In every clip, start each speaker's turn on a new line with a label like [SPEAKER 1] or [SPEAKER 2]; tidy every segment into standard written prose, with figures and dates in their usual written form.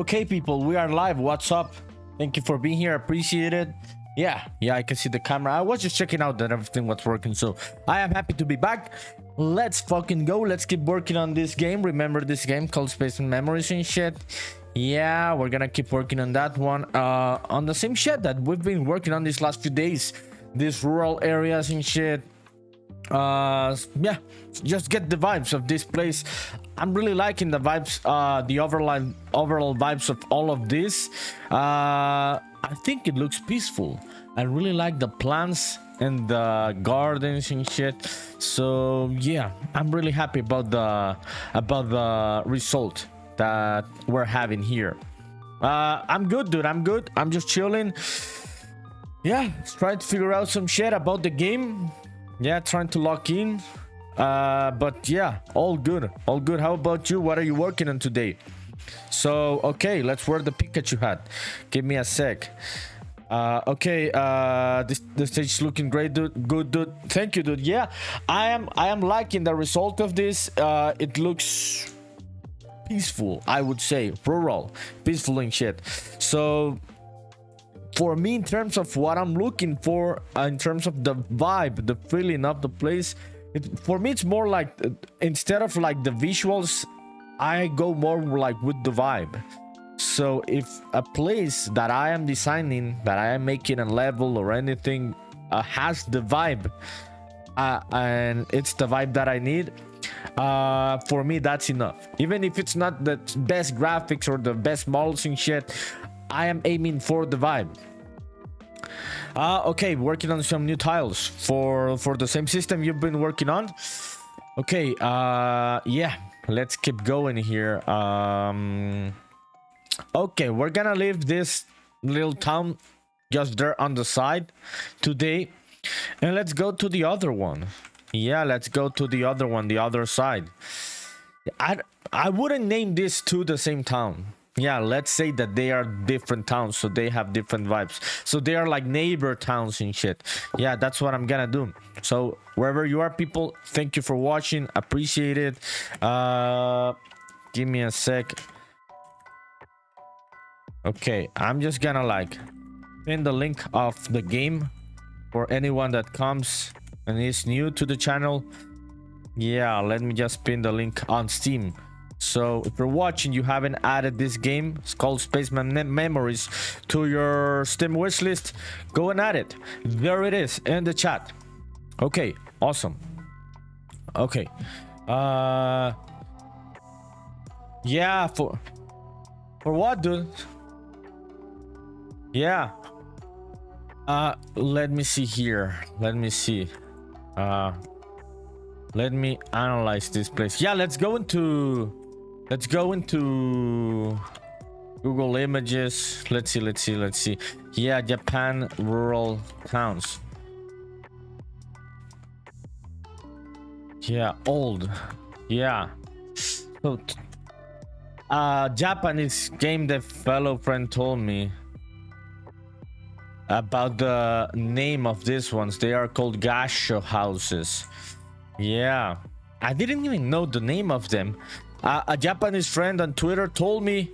[SPEAKER 1] Okay, people, we are live. What's up? Thank you for being here. Appreciate it. Yeah, I can see the camera. I was just checking out that everything was working, so I am happy to be back. Let's fucking go. Let's keep working on this game. Remember this game called Spaceman Memories and shit? Yeah, we're gonna keep working on that one. On the same shit that we've been working on these last few days. These rural areas and shit. Yeah, just get the vibes of this place. I'm really liking the vibes, the overall vibes of all of this. I think it looks peaceful. I really like the plants and the gardens and shit. So yeah, I'm really happy about the result that we're having here. I'm good, dude. I'm good. I'm just chilling. Yeah, trying to figure out some shit about the game. Yeah, trying to lock in. But yeah, all good. How about you? What are you working on today? So okay, let's wear the Pikachu hat. Give me a sec. Okay, the stage is looking great, dude. Good, dude. Thank you, dude. Yeah, I am liking the result of this. It looks peaceful, I would say, rural, peaceful and shit. So for me, in terms of what I'm looking for, in terms of the vibe, the feeling of the place, for me it's more like, instead of like the visuals, I go more like with the vibe. So if a place that I am designing, that I am making a level or anything, has the vibe, and it's the vibe that I need, for me that's enough. Even if it's not the best graphics or the best models and shit, I am aiming for the vibe. Okay, working on some new tiles for the same system you've been working on. Okay, yeah, let's keep going here. Okay, we're gonna leave this little town just there on the side today, and let's go to the other one. Yeah, let's go to the other one, the other side. I wouldn't name these two the same town. Yeah, let's say that they are different towns, so they have different vibes. So they are like neighbor towns and shit. Yeah, that's what I'm gonna do. So wherever you are, people, thank you for watching. Appreciate it. Give me a sec. Okay, I'm just gonna like pin the link of the game for anyone that comes and is new to the channel. Yeah, let me just pin the link on Steam. So if you're watching, you haven't added this game, it's called Spaceman Memories, to your Steam wishlist, go and add it. There it is in the chat. Okay, awesome. Okay, yeah, for what, dude? Yeah, let me see here, let me see, let me analyze this place. Yeah, let's go into Google Images. Let's see. Yeah, Japan rural towns. Yeah, old. Yeah, so Japanese game dev fellow friend told me about the name of these ones. They are called gacho houses. Yeah, I didn't even know the name of them. A Japanese friend on Twitter told me,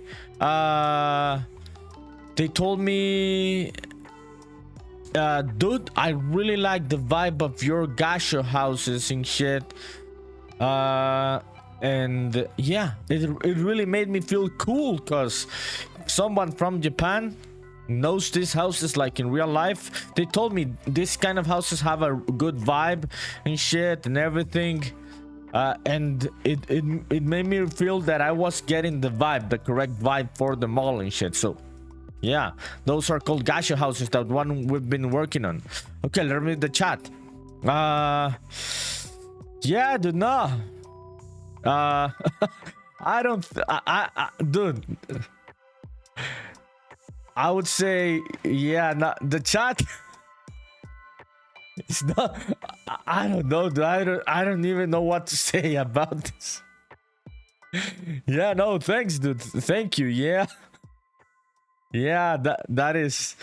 [SPEAKER 1] they told me, dude, I really like the vibe of your gacho houses and shit. And yeah, it really made me feel cool, because someone from Japan knows these houses like in real life. They told me this kind of houses have a good vibe and shit and everything, and it made me feel that I was getting the vibe, the correct vibe for the mall and shit. So yeah, those are called gacha houses, that one we've been working on. Okay, let me read the chat. Yeah, dude, no, I don't dude, I would say, yeah, not the chat. It's not. I don't know, dude. I don't even know what to say about this. Yeah, no, thanks, dude. Thank you. Yeah, yeah. That is.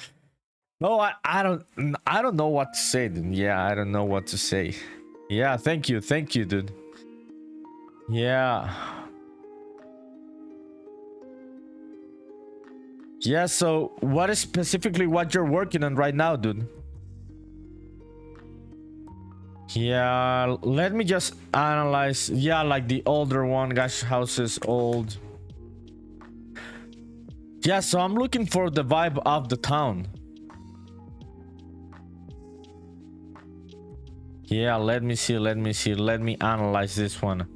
[SPEAKER 1] No, I don't know what to say, dude. Yeah, I don't know what to say. Yeah, thank you, dude. Yeah. Yeah, so what is specifically what you're working on right now, dude? Yeah, let me just analyze. Yeah, like the older one, gosh, house is old. Yeah, so I'm looking for the vibe of the town. Yeah, let me see. Let me analyze this one.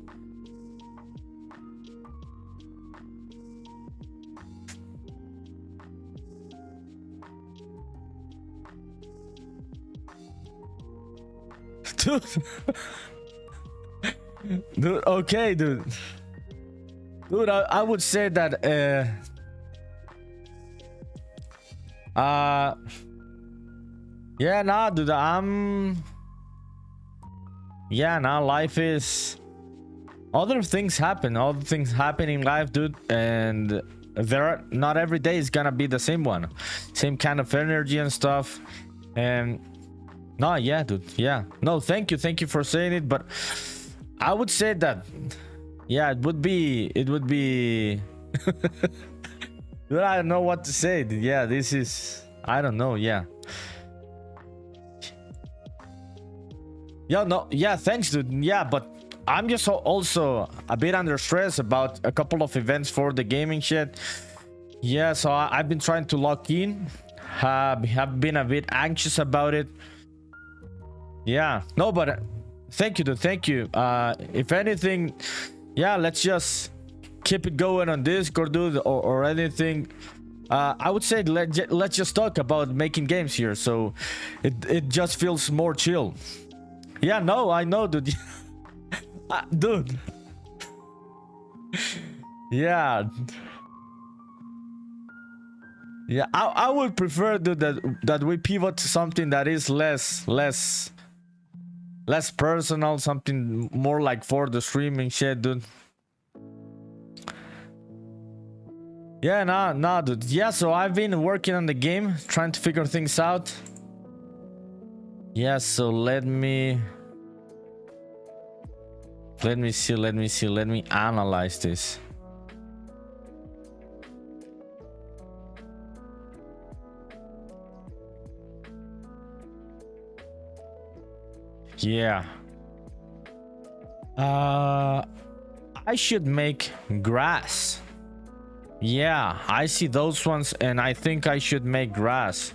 [SPEAKER 1] Dude. Dude, okay, dude. Dude, I would say that yeah, nah, dude, yeah, nah, life is, other things happen in life, dude, and not every day is gonna be the same one, same kind of energy and stuff. And no, yeah, dude, yeah, no, thank you for saying it, but I would say that, yeah, it would be Dude, I don't know what to say. Yeah, this is, I don't know. Yeah, no, yeah, thanks, dude. Yeah, but I'm just also a bit under stress about a couple of events for the gaming shit. Yeah, so I've been trying to lock in. Have been a bit anxious about it. Yeah, no, but thank you, dude. Thank you. If anything, yeah, let's just keep it going on Discord, dude, or anything. I would say let's just talk about making games here, so it just feels more chill. Yeah, no, I know, dude. Dude. Yeah. Yeah, I would prefer, dude, that we pivot to something that is less personal, something more like for the streaming shit, dude. Yeah, nah, dude. Yeah, so I've been working on the game, trying to figure things out. Yeah, so let me see, let me analyze this. Yeah. I should make grass. Yeah, I see those ones, and I think I should make grass.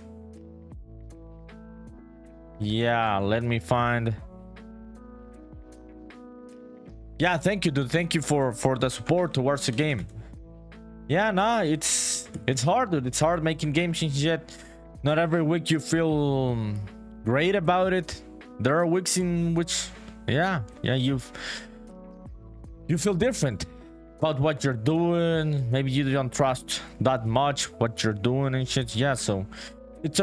[SPEAKER 1] Yeah, let me find. Yeah, thank you, dude. Thank you for the support towards the game. Yeah, nah, it's hard, dude. It's hard making games and shit. Not every week you feel great about it. There are weeks in which, yeah, you feel different about what you're doing. Maybe you don't trust that much what you're doing and shit. Yeah, so it's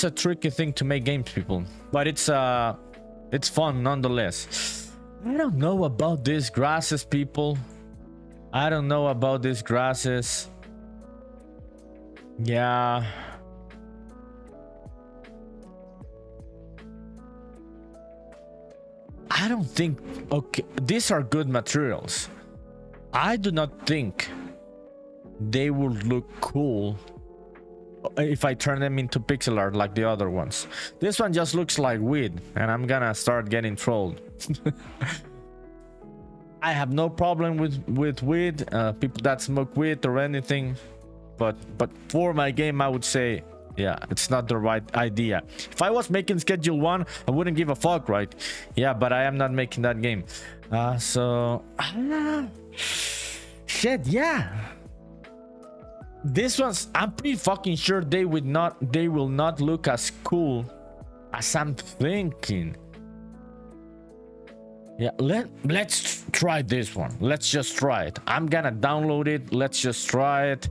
[SPEAKER 1] a tricky thing to make games, people, but it's fun nonetheless. I don't know about these grasses, people. I don't know about these grasses. Yeah, I don't think, okay, these are good materials. I do not think they would look cool if I turn them into pixel art like the other ones. This one just looks like weed, and I'm gonna start getting trolled. I have no problem with weed, people that smoke weed or anything, but for my game, I would say, yeah, it's not the right idea. If I was making Schedule 1, I wouldn't give a fuck, right? Yeah, but I am not making that game. So shit, yeah. This one's, I'm pretty fucking sure they will not look as cool as I'm thinking. Yeah, let's try this one. Let's just try it. I'm gonna download it. Let's just try it.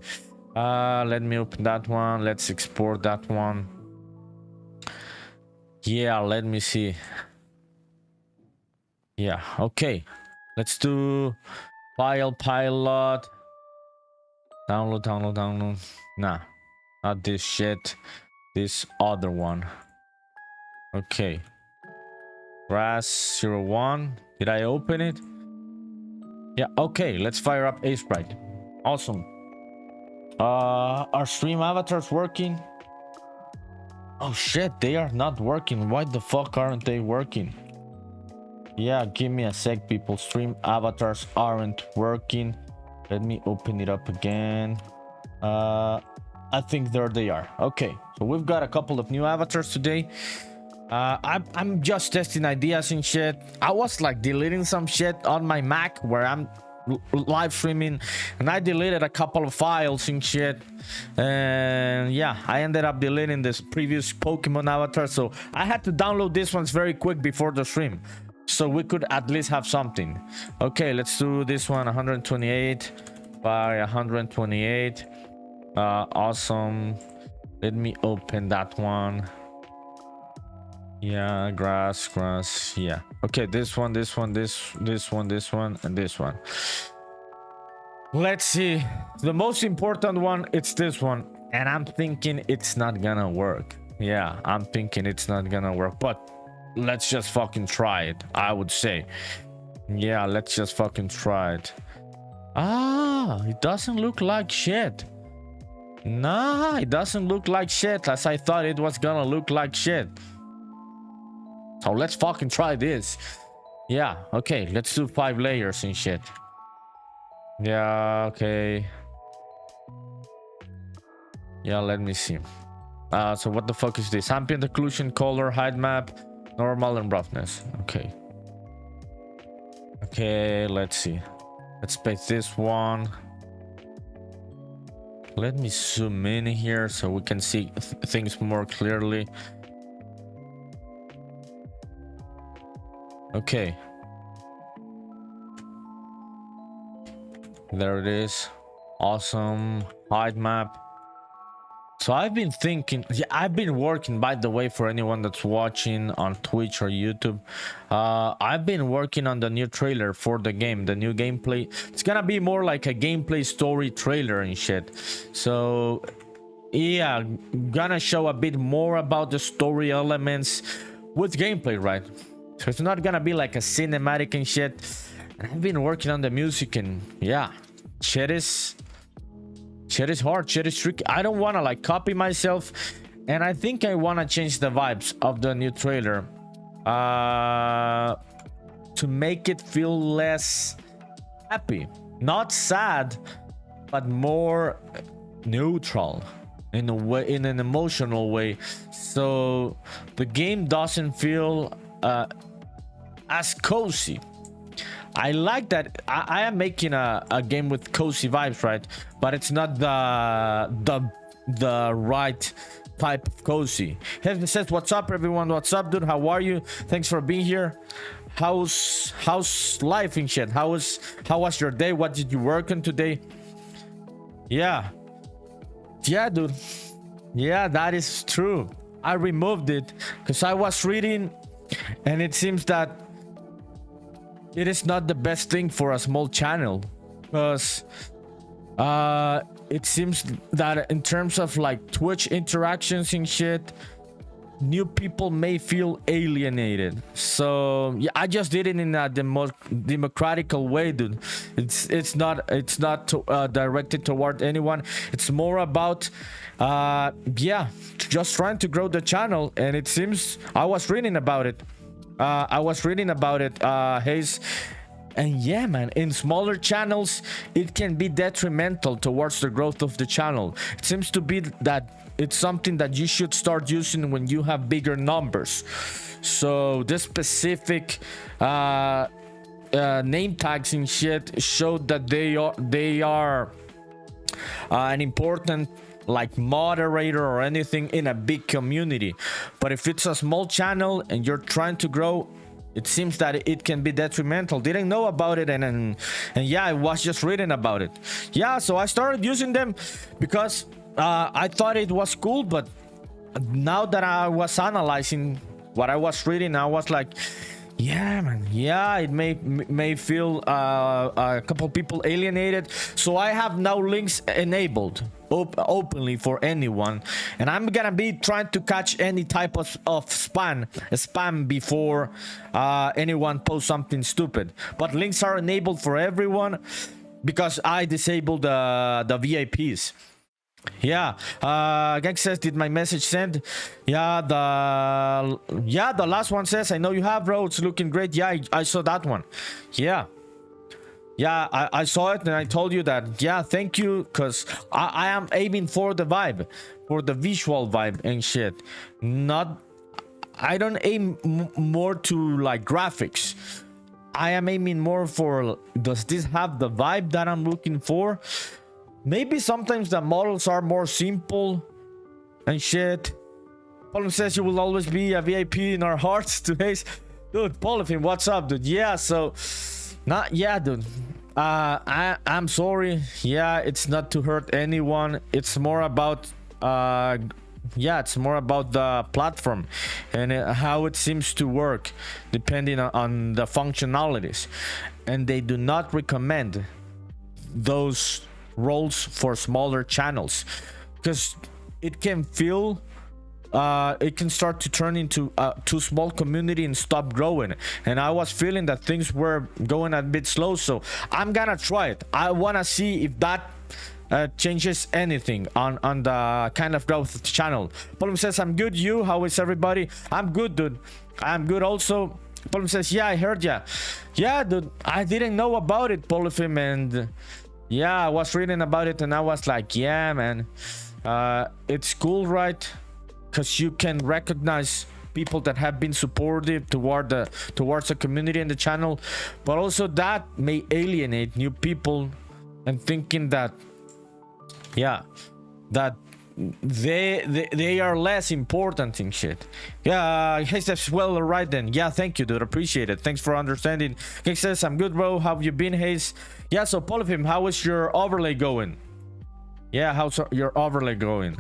[SPEAKER 1] Let me open that one. Let's export that one. Yeah, let me see. Yeah, okay, let's do file pilot. Download. Nah, not this shit, this other one. Okay, grass 01. Did I open it? Yeah, okay, let's fire up a sprite. Awesome. Are stream avatars working? Oh shit, they are not working. Why the fuck aren't they working? Yeah, give me a sec, people. Stream avatars aren't working. Let me open it up again. I think there they are. Okay, so we've got a couple of new avatars today. I'm just testing ideas and shit. I was like deleting some shit on my Mac where I'm live streaming, and I deleted a couple of files and shit, and yeah, I ended up deleting this previous Pokemon avatar, so I had to download these ones very quick before the stream so we could at least have something. Okay, let's do this one. 128 by 128. Awesome. Let me open that one. Yeah, grass. Yeah, okay, this one, and this one. Let's see. The most important one, it's this one. And I'm thinking it's not gonna work. Yeah, I'm thinking it's not gonna work. But let's just fucking try it, I would say. Yeah, let's just fucking try it. Ah, it doesn't look like shit. Nah, it doesn't look like shit as I thought it was gonna look like shit. So let's fucking try this. Yeah, okay, let's do 5 layers and shit. Yeah, okay. Yeah, let me see. So what the fuck is this? Ambient occlusion, color, height map, normal, and roughness. Okay. Okay, let's see. Let's paste this one. Let me zoom in here so we can see things more clearly. Okay. There it is. Awesome. Height map. So I've been thinking, yeah, I've been working, by the way, for anyone that's watching on Twitch or YouTube, I've been working on the new trailer for the game, the new gameplay. It's gonna be more like a gameplay story trailer and shit. So yeah, gonna show a bit more about the story elements with gameplay, right? So it's not gonna be like a cinematic and shit. And I've been working on the music, and yeah, shit is hard, shit is tricky. I don't want to like copy myself, and I think I want to change the vibes of the new trailer to make it feel less happy, not sad, but more neutral in a way, in an emotional way, so the game doesn't feel as cozy. I like that I am making a game with cozy vibes, right? But it's not the right type of cozy. Hesby says, what's up everyone? What's up, dude? How are you? Thanks for being here. How's life and shit? How was your day? What did you work on today? Yeah, dude. Yeah, that is true. I removed it because I was reading, and it seems that it is not the best thing for a small channel, because it seems that in terms of like Twitch interactions and shit, new people may feel alienated. So yeah, I just did it in a democratical way, dude. It's not directed toward anyone. It's more about yeah, just trying to grow the channel. And it seems I was reading about it, Hayes. And yeah, man, in smaller channels, it can be detrimental towards the growth of the channel. It seems to be that it's something that you should start using when you have bigger numbers. So this specific name tags and shit showed that they are an important like moderator or anything in a big community. But if it's a small channel and you're trying to grow, it seems that it can be detrimental. Didn't know about it, and yeah, I was just reading about it. Yeah, so I started using them because I thought it was cool, but now that I was analyzing what I was reading, I was like, yeah, man, yeah, it may feel a couple people alienated. So I have now links enabled openly for anyone, and I'm gonna be trying to catch any type of spam before anyone posts something stupid. But links are enabled for everyone because I disabled the VIPs. Yeah, Gang says, did my message send? Yeah, the last one says, I know you have, bro, it's looking great. Yeah, I saw that one. Yeah, I saw it, and I told you that. Yeah, thank you, because I am aiming for the vibe, for the visual vibe and shit. I don't aim more to like graphics. I am aiming more for, does this have the vibe that I'm looking for? Maybe sometimes the models are more simple and shit. Paul says you will always be a VIP in our hearts. Today's dude, Polyphene, what's up, dude? Yeah, so dude. I'm sorry. Yeah, it's not to hurt anyone. It's more about it's more about the platform and how it seems to work depending on the functionalities. And they do not recommend those roles for smaller channels, because it can feel it can start to turn into a too small community and stop growing. And I was feeling that things were going a bit slow, so I'm gonna try it. I want to see if that changes anything on the kind of growth of the channel. Palm says, I'm good. You, how is everybody? I'm good, dude. I'm good also. Palm says, yeah, I heard ya. Yeah, dude, I didn't know about it, Polyphim, and yeah, I was reading about it and I was like, yeah, man, it's cool, right? Because you can recognize people that have been supportive towards the community and the channel, but also that may alienate new people and thinking that, yeah, that they are less important in shit. Yeah, he says, well, right then. Yeah, thank you, dude. Appreciate it. Thanks for understanding. He says, I'm good, bro. How have you been, Hayes? Yeah, so Polyphim, how is your overlay going? Yeah, how's your overlay going?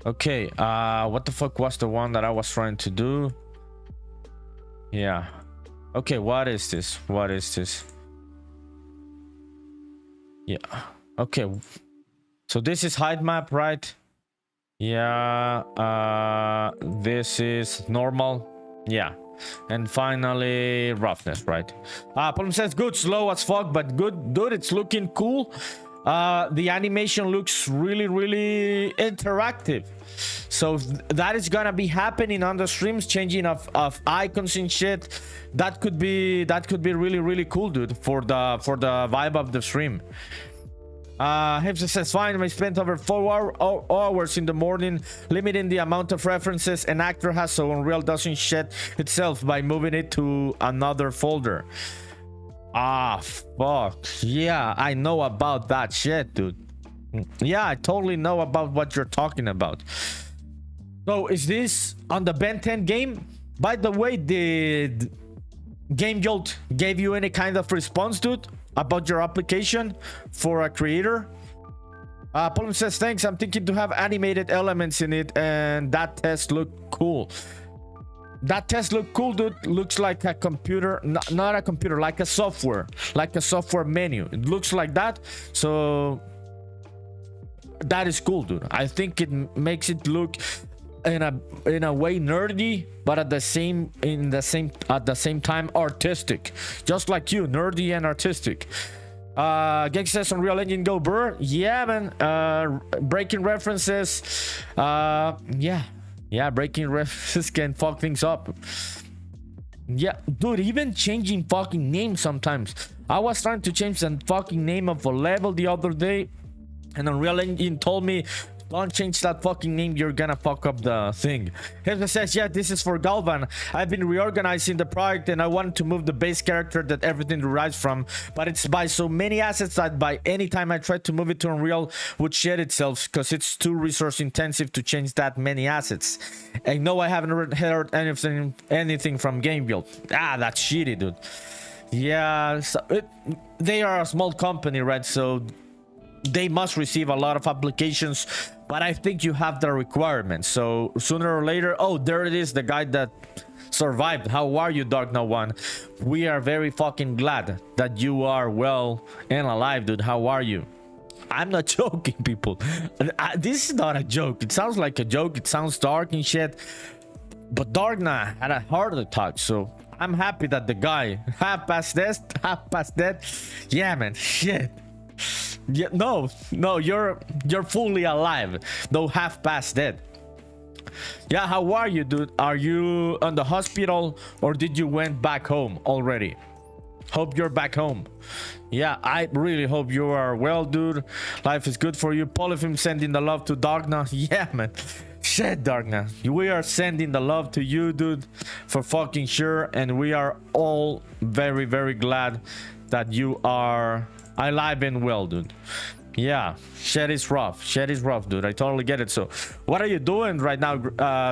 [SPEAKER 1] Okay, what the fuck was the one that I was trying to do? Yeah. Okay, what is this? What is this? Yeah. Okay. So this is height map, right? Yeah. This is normal. Yeah. And finally roughness, right? Palm says good, slow as fuck, but good, dude. It's looking cool. The animation looks really interactive, so that is gonna be happening on the streams, changing of icons and shit. That could be really cool, dude, for the vibe of the stream. Hipster says, fine, I spent over 4 hours in the morning limiting the amount of references an actor has so Unreal doesn't shit itself by moving it to another folder. Ah, fuck. Yeah, I know about that shit, dude. Yeah, I totally know about what you're talking about. So, is this on the Ben 10 game? By the way, did Game Jolt gave you any kind of response, dude, about your application for a creator? Paul says, thanks. I'm thinking to have animated elements in it, and that test looked cool. That test looked cool, dude. Looks like a computer, not a computer, like a software menu. It looks like that. So that is cool, dude. I think it makes it look in a way nerdy, but at the same time artistic. Just like you, nerdy and artistic. Gek says Unreal Engine go burr. Yeah, man. Breaking references. Yeah, breaking references can fuck things up. Yeah, dude, even changing fucking names sometimes. I was trying to change the fucking name of a level the other day, and Unreal Engine told me, don't change that fucking name, you're gonna fuck up the thing. Hesper says, yeah, this is for Galvan. I've been reorganizing the project and I wanted to move the base character that everything derives from, but it's by so many assets that by any time I tried to move it to Unreal would shed itself because it's too resource intensive to change that many assets. And no, I haven't heard anything from Game Build. Ah, that's shitty, dude. Yeah, so they are a small company, right? So they must receive a lot of applications, but I think you have the requirements. So sooner or later, oh, there it is, the guy that survived. How are you, Dark No One? We are very fucking glad that you are well and alive, dude. How are you? I'm not joking, people. This is not a joke. It sounds like a joke. It sounds dark and shit, but Darkna had a heart attack, so I'm happy that the guy half past dead. Yeah, man, shit. Yeah, no, you're fully alive, though half past dead. Yeah, how are you, dude? Are you on the hospital or did you went back home already? Hope you're back home. Yeah, I really hope you are well, dude. Life is good for you. Polyphim sending the love to Darkna. Yeah, man. Shit, Darkna. We are sending the love to you, dude, for fucking sure. And we are all very, very glad that you are alive and well, dude. Yeah, shit is rough, dude. I totally get it. So what are you doing right now,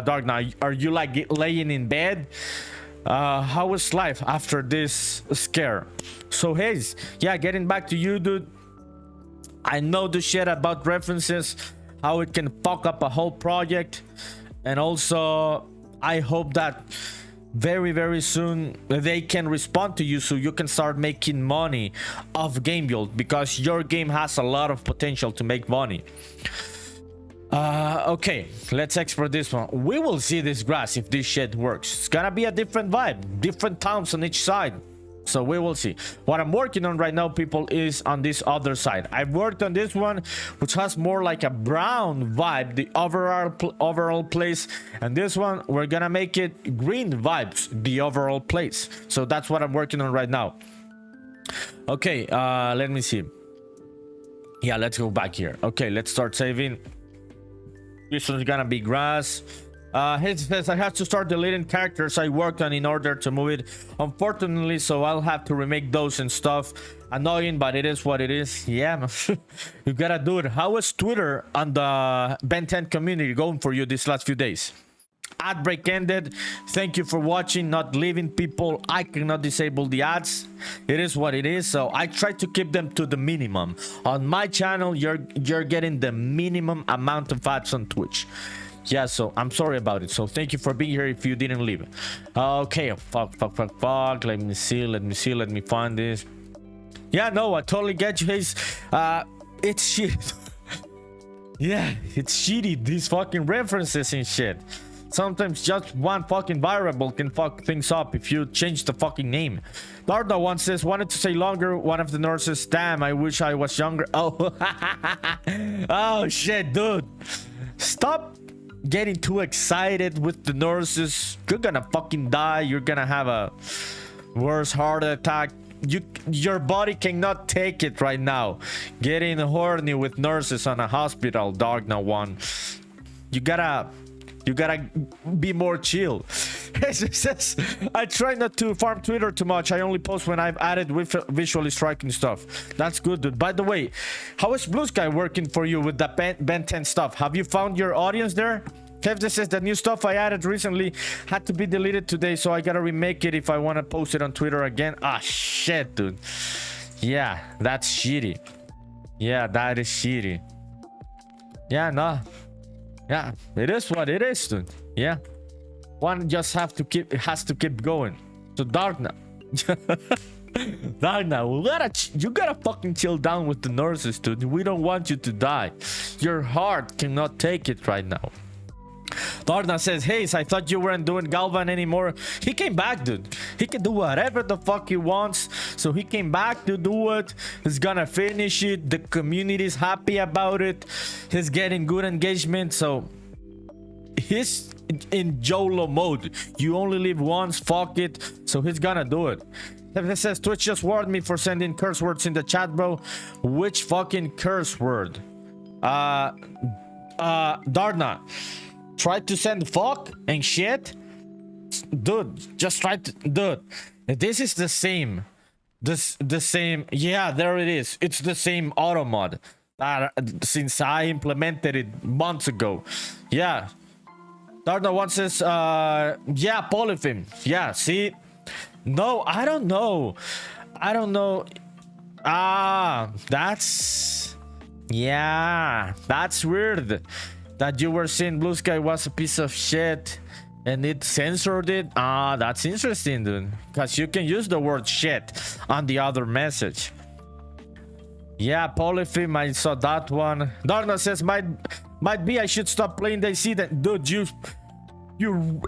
[SPEAKER 1] Dark Knight? Are you like laying in bed? How is life after this scare? So Hayes, yeah, getting back to you, dude. I know the shit about references, how it can fuck up a whole project, and also I hope that very soon they can respond to you, so you can start making money off game build, because your game has a lot of potential to make money. Okay, let's export this one. We will see this grass if this shit works. It's gonna be a different vibe, different towns on each side, so we will see. What I'm working on right now, people, is on this other side. I've worked on this one, which has more like a brown vibe, the overall place, and this one we're gonna make it green vibes, the overall place. So that's what I'm working on right now. Okay, let me see. Yeah, let's go back here. Okay, let's start saving. This one's gonna be grass. He says I have to start deleting characters I worked on in order to move it, unfortunately, so I'll have to remake those and stuff. Annoying, but it is what it is. Yeah, you gotta do it. How is Twitter on the Ben 10 community going for you these last few days? Ad break ended. Thank you for watching, not leaving, people. I cannot disable the ads. It is what it is, so I try to keep them to the minimum. On my channel, you're getting the minimum amount of ads on Twitch. Yeah, so I'm sorry about it. So thank you for being here if you didn't leave. Okay, fuck. Let me see. Let me find this. Yeah, no, I totally get you. It's shit. Yeah, it's shitty, these fucking references and shit. Sometimes just one fucking variable can fuck things up if you change the fucking name. Darda once says, wanted to say longer. One of the nurses, damn, I wish I was younger. Oh, oh shit, dude. Stop getting too excited with the nurses. You're gonna fucking die. You're gonna have a worse heart attack. Your body cannot take it right now. Getting horny with nurses on a hospital, Darda one. You gotta be more chill. It says, I try not to farm Twitter too much. I only post when I've added visually striking stuff. That's good, dude. By the way, how is Blue Sky working for you with the Ben 10 stuff? Have you found your audience there? Kev says the new stuff I added recently had to be deleted today, so I gotta remake it if I want to post it on Twitter again. Ah, shit, dude. Yeah, that's shitty. Yeah, that is shitty. Yeah, no. Yeah, it is what it is, dude. Yeah, one just has to keep going. So Darna, Darna, you gotta fucking chill down with the nurses, dude. We don't want you to die. Your heart cannot take it right now. Darna says, hey, I thought you weren't doing Galvan anymore. He came back, dude. He can do whatever the fuck he wants. So he came back to do it. He's gonna finish it. The community's happy about it. He's getting good engagement. So he's in YOLO mode. You only live once. Fuck it. So he's gonna do it. It says, Twitch just warned me for sending curse words in the chat, bro. Which fucking curse word? Darna. Try to send fuck and shit, dude. Just try to, dude. This is the same. The same. Yeah, there it is. It's the same auto mod since I implemented it months ago. Yeah. Darna wants says, yeah, polyphim. Yeah, see. No, I don't know. That's, yeah, that's weird. That you were saying Blue Sky was a piece of shit and it censored it. Ah, that's interesting, dude. Because you can use the word shit on the other message. Yeah, polyphim, I saw that one. Darna says, might be I should stop playing DayZ. Then, dude, you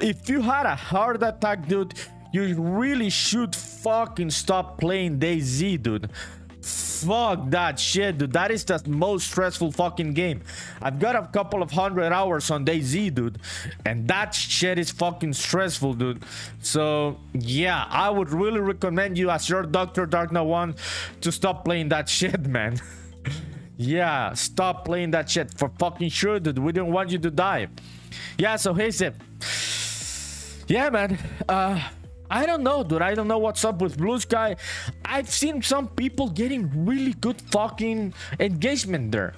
[SPEAKER 1] if you had a heart attack, dude, you really should fucking stop playing DayZ, dude. Fuck that shit, dude. That is the most stressful fucking game. I've got a couple of 100 hours on DayZ, dude, and that shit is fucking stressful, dude. So yeah, I would really recommend you as your doctor, Darkna One, to stop playing that shit, man. Yeah, stop playing that shit for fucking sure, dude. We don't want you to die. Yeah, so hey, Zip. Yeah, man. I don't know, dude. I don't know what's up with Blue Sky. I've seen some people getting really good fucking engagement there.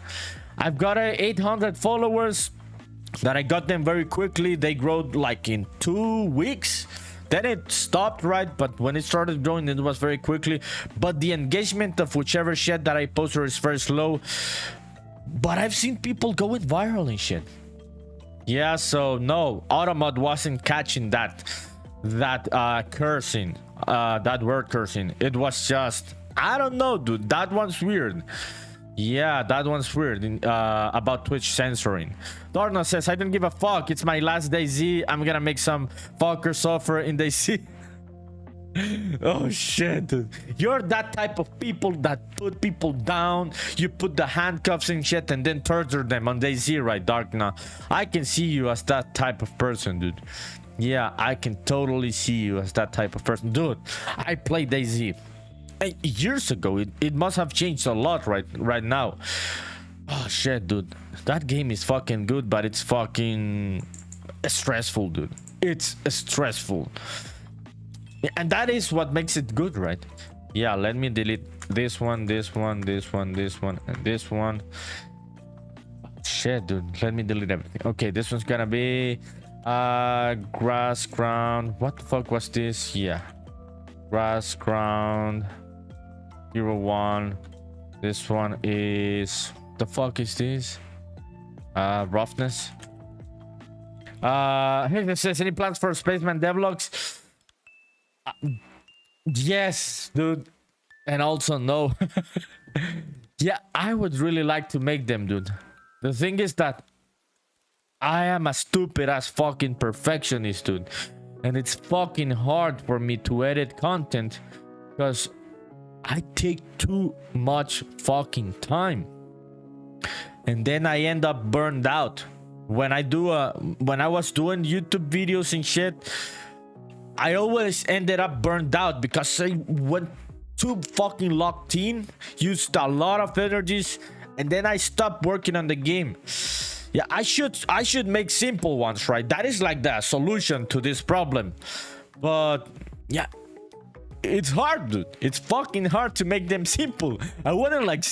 [SPEAKER 1] I've got 800 followers that I got them very quickly. They grew like in 2 weeks. Then it stopped, right? But when it started growing, it was very quickly. But the engagement of whichever shit that I posted is very slow. But I've seen people going viral and shit. Yeah, so no, Automod wasn't catching that. that cursing, that word cursing. It was just, I don't know, dude. That one's weird. Yeah, that one's weird. About Twitch censoring. Darna says, I don't give a fuck. It's my last DayZ. I'm gonna make some fucker suffer in DayZ. Oh shit, dude. You're that type of people that put people down. You put the handcuffs and shit and then torture them on DayZ, right, Darkna? I can see you as that type of person, dude. Yeah, I can totally see you as that type of person. Dude, I played DayZ years ago. It must have changed a lot right now. Oh shit, dude. That game is fucking good, but it's fucking stressful, dude. It's stressful. And that is what makes it good, right? Yeah, let me delete this one, this one, this one, this one, and this one. Shit, dude. Let me delete everything. Okay, this one's gonna be grass ground. What the fuck was this? Yeah, grass ground 01. This one is, the fuck is this? Roughness. Here it says, any plans for Spaceman devlogs? Yes, dude. And also no. Yeah, I would really like to make them, dude. The thing is that I am a stupid ass fucking perfectionist, dude. And it's fucking hard for me to edit content because I take too much fucking time. And then I end up burned out. When I was doing YouTube videos and shit, I always ended up burned out because I went too fucking locked in, used a lot of energies, and then I stopped working on the game. Yeah, I should make simple ones, right? That is like the solution to this problem. But yeah, it's hard, dude. It's fucking hard to make them simple. I want to like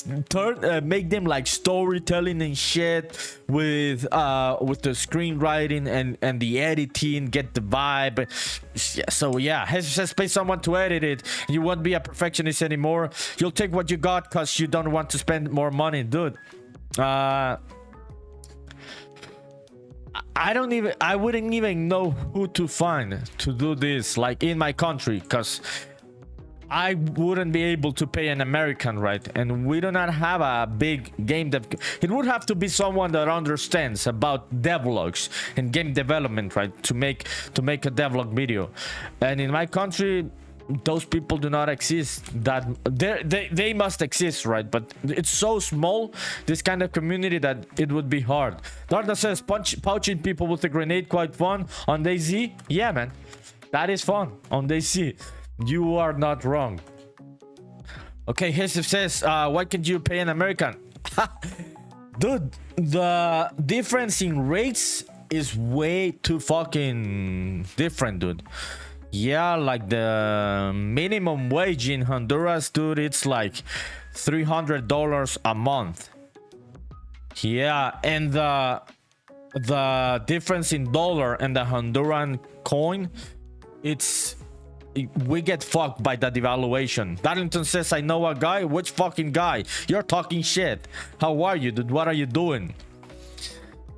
[SPEAKER 1] make them like storytelling and shit with the screenwriting and the editing, get the vibe. Yeah, so yeah, just pay someone to edit it. You won't be a perfectionist anymore. You'll take what you got because you don't want to spend more money, dude. I wouldn't even know who to find to do this, like in my country, because I wouldn't be able to pay an American, right? And we do not have a big game dev. It would have to be someone that understands about devlogs and game development, right? To make a devlog video. And in my country, those people do not exist. That they must exist, right? But it's so small, this kind of community, that it would be hard. Darda says, pouching people with a grenade quite fun on DayZ. Yeah, man, that is fun on DayZ. You are not wrong. Okay, Hesif says, why can't you pay an American? Dude, the difference in rates is way too fucking different, dude. Yeah, like the minimum wage in Honduras, dude, it's like $300 a month. Yeah, and the difference in dollar and the Honduran coin, we get fucked by the devaluation. Darlington says, I know a guy. Which fucking guy? You're talking shit. How are you, dude? What are you doing?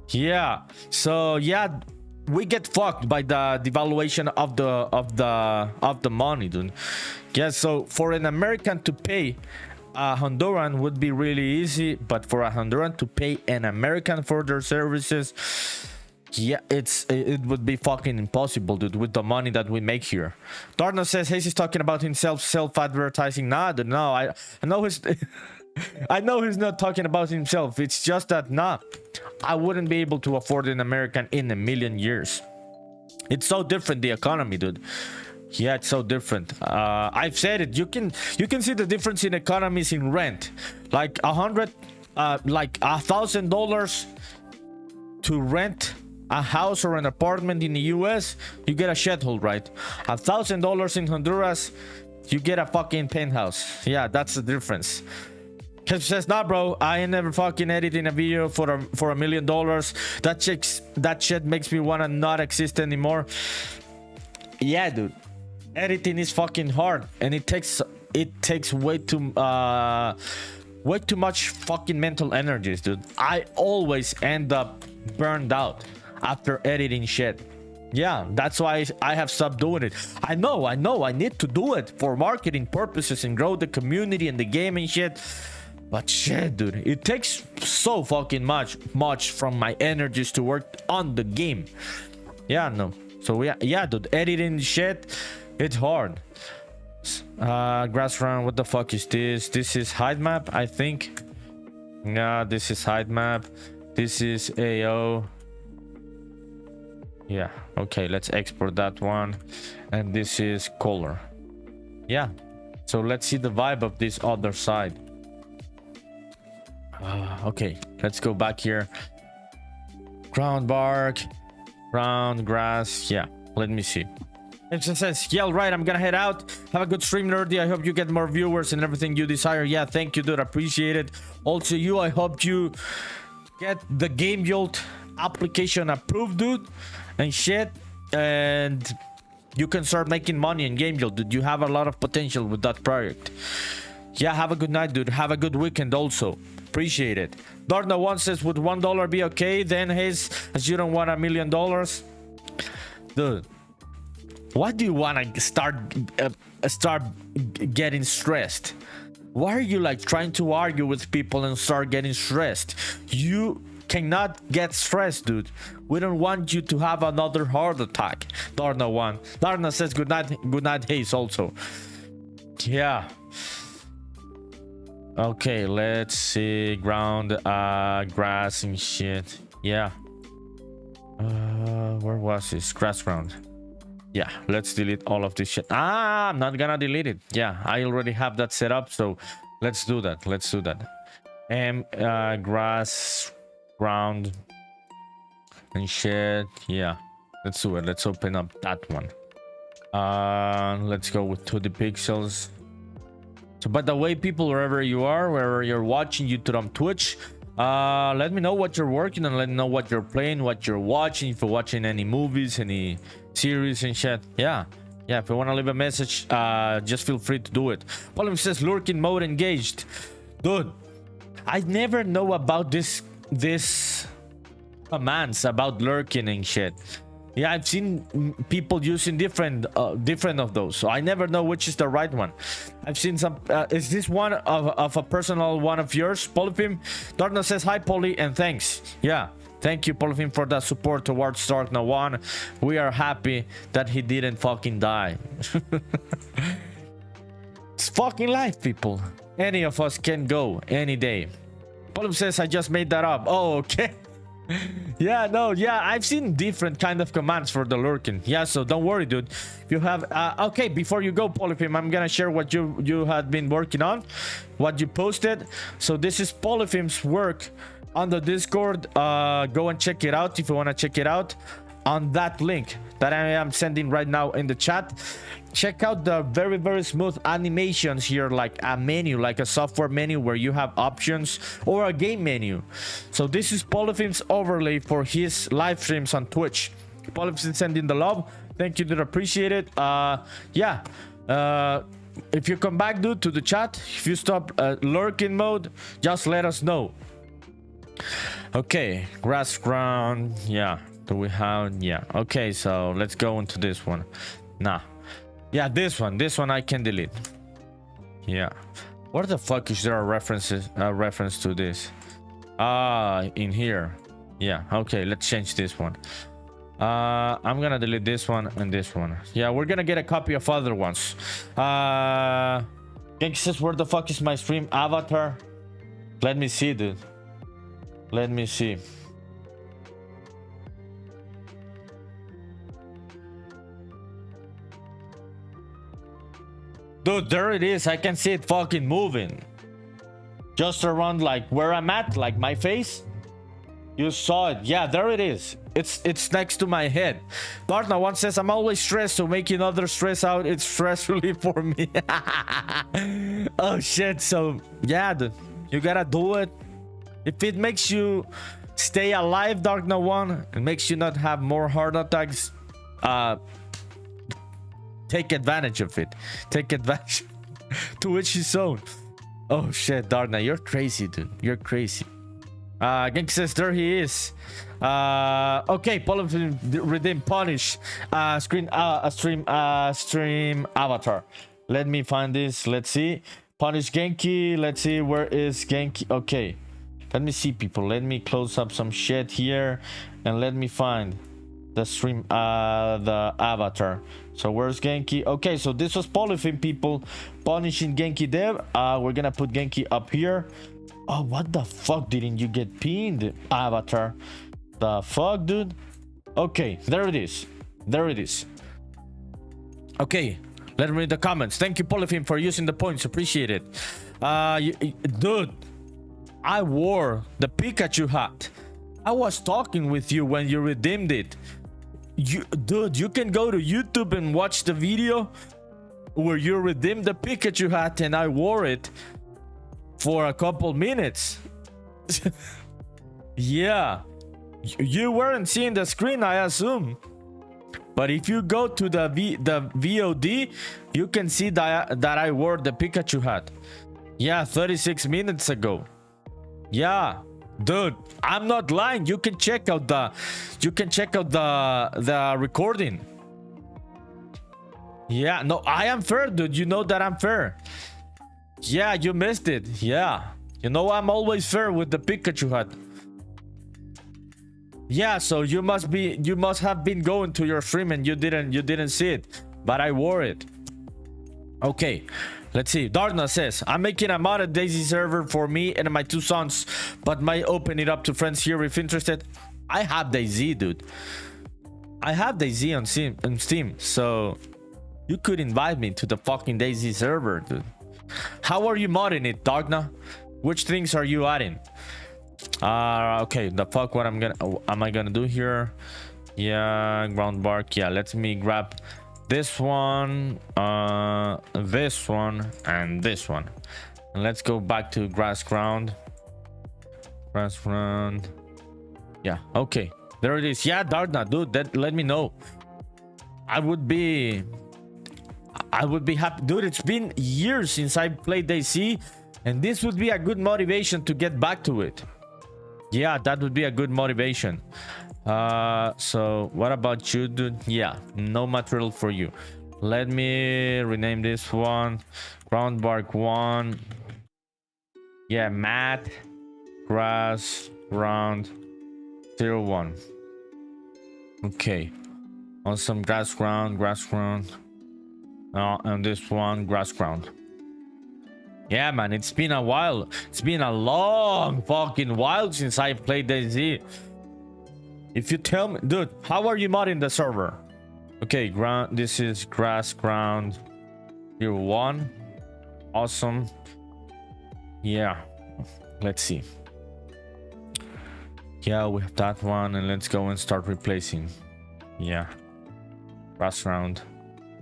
[SPEAKER 1] Yeah, so yeah, we get fucked by the devaluation of the money, dude. Yeah, so for an American to pay a Honduran would be really easy, but for a Honduran to pay an American for their services, yeah, it would be fucking impossible, dude, with the money that we make here. Darna says, hey, he's talking about himself, self-advertising. Nah, dude, no, I know he's I know he's not talking about himself. It's just that, nah, I wouldn't be able to afford an American in a million years. It's so different, the economy, dude. Yeah, it's so different. I've said it. You can see the difference in economies in rent. Like $1,000 to rent a house or an apartment in the US, you get a shithole, right? $1,000 in Honduras, you get a fucking penthouse. Yeah, that's the difference. He says, nah, bro, I ain't never fucking editing a video for $1 million. That shit makes me wanna not exist anymore. Yeah, dude, editing is fucking hard, and it takes way too much fucking mental energies, dude. I always end up burned out after editing shit. Yeah, that's why I have stopped doing it. I know, I need to do it for marketing purposes and grow the community and the game and shit. But shit, dude, it takes so fucking much from my energies to work on the game. Yeah, no. So yeah, dude, editing shit, it's hard. Grass run, what the fuck is this? This is hide map, I think. Yeah, this is hide map. This is AO. Yeah, okay, let's export that one. And this is color. Yeah, so let's see the vibe of this other side. Okay, let's go back here. Ground bark, ground grass. Yeah, let me see. It just says, yeah, all right, I'm gonna head out. Have a good stream, Nerdy. I hope you get more viewers and everything you desire. Yeah, thank you, dude. Appreciate it. Also, you, I hope you get the Game Jolt application approved, dude, and shit. And you can start making money in Game Jolt, dude. You have a lot of potential with that project. Yeah, have a good night, dude. Have a good weekend also. Appreciate it. Darna1 says, would $1 be okay? Then his, as you don't want $1 million. Dude, why do you want to start getting stressed? Why are you like trying to argue with people and start getting stressed? You cannot get stressed, dude. We don't want you to have another heart attack. Darna1. Darna says good night, Hayes also. Yeah. Okay, let's see. Ground, grass and shit. Yeah. Where was this? Grass ground. Yeah, let's delete all of this shit. I'm not gonna delete it. Yeah, I already have that set up, so let's do that. Let's do that. Grass, ground, and shit. Yeah, let's do it. Let's open up that one. Let's go with 2D pixels. So, by the way, people, wherever you are, wherever you're watching YouTube on Twitch, let me know what you're working on. Let me know what you're playing, what you're watching. If you're watching any movies, any series and shit. Yeah, if you want to leave a message, just feel free to do it. Polym says lurking mode engaged. Dude, I never know about this commands about lurking and shit. Yeah, I've seen people using different of those, so I never know which is the right one. I've seen some. Is this one of a personal one of yours, Polyphim? Darkness says hi, Poly, and thanks. Yeah, thank you, Polyphim, for that support towards Darkna1. We are happy that he didn't fucking die. It's fucking life, people. Any of us can go any day. Polyphim says I just made that up. Oh, okay. Yeah, no, yeah, I've seen different kind of commands for the lurking. Yeah, so don't worry, dude. You have okay, before you go, Polyphim, I'm gonna share what you had been working on, what you posted. So this is Polyphim's work on the Discord. Go and check it out if you want to check it out on that link that I am sending right now in the chat. Check out the very smooth animations here, like a menu, like a software menu where you have options, or a game menu. So this is Polyphim's overlay for his live streams on Twitch. Polyphim sending the love. Thank you, dude. Appreciate it. Yeah. If you come back, dude, to the chat, if you stop lurking mode, just let us know. Okay, grass ground. Yeah. Do we have? Yeah. Okay, so let's go into this one. Nah. Yeah, this one I can delete. Yeah. Where the fuck is there a reference to this? In here. Yeah, okay, let's change this one. I'm gonna delete this one and this one. Yeah, we're gonna get a copy of other ones. Genki says, where the fuck is my stream avatar? Let me see, dude. Let me see. Dude, there it is. I can see it fucking moving. Just around like where I'm at, like my face. You saw it. Yeah, there it is. It's next to my head. Darna1 says, I'm always stressed, so making others stress out, it's stress relief for me. Oh shit. So yeah, dude, you gotta do it. If it makes you stay alive, Darkna1, it makes you not have more heart attacks, take advantage of it. Take advantage. To which his own. Oh shit, Darna, you're crazy, dude. You're crazy. Genki says there he is. Okay, Polyphim redeem punish. Stream avatar. Let me find this. Let's see. Punish Genki. Let's see, where is Genki? Okay, let me see, people. Let me close up some shit here and let me find the stream, the avatar. So where's Genki? Okay, so this was Polyphim, people, punishing Genki Dev. We're gonna put Genki up here. Oh, what the fuck, didn't you get pinned, avatar? The fuck, dude? Okay, there it is. There it is. Okay, let me read the comments. Thank you, Polyphim, for using the points. Appreciate it. Dude, I wore the Pikachu hat. I was talking with you when you redeemed it. Dude, you can go to YouTube and watch the video where you redeemed the Pikachu hat and I wore it for a couple minutes. Yeah, you weren't seeing the screen, I assume. But if you go to the VOD, you can see that I wore the Pikachu hat. Yeah, 36 minutes ago. Yeah, dude, I'm not lying. You can check out the recording. Yeah, no, I am fair, dude. You know that I'm fair. Yeah, you missed it. Yeah, you know I'm always fair with the Pikachu hat. Yeah, so you must have been going to your stream and you didn't see it, but I wore it. Okay, let's see. Darna says, I'm making a modded Daisy server for me and my two sons, but might open it up to friends here if interested. I have Daisy, dude. I have Daisy on Steam, so you could invite me to the fucking Daisy server, dude. How are you modding it, Darna? Which things are you adding? Okay, the fuck, what am I gonna do here? Yeah, ground bark. Yeah, let me grab this one, this one, and this one, and let's go back to grass ground. Yeah, okay, there it is. Yeah, Darna, dude, let me know. I would be happy, dude. It's been years since I played DC, and this would be a good motivation to get back to it. Yeah, that would be a good motivation. So what about you, dude? Yeah, no material for you. Let me rename this one ground bark 1. Yeah, mat grass ground 01. Okay, awesome. Grass ground, and this one grass ground. Yeah, man, it's been a while. It's been a long fucking while since I played DayZ. If you tell me, dude, how are you modding the server? Okay, ground. This is grass ground 01. Awesome. Yeah, let's see. Yeah, we have that one, and let's go and start replacing. Yeah, grass ground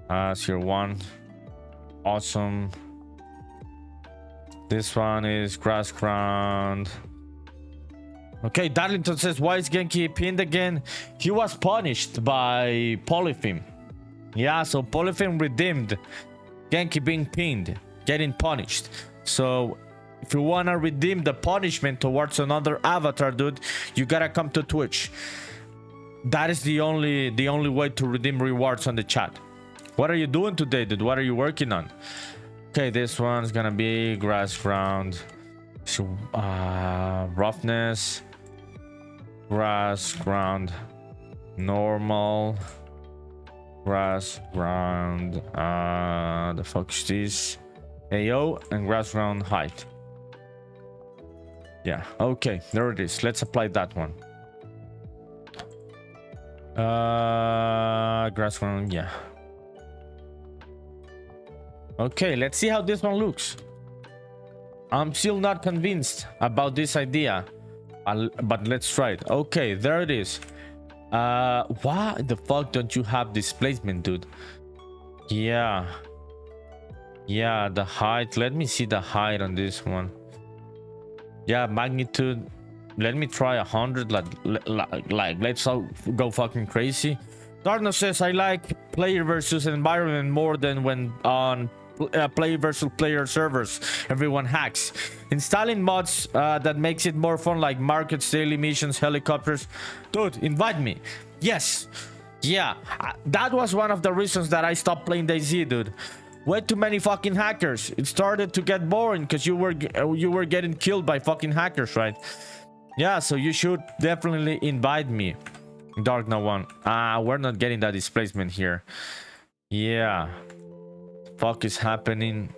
[SPEAKER 1] 01. Awesome. This one is grass ground. Okay, Darlington says, why is Genki pinned again? He was punished by Polyphim. Yeah, so Polyphim redeemed Genki being pinned, getting punished. So if you wanna redeem the punishment towards another avatar, dude, you gotta come to Twitch. That is the only way to redeem rewards on the chat. What are you doing today, dude? What are you working on? Okay, this one's gonna be grass ground. So, roughness, grass ground, normal, grass ground. The fuck is this? AO and grass ground height. Yeah, okay, there it is. Let's apply that one. Grass ground, yeah. Okay, let's see how this one looks. I'm still not convinced about this idea, but let's try it. Okay, there it is. Why the fuck don't you have displacement, dude? Yeah, the height. Let me see the height on this one. Yeah, magnitude. Let me try 100. Like let's go fucking crazy. Darno says, I like player versus environment more than when on player versus player servers. Everyone hacks. Installing mods that makes it more fun, like markets, daily missions, helicopters. Dude, invite me. Yes. Yeah, that was one of the reasons that I stopped playing DayZ, dude. Way too many fucking hackers. It started to get boring because you were getting killed by fucking hackers, right? Yeah, so you should definitely invite me. Dark No One. We're not getting that displacement here. Yeah. Fuck is happening.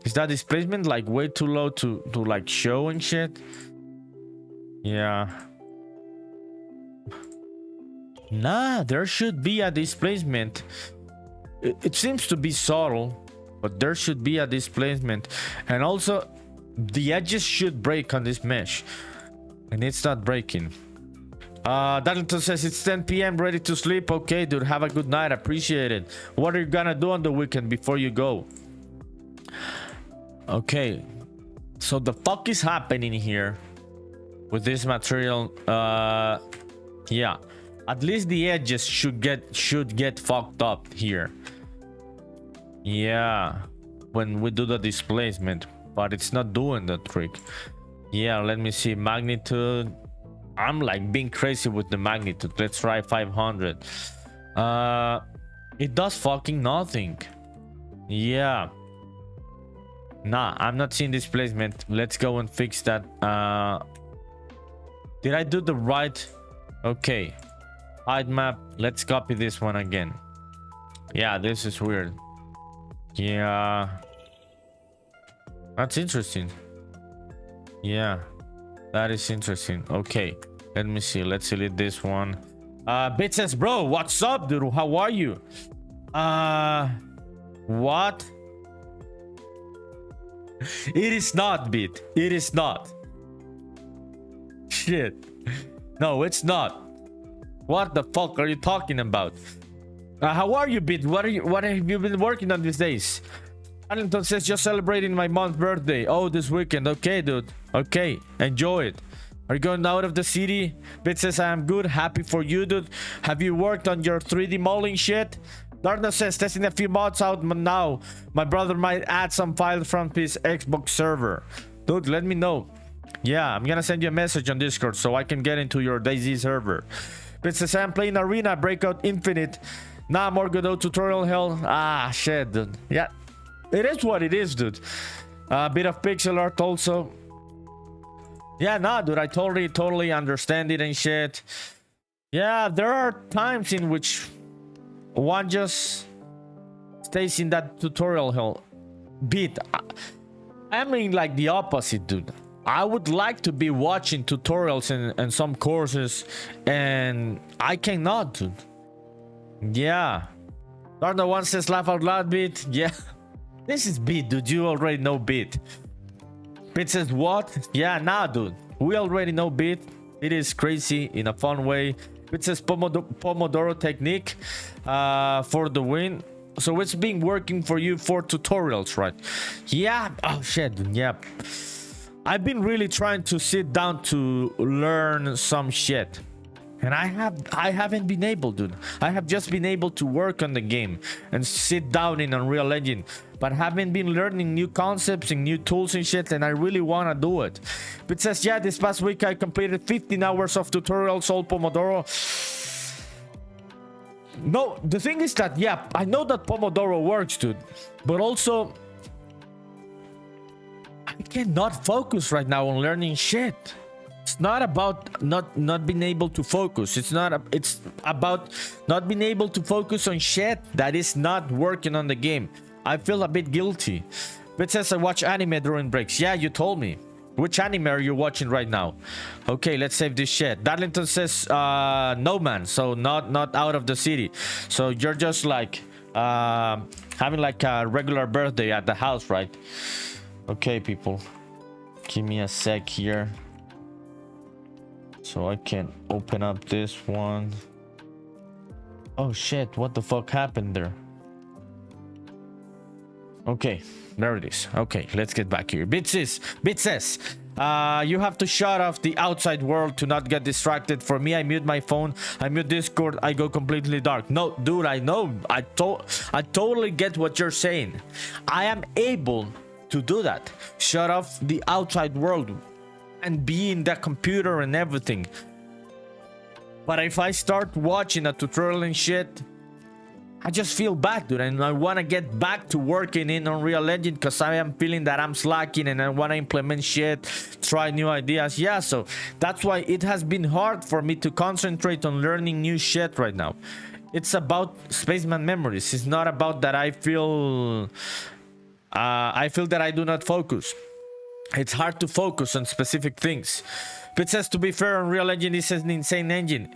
[SPEAKER 1] Is that displacement like way too low to like show and shit? Yeah. Nah, there should be a displacement. It seems to be subtle, but there should be a displacement. And also, the edges should break on this mesh. And it's not breaking. Darlington says it's 10 p.m. ready to sleep. Okay, dude, have a good night. Appreciate it. What are you gonna do on the weekend before you go? Okay, so the fuck is happening here with this material? Yeah, at least the edges should get fucked up here. Yeah, when we do the displacement, but it's not doing the trick. Yeah, let me see. Magnitude. I'm like being crazy with the magnitude. Let's try 500. It does fucking nothing. Yeah. Nah, I'm not seeing displacement. Let's go and fix that. Did I do the right? Okay. Hide map. Let's copy this one again. Yeah, this is weird. Yeah. That's interesting. Yeah. That is interesting. Okay. Let me see. Let's delete this one. Bit says, bro, what's up, dude? How are you? What? It is not, Bit. It is not. Shit. No, it's not. What the fuck are you talking about? How are you, Bit? What have you been working on these days? Arlington says, just celebrating my mom's birthday. Oh, this weekend. Okay, dude. Okay, enjoy it. Are you going out of the city? Bit says, I am good. Happy for you, dude. Have you worked on your 3D modeling shit? Darkness says, testing a few mods out now. My brother might add some files from his Xbox server. Dude, let me know. Yeah, I'm gonna send you a message on Discord so I can get into your DayZ server. Bit says, I'm playing Arena Breakout Infinite. Nah, more Godot tutorial hell. Ah, shit, dude. Yeah, it is what it is, dude. A bit of pixel art also. Yeah, nah, dude, I totally understand it and shit. Yeah, there are times in which one just stays in that tutorial hell. Bit, I mean like the opposite, dude. I would like to be watching tutorials and some courses, and I cannot, dude. Yeah. Darno One says, laugh out loud, Bit. Yeah. This is Bit, dude. You already know Bit. Bit says, what? Yeah, nah, dude. We already know Bit. It is crazy in a fun way. Bit says Pomodoro technique for the win. So it's been working for you for tutorials, right? Yeah. Oh, shit. Yeah. I've been really trying to sit down to learn some shit. And I haven't been able, dude. I have just been able to work on the game and sit down in Unreal Engine, but haven't been learning new concepts and new tools and shit, and I really want to do it. It says, yeah, this past week I completed 15 hours of tutorials, all Pomodoro. No, the thing is that, yeah, I know that Pomodoro works, dude, but also I cannot focus right now on learning shit. It's not about not being able to focus. It's about not being able to focus on shit that is not working on the game. I feel a bit guilty. But says I watch anime during breaks. Yeah, you told me. Which anime are you watching right now? Okay, let's save this shit. Darlington says no man, so not out of the city. So you're just like having like a regular birthday at the house, right? Okay, people. Give me a sec here. So I can open up this one. Oh shit, what the fuck happened there? Okay, there it is. Okay, let's get back here. Bit says, you have to shut off the outside world to not get distracted. For me, I mute my phone, I mute Discord, I go completely dark. No, dude, I know. I totally get what you're saying. I am able to do that. Shut off the outside world and be in the computer and everything. But if I start watching a tutorial and shit, I just feel bad, dude, and I want to get back to working in Unreal Engine because I am feeling that I'm slacking and I want to implement shit, try new ideas. Yeah, so that's why it has been hard for me to concentrate on learning new shit right now. It's about Spaceman Memories. It's not about that I feel that I do not focus. It's hard to focus on specific things. But it says, to be fair, Unreal Engine is an insane engine.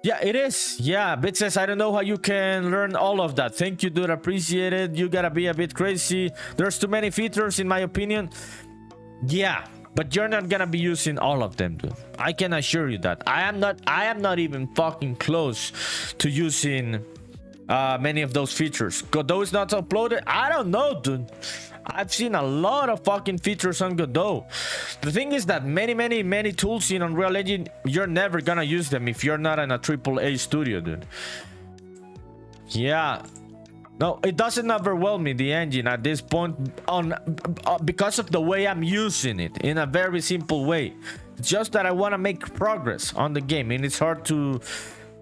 [SPEAKER 1] Yeah, it is. Yeah, Bit says, I don't know how you can learn all of that. Thank you, dude. Appreciate it. You gotta be a bit crazy. There's too many features, in my opinion. Yeah, but you're not gonna be using all of them, dude. I can assure you that. I am not even fucking close to using many of those features. Godot is not uploaded. I don't know, dude. I've seen a lot of fucking features on Godot. The thing is that many tools in Unreal Engine, you're never gonna use them if you're not in a AAA studio, dude. Yeah. No, it doesn't overwhelm me, the engine, at this point, because of the way I'm using it, in a very simple way. It's just that I want to make progress on the game, and it's hard to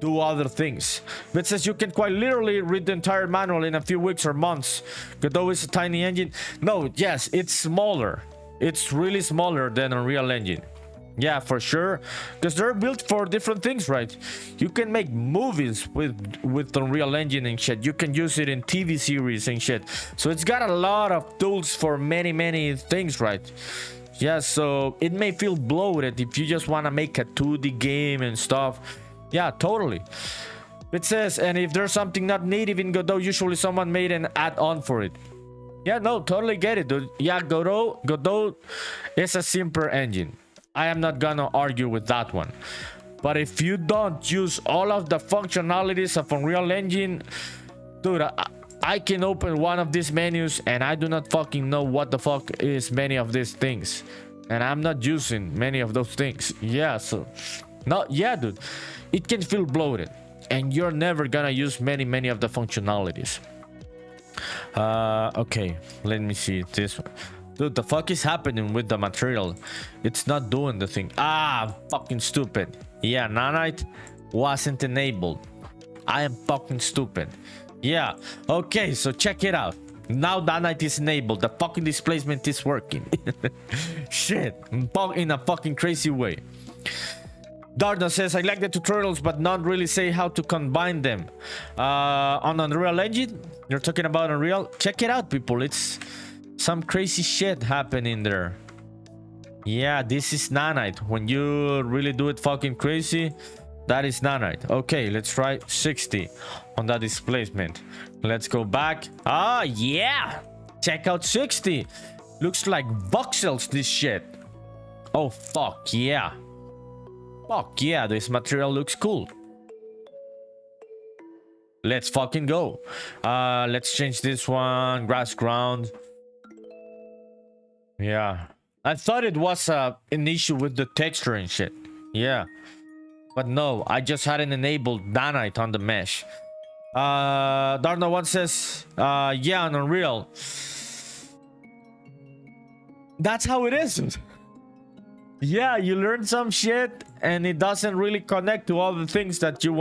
[SPEAKER 1] do other things. But it says you can quite literally read the entire manual in a few weeks or months. Godot is a tiny engine. No, yes, it's smaller. It's really smaller than Unreal Engine. Yeah, for sure, because they're built for different things, right? You can make movies with Unreal Engine and shit. You can use it in TV series and shit. So it's got a lot of tools for many things, right? Yeah, so it may feel bloated if you just want to make a 2D game and stuff. Yeah, totally. It says, and if there's something not native in Godot, usually someone made an add-on for it. Yeah, no, totally get it, dude. Yeah, Godot is a simpler engine. I am not gonna argue with that one. But if you don't use all of the functionalities of Unreal Engine, dude, I can open one of these menus and I do not fucking know what the fuck is many of these things. And I'm not using many of those things. Yeah, so... No, yeah, dude. It can feel bloated. And you're never gonna use many of the functionalities. Okay, let me see this one. Dude, the fuck is happening with the material? It's not doing the thing. Ah, fucking stupid. Yeah, nanite wasn't enabled. I am fucking stupid. Yeah, okay, so check it out. Now nanite is enabled. The fucking displacement is working. Shit, in a fucking crazy way. Dardo says, I like the tutorials, but not really say how to combine them. On Unreal Engine? You're talking about Unreal? Check it out, people. It's some crazy shit happening there. Yeah, this is nanite. When you really do it fucking crazy, that is nanite. Okay, let's try 60 on that displacement. Let's go back. Ah, yeah. Check out 60. Looks like voxels, this shit. Oh, fuck, yeah. Fuck yeah, this material looks cool. Let's fucking go. Let's change this one. Grass ground. Yeah. I thought it was an issue with the texture and shit. Yeah. But no, I just hadn't enabled nanite on the mesh. Darno one says, yeah, on Unreal. That's how it is. Yeah, you learn some shit and it doesn't really connect to all the things that you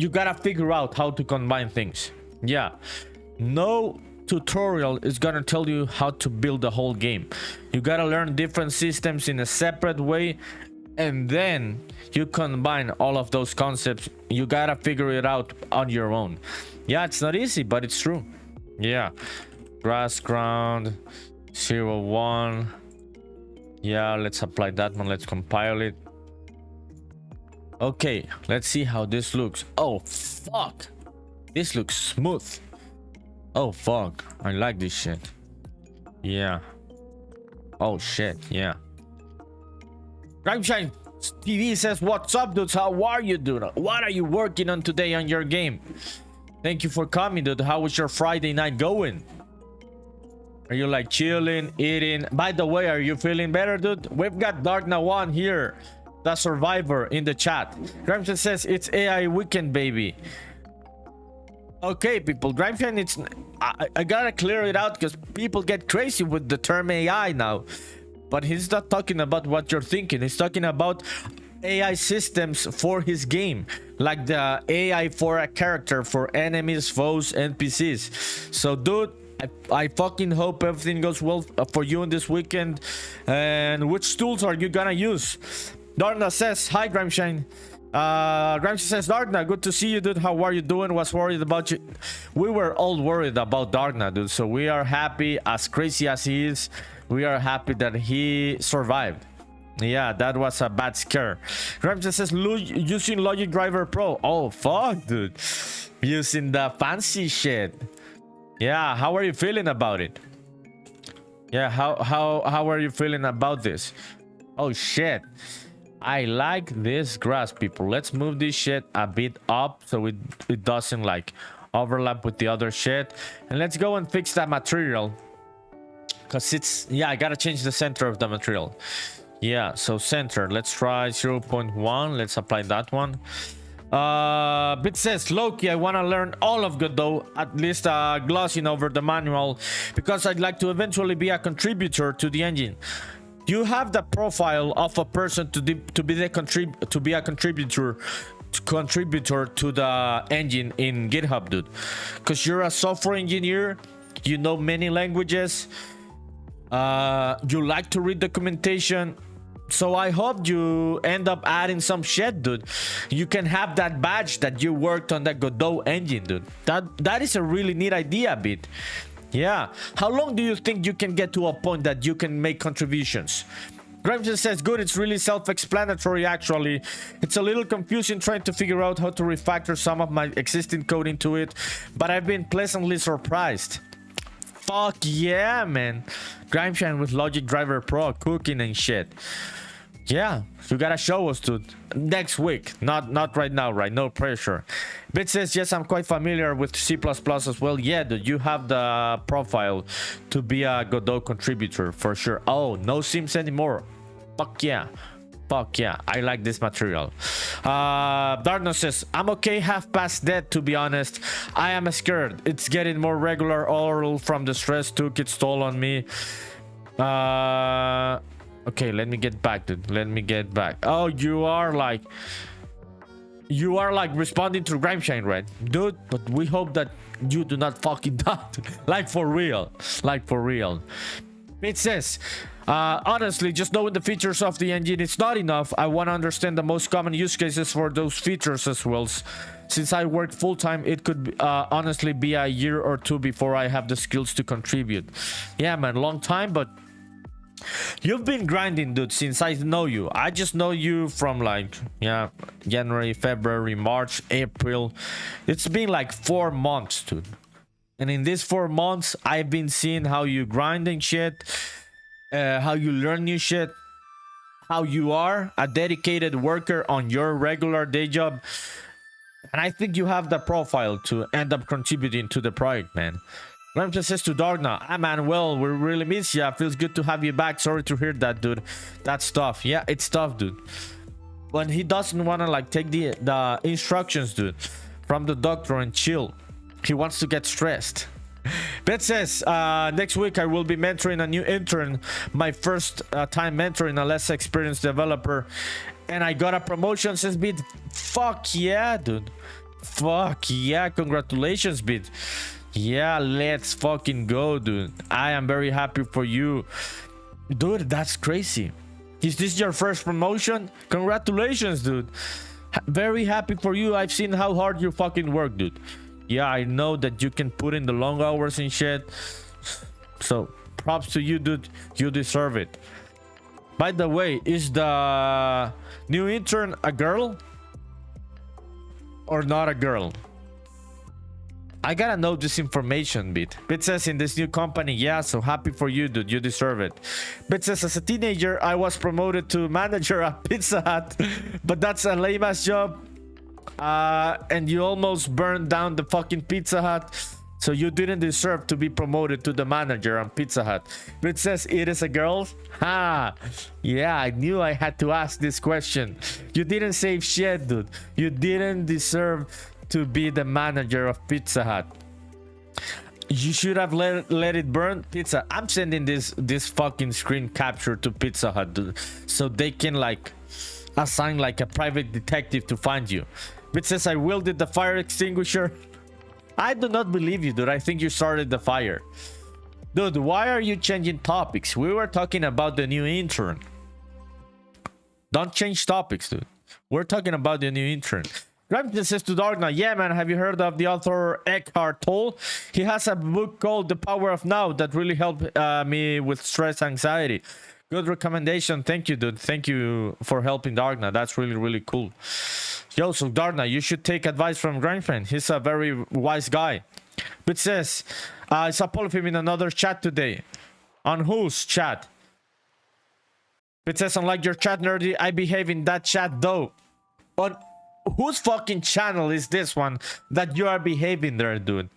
[SPEAKER 1] gotta figure out how to combine things. Yeah, no tutorial is gonna tell you how to build the whole game. You gotta learn different systems in a separate way, and then you combine all of those concepts. You gotta figure it out on your own. Yeah, it's not easy, but it's true. Yeah, grass ground 0 1. Yeah, let's apply that one. Let's compile it. Okay, let's see how this looks. Oh, fuck. This looks smooth. Oh, fuck. I like this shit. Yeah. Oh, shit. Yeah. Grimeshine TV says, what's up, dudes? How are you, dude? What are you working on today on your game? Thank you for coming, dude. How was your Friday night going? Are you like chilling, eating? By the way, are you feeling better, dude? We've got Dark1 here, the survivor, in the chat. Grimshan says it's AI weekend, baby. Okay, people, Grimshan, it's I gotta clear it out because people get crazy with the term AI now. But he's not talking about what you're thinking. He's talking about AI systems for his game, like the AI for a character, for enemies, foes, NPCs. So, dude, I fucking hope everything goes well for you in this weekend. And which tools are you gonna use? Darna says, hi, Grimshine. Grimshine says, Darna, good to see you, dude. How are you doing? Was worried about you. We were all worried about Darna, dude. So we are happy, as crazy as he is. We are happy that he survived. Yeah, that was a bad scare. Grimshine says, using Logic Driver Pro. Oh, fuck, dude. Using the fancy shit. Yeah, how are you feeling about it? Yeah, how are you feeling about this? Oh, shit. I like this grass, people. Let's move this shit a bit up so it doesn't like overlap with the other shit. And let's go and fix that material. Because it's... Yeah, I gotta change the center of the material. Yeah, so center. Let's try 0.1. Let's apply that one. Bit says, Loki, I want to learn all of Godot, at least glossing over the manual, because I'd like to eventually be a contributor to the engine. You have the profile of a person to be a contributor to the engine in GitHub, dude. Because you're a software engineer, you know many languages, you like to read documentation. So I hope you end up adding some shit, dude. You can have that badge that you worked on the Godot engine, dude. That is a really neat idea, Bit. Yeah. How long do you think you can get to a point that you can make contributions? Grimson says, good, it's really self-explanatory, actually. It's a little confusing trying to figure out how to refactor some of my existing code into it, but I've been pleasantly surprised. Fuck yeah, man. Grimeshine with Logic Driver Pro, cooking and shit. Yeah, you gotta show us, dude. Next week, not right now, right? No pressure. Bit says, yes, I'm quite familiar with C++ as well. Yeah, dude, you have the profile to be a Godot contributor for sure. Oh, no Sims anymore. Fuck yeah. Fuck yeah, I like this material. Darno says, I'm okay, half past dead, to be honest. I am scared. It's getting more regular oral from the stress took its toll on me. Okay, let me get back, dude. Let me get back. Oh, you are like responding to Grimeshine, right? Dude, but we hope that you do not fucking die. Like for real. Like for real. It says, honestly, just knowing the features of the engine, it's not enough. I want to understand the most common use cases for those features as well. Since I work full-time, it could honestly be a year or two before I have the skills to contribute. Yeah, man, long time, but you've been grinding, dude, since I know you. I just know you from like, yeah, January, February, March, April. It's been like 4 months, dude. And in these 4 months, I've been seeing how you grinding shit, how you learn new shit, how you are a dedicated worker on your regular day job. And I think you have the profile to end up contributing to the project, man. Ramsey says to Darna, ah man, well, we really miss ya. Feels good to have you back. Sorry to hear that, dude. That's tough. Yeah, it's tough, dude. When he doesn't want to like take the instructions, dude, from the doctor and chill. He wants to get stressed. Bet says, next week I will be mentoring a new intern. My first time mentoring a less experienced developer. And I got a promotion since Bit. Fuck yeah, dude. Fuck yeah. Congratulations, Bit. Yeah, let's fucking go, dude. I am very happy for you. Dude, that's crazy. Is this your first promotion? Congratulations, dude. Very happy for you. I've seen how hard you fucking work, dude. Yeah, I know that you can put in the long hours and shit. So, props to you, dude. You deserve it. By the way, is the new intern a girl? Or not a girl? I gotta know this information, Bit. Bit says in this new company, yeah, so happy for you, dude. You deserve it. Bit says, as a teenager, I was promoted to manager at Pizza Hut, but that's a lame-ass job. And you almost burned down the fucking Pizza Hut. So you didn't deserve to be promoted to the manager on Pizza Hut. But it says it is a girl. Ha! Yeah, I knew I had to ask this question. You didn't save shit, dude. You didn't deserve to be the manager of Pizza Hut. You should have let it burn. Pizza. I'm sending this fucking screen capture to Pizza Hut, dude, so they can like assign like a private detective to find you. It says I wielded the fire extinguisher. I do not believe you, dude. I think you started the fire. Dude, why are you changing topics? We were talking about the new intern. Don't change topics, dude. We're talking about the new intern. Ramsey says to Darkna, yeah, man, have you heard of the author Eckhart Tolle? He has a book called The Power of Now that really helped me with stress, anxiety. Good recommendation. Thank you, dude. Thank you for helping Darkna. That's really, really cool. Yo, so Darkna, you should take advice from Grindfriend. He's a very wise guy. But says, I saw Paul of him in another chat today. On whose chat? It says, unlike your chat, nerdy, I behave in that chat though. On whose fucking channel is this one that you are behaving there, dude?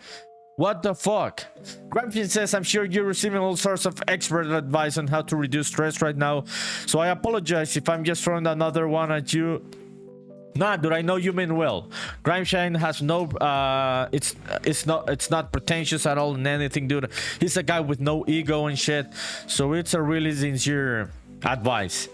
[SPEAKER 1] What the fuck? Grampian says, I'm sure you're receiving all sorts of expert advice on how to reduce stress right now. So I apologize if I'm just throwing another one at you. Nah, dude, I know you mean well. Grimeshine has no it's not pretentious at all in anything, dude. He's a guy with no ego and shit. So it's a really sincere advice.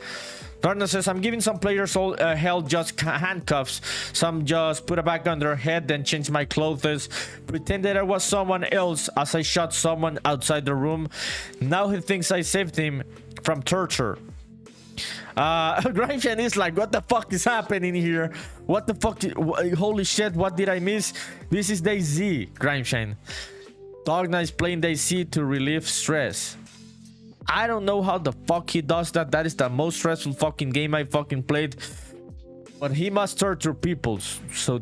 [SPEAKER 1] Darna says, I'm giving some players all hell just handcuffs. Some just put a bag on their head, then change my clothes. Pretend that I was someone else as I shot someone outside the room. Now he thinks I saved him from torture. Grimeshan is like, what the fuck is happening here? What the fuck? Holy shit, what did I miss? This is DayZ, Grimeshan. Darkna is playing DayZ to relieve stress. I don't know how the fuck he does that. That is the most stressful fucking game I fucking played. But he must torture people, so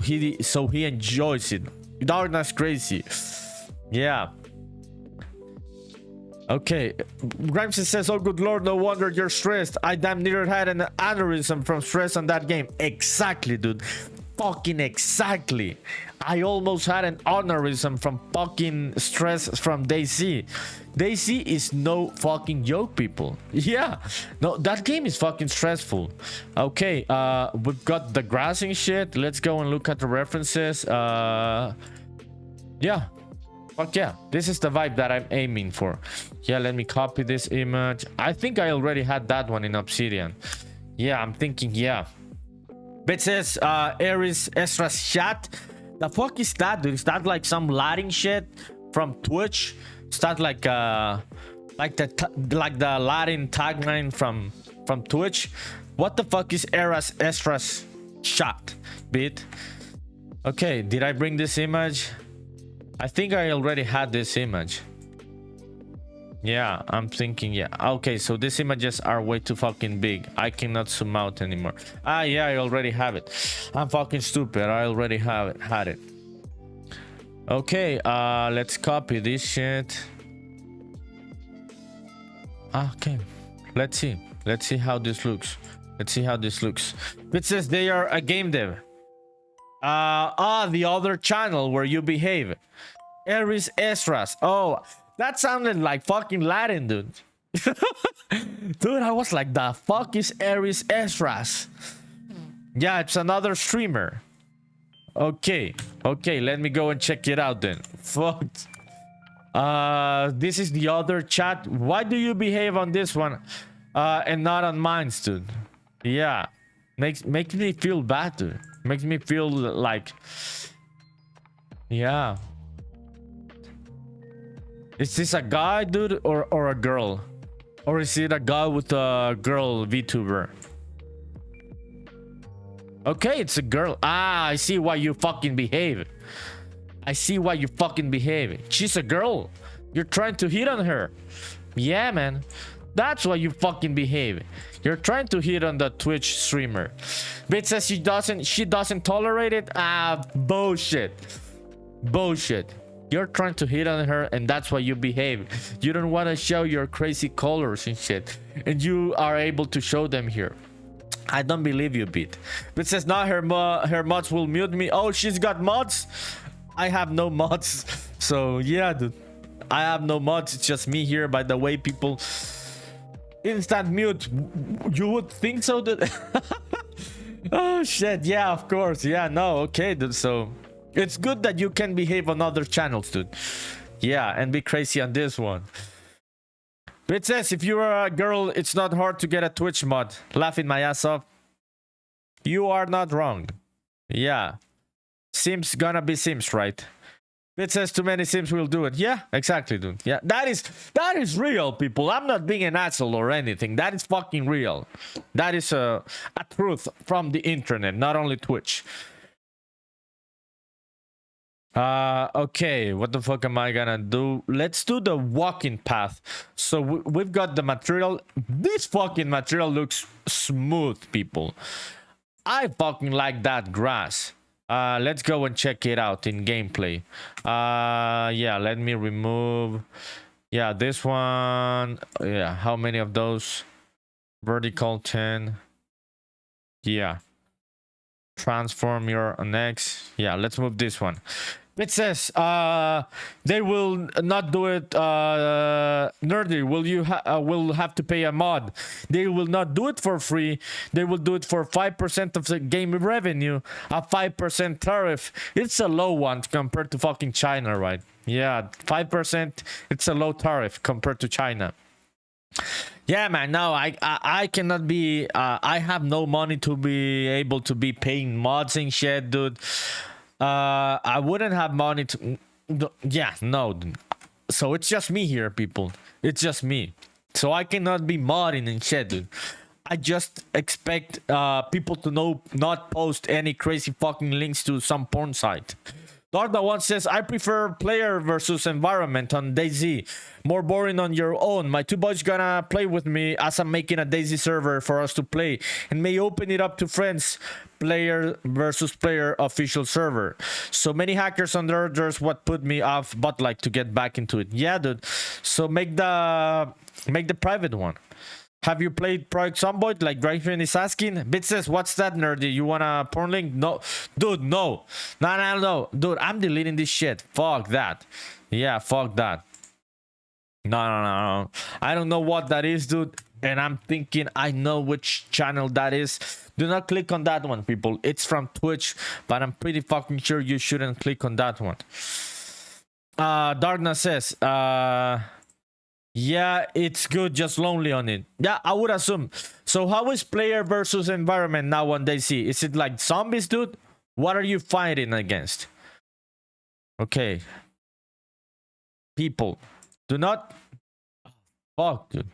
[SPEAKER 1] he enjoys it. Darkna's crazy. Yeah. Okay. Grimes says, oh good lord, no wonder you're stressed. I damn near had an aneurysm from stress on that game. Exactly, dude. Fucking exactly. I almost had an aneurysm from fucking stress from DayZ. DayZ is no fucking joke, people. Yeah. No, that game is fucking stressful. Okay, we've got the grassing shit. Let's go and look at the references. Yeah. Fuck yeah. This is the vibe that I'm aiming for. Yeah, let me copy this image. I think I already had that one in Obsidian. Yeah, I'm thinking, yeah. It says, Aries Ezra's chat. The fuck is that, dude? Is that like some Latin shit from Twitch? Is that like the Latin tagline from Twitch? What the fuck is Ezra's chat, bit? Okay, did I bring this image? I think I already had this image. Yeah, I'm thinking, yeah. Okay, so these images are way too fucking big. I cannot zoom out anymore. Ah, yeah, I already have it. I'm fucking stupid. I already had it. Okay, let's copy this shit. Okay, let's see how this looks. It says they are a game dev. The other channel where you behave. Aries Ezra's. Oh, that sounded like fucking Latin, dude. Dude, I was like, the fuck is Aries Ezra's? Yeah, it's another streamer. Okay, let me go and check it out then. Fuck. This is the other chat. Why do you behave on this one and not on mine, dude? Yeah, makes me feel bad, dude. Makes me feel like, yeah. Is this a guy, dude, or a girl? Or is it a guy with a girl VTuber? Okay, it's a girl. Ah, I see why you fucking behave. She's a girl. You're trying to hit on her. Yeah, man. That's why you fucking behave. You're trying to hit on the Twitch streamer. But it says she doesn't tolerate it. Ah, bullshit. You're trying to hit on her, and that's why you behave. You don't want to show your crazy colors and shit, and you are able to show them here. I don't believe you, Pete. It says now her mods will mute me. Oh, she's got mods. I have no mods. So yeah, dude. I have no mods. It's just me here. By the way, people. Instant mute. You would think so, dude. Oh shit. Yeah, of course. Yeah, no. Okay, dude. So it's good that you can behave on other channels, dude. Yeah, and be crazy on this one. It says if you're a girl, it's not hard to get a Twitch mod. Laughing my ass off. You are not wrong. Yeah. Sims gonna be Sims, right? It says too many Sims will do it. Yeah, exactly, dude. Yeah, that is real, people. I'm not being an asshole or anything. That is fucking real. That is a truth from the internet, not only Twitch. Okay, what the fuck am I gonna do? Let's do the walking path. So we've got the material. This fucking material looks smooth, people. I fucking like that grass. Let's go and check it out in gameplay. Yeah, let me remove. Yeah, this one. Yeah, how many of those? Vertical 10. Yeah. Transform your next. Yeah, let's move this one. It says they will not do it. Nerdy, will have to pay a mod. They will not do it for free. They will do it for 5% of the game revenue. A 5% tariff. It's a low one compared to fucking China, right? Yeah, 5%. It's a low tariff compared to China. Yeah, man. No, I cannot be. I have no money to be able to be paying mods and shit, dude. I wouldn't have money to. Yeah, no. So it's just me here, people. It's just me. So I cannot be modding and shit, dude. I just expect people to not post any crazy fucking links to some porn site. Darda one says, I prefer player versus environment on DayZ. More boring on your own. My two boys gonna play with me as I'm making a DayZ server for us to play. And may open it up to friends. Player versus player official server. So many hackers on there, there's what put me off, but like to get back into it. Yeah, dude. So make the private one. Have you played Project Zomboid like Grifin is asking? Bit says, what's that, nerdy? You want a porn link? No. Dude, no. No. Dude, I'm deleting this shit. Fuck that. Yeah, fuck that. No. I don't know what that is, dude. And I'm thinking I know which channel that is. Do not click on that one, people. It's from Twitch, but I'm pretty fucking sure you shouldn't click on that one. Darkness says, yeah, it's good, just lonely on it. Yeah, I would assume. So how is player versus environment now on DayZ? Is it like zombies, dude? What are you fighting against? Okay. People, do not... Fuck, dude.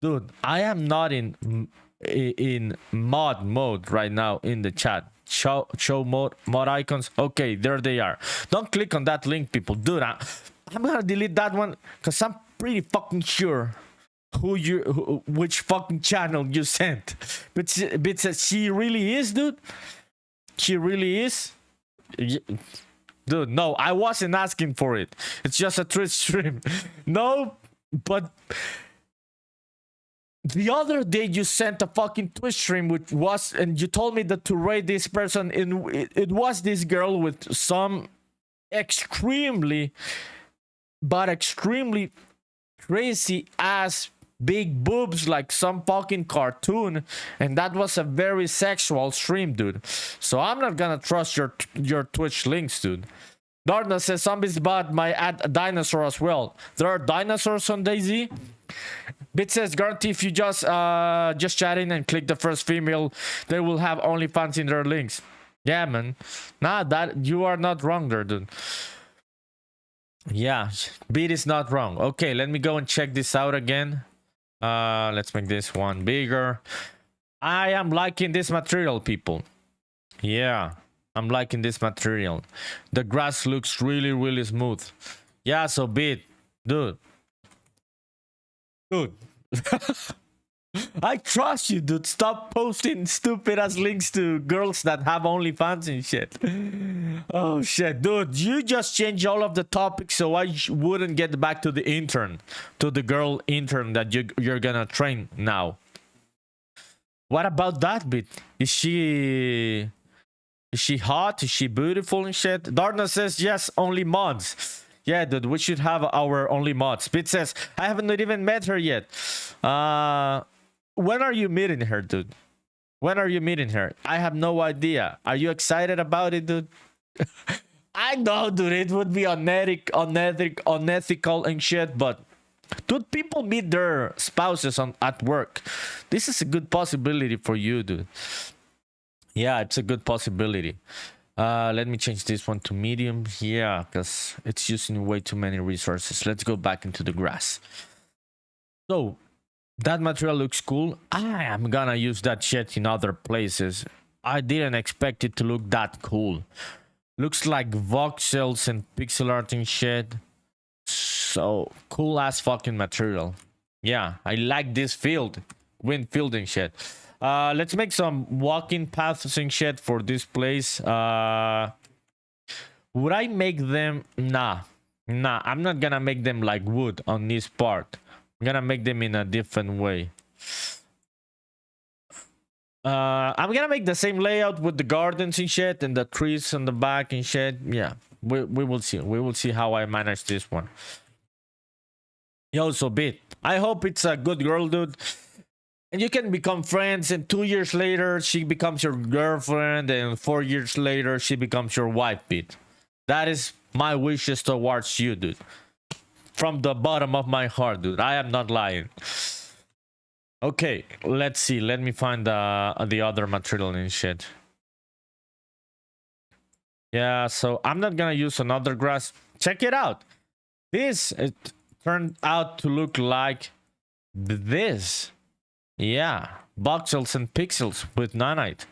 [SPEAKER 1] Dude, I am not in mod mode right now in the chat. Show mod icons. Okay, there they are. Don't click on that link, people. Dude, I'm gonna delete that one because I'm pretty fucking sure which fucking channel you sent. But she really is, dude. She really is. Dude, no, I wasn't asking for it. It's just a Twitch stream. No, but the other day you sent a fucking Twitch stream which was, and you told me that to rate this person, it was this girl with some extremely crazy ass big boobs like some fucking cartoon, and that was a very sexual stream, dude. So I'm not gonna trust your Twitch links, dude. Darna says zombies bot might add a dinosaur as well. There are dinosaurs on DayZ. Bit says guarantee if you just chat in and click the first female, they will have OnlyFans in their links. Yeah, man. Nah, that you are not wrong there, dude. Yeah, Beat is not wrong. Okay, let me go and check this out again. Let's make this one bigger. I am liking this material, people. Yeah, I'm liking this material. The grass looks really smooth. Yeah, so Beat, dude. I trust you, dude. Stop posting stupid ass links to girls that have OnlyFans and shit. Oh shit, dude. You just changed all of the topics so I wouldn't get back to the intern, to the girl intern that you're gonna train now. What about that bit? Is she hot? Is she beautiful and shit? Darna says yes, only mods. Yeah, dude, we should have our only mods. Bit says I haven't even met her yet. When are you meeting her, dude? When are you meeting her? I have no idea. Are you excited about it, dude? I know, dude. It would be unethical and shit, but dude, people meet their spouses at work. This is a good possibility for you, dude. Yeah, it's a good possibility. Let me change this one to medium. Yeah, because it's using way too many resources. Let's go back into the grass. So that material looks cool. I am gonna use that shit in other places. I didn't expect it to look that cool. Looks like voxels and pixel art and shit. So cool ass fucking material. Yeah, I like this field. Wind field and shit. Let's make some walking paths and shit for this place. Would I make them? Nah, I'm not gonna make them like wood on this part. I'm gonna make them in a different way. I'm gonna make the same layout with the gardens and shit and the trees on the back and shit. Yeah, we will see. We will see how I manage this one. Yo, so Bit, I hope it's a good girl, dude. And you can become friends, and 2 years later, she becomes your girlfriend, and 4 years later, she becomes your wife, Bit. That is my wishes towards you, dude. From the bottom of my heart, dude. I am not lying. Okay, let's see. Let me find the other material and shit. Yeah, so I'm not gonna use another grass. Check it out. It turned out to look like this. Yeah, voxels and pixels with nanite.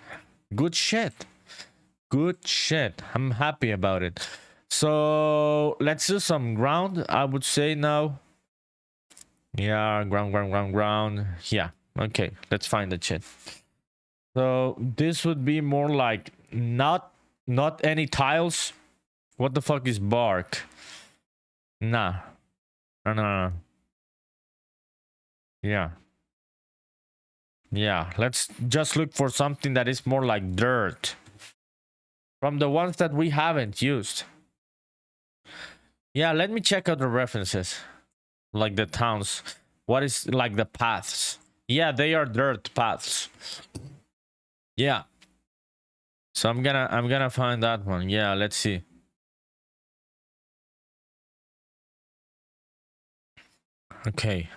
[SPEAKER 1] Good shit. Good shit. I'm happy about it. So let's do some ground, I would say now. Yeah, ground. Yeah, okay, let's find the shit. So this would be more like not any tiles. What the fuck is bark? Nah. No. Yeah, let's just look for something that is more like dirt. From the ones that we haven't used. Yeah, let me check out the references. Like the towns. What is like the paths? Yeah, they are dirt paths. Yeah. So I'm gonna find that one. Yeah, let's see. Okay.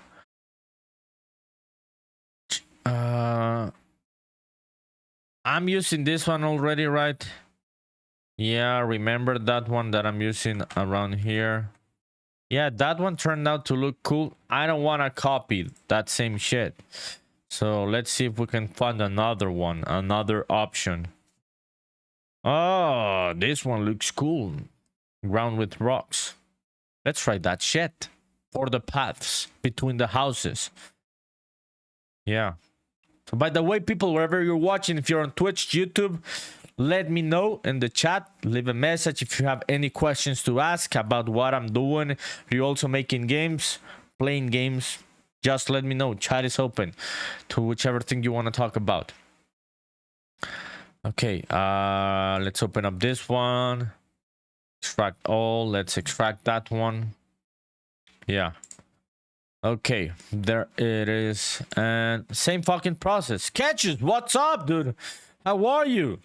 [SPEAKER 1] I'm using this one already, right? Yeah, remember that one that I'm using around here. Yeah, that one turned out to look cool. I don't want to copy that same shit. So let's see if we can find another one, another option. Oh, this one looks cool. Ground with rocks. Let's try that shit. For the paths between the houses. Yeah. So by the way, people, wherever you're watching, if you're on Twitch, YouTube, let me know in the chat. Leave a message if you have any questions to ask about what I'm doing. Are you also making games, playing games? Just let me know. Chat is open to whichever thing you want to talk about. Okay, let's open up this one. Extract all. Let's extract that one. Yeah. Okay, there it is. And same fucking process. Catches, what's up, dude? How are you?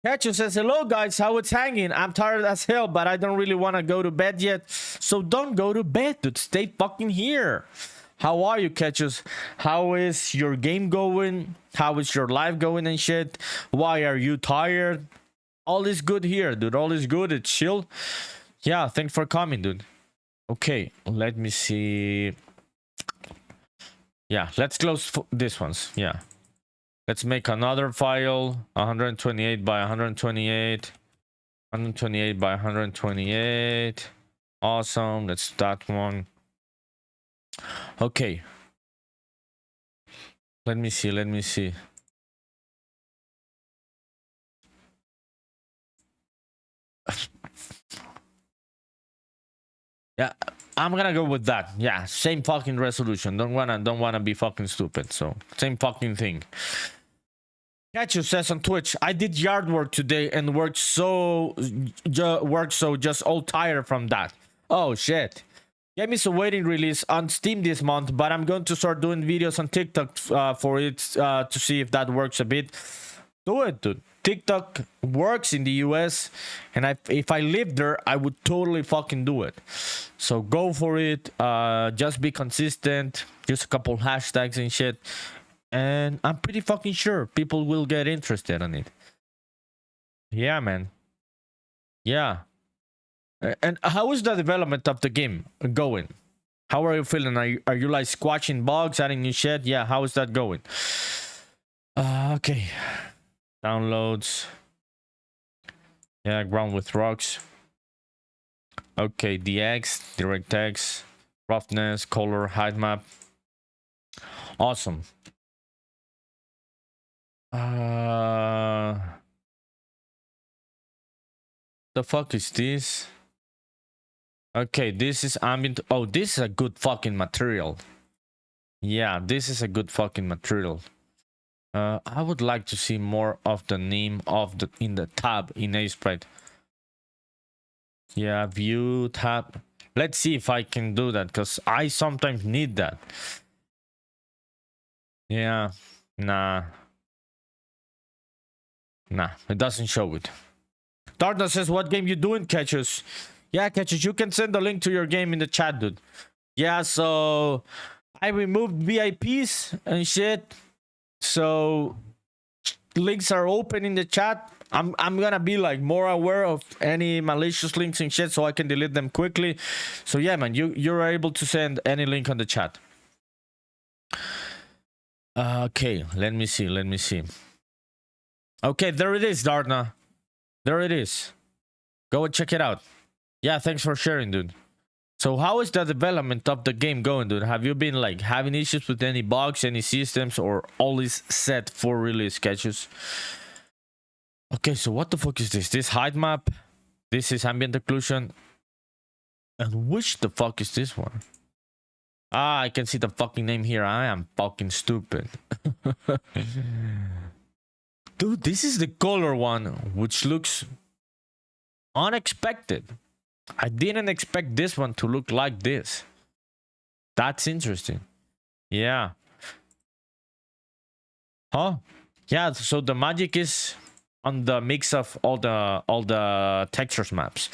[SPEAKER 1] Catches says, hello, guys. How it's hanging? I'm tired as hell, but I don't really want to go to bed yet. So don't go to bed, dude. Stay fucking here. How are you, Catches? How is your game going? How is your life going and shit? Why are you tired? All is good here, dude. All is good. It's chill. Yeah, thanks for coming, dude. Okay, let me see. Yeah, let's close this ones. Yeah. Let's make another file. 128 by 128. 128 by 128. Awesome. That's that one. Okay. Let me see. Let me see. Yeah, I'm gonna go with that. Yeah, same fucking resolution. Don't wanna be fucking stupid. So same fucking thing. Catchu says on Twitch, I did yard work today and worked so just all tired from that. Oh shit. Gave me some waiting release on Steam this month, but I'm going to start doing videos on TikTok for it to see if that works a bit. Do it, dude. TikTok works in the US, and if I lived there, I would totally fucking do it. So go for it. Just be consistent. Use a couple hashtags and shit. And I'm pretty fucking sure people will get interested in it. Yeah, man. Yeah. And how is the development of the game going? How are you feeling? Are you like squashing bugs, adding new shit? Yeah, how is that going? Okay. Downloads. Yeah, ground with rocks. Okay, DX, DirectX, roughness, color, height map. Awesome. The fuck is this? Okay, this is ambient. Oh, this is a good fucking material. Yeah, this is a good fucking material. I would like to see more of the name of the in the tab in Sprite. Yeah, view tab. Let's see if I can do that, because I sometimes need that. Yeah, nah, it doesn't show it. Darna says, what game you doing, Catches? Yeah, Catches, you can send the link to your game in the chat, dude. Yeah, so I removed VIPs and shit. So links are open in the chat. I'm gonna be like more aware of any malicious links and shit, so I can delete them quickly. So yeah, man, you're able to send any link on the chat. Okay, let me see. Okay, there it is, Darna. There it is. Go and check it out. Yeah, thanks for sharing, dude. So how is the development of the game going, dude? Have you been like having issues with any bugs, any systems, or always set for release sketches? Okay, so what the fuck is this? This height map. This is ambient occlusion. And which the fuck is this one? Ah, I can see the fucking name here. I am fucking stupid. Dude, this is the color one, which looks unexpected. I didn't expect this one to look like this. That's interesting. Yeah. Huh? Yeah, so the magic is on the mix of all the textures maps.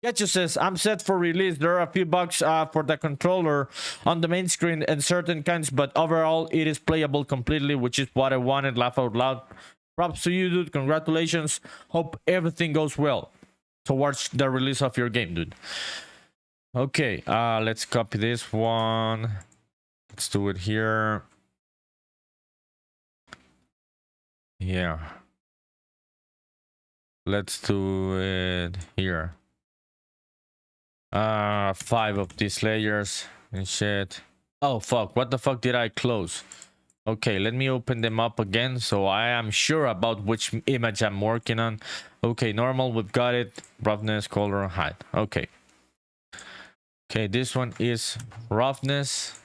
[SPEAKER 1] Getcha says, I'm set for release. There are a few bugs for the controller on the main screen and certain kinds, but overall it is playable completely, which is what I wanted. Laugh out loud. Props to you, dude. Congratulations. Hope everything goes well towards the release of your game, dude. Okay, let's copy this one. Let's do it here. Yeah. Let's do it here. 5 of these layers and shit. Oh fuck, what the fuck did I close? Okay, let me open them up again so I am sure about which image I'm working on. Okay, normal, we've got it. Roughness, color, and height. Okay. Okay, this one is roughness.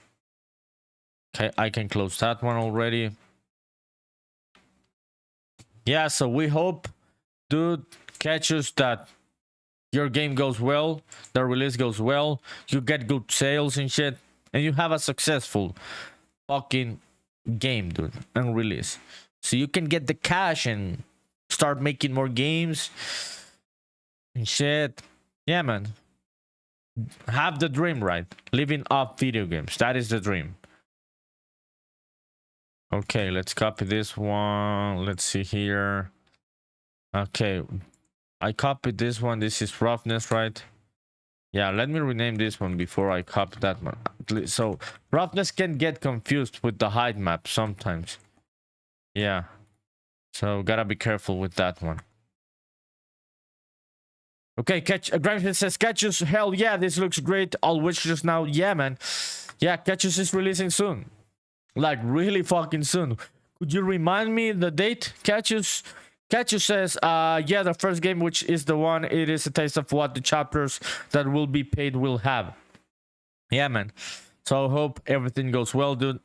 [SPEAKER 1] Okay, I can close that one already. Yeah, so we hope, dude, catches that your game goes well, the release goes well, you get good sales and shit, and you have a successful fucking game, dude, and release. So you can get the cash and start making more games and shit. Yeah, man. Have the dream, right? Living off video games. That is the dream. Okay, let's copy this one. Let's see here. Okay, I copied this one. This is roughness, right? Yeah, let me rename this one before I copy that one. So roughness can get confused with the height map sometimes. Yeah, so gotta be careful with that one. Okay, Grimes says Catches. Hell yeah, this looks great. I'll wish just now. Yeah, man. Yeah, Catches is releasing soon. Like really fucking soon. Could you remind me the date? Catchu says, yeah, the first game, which is the one, it is a taste of what the chapters that will be paid will have. Yeah, man. So I hope everything goes well, dude.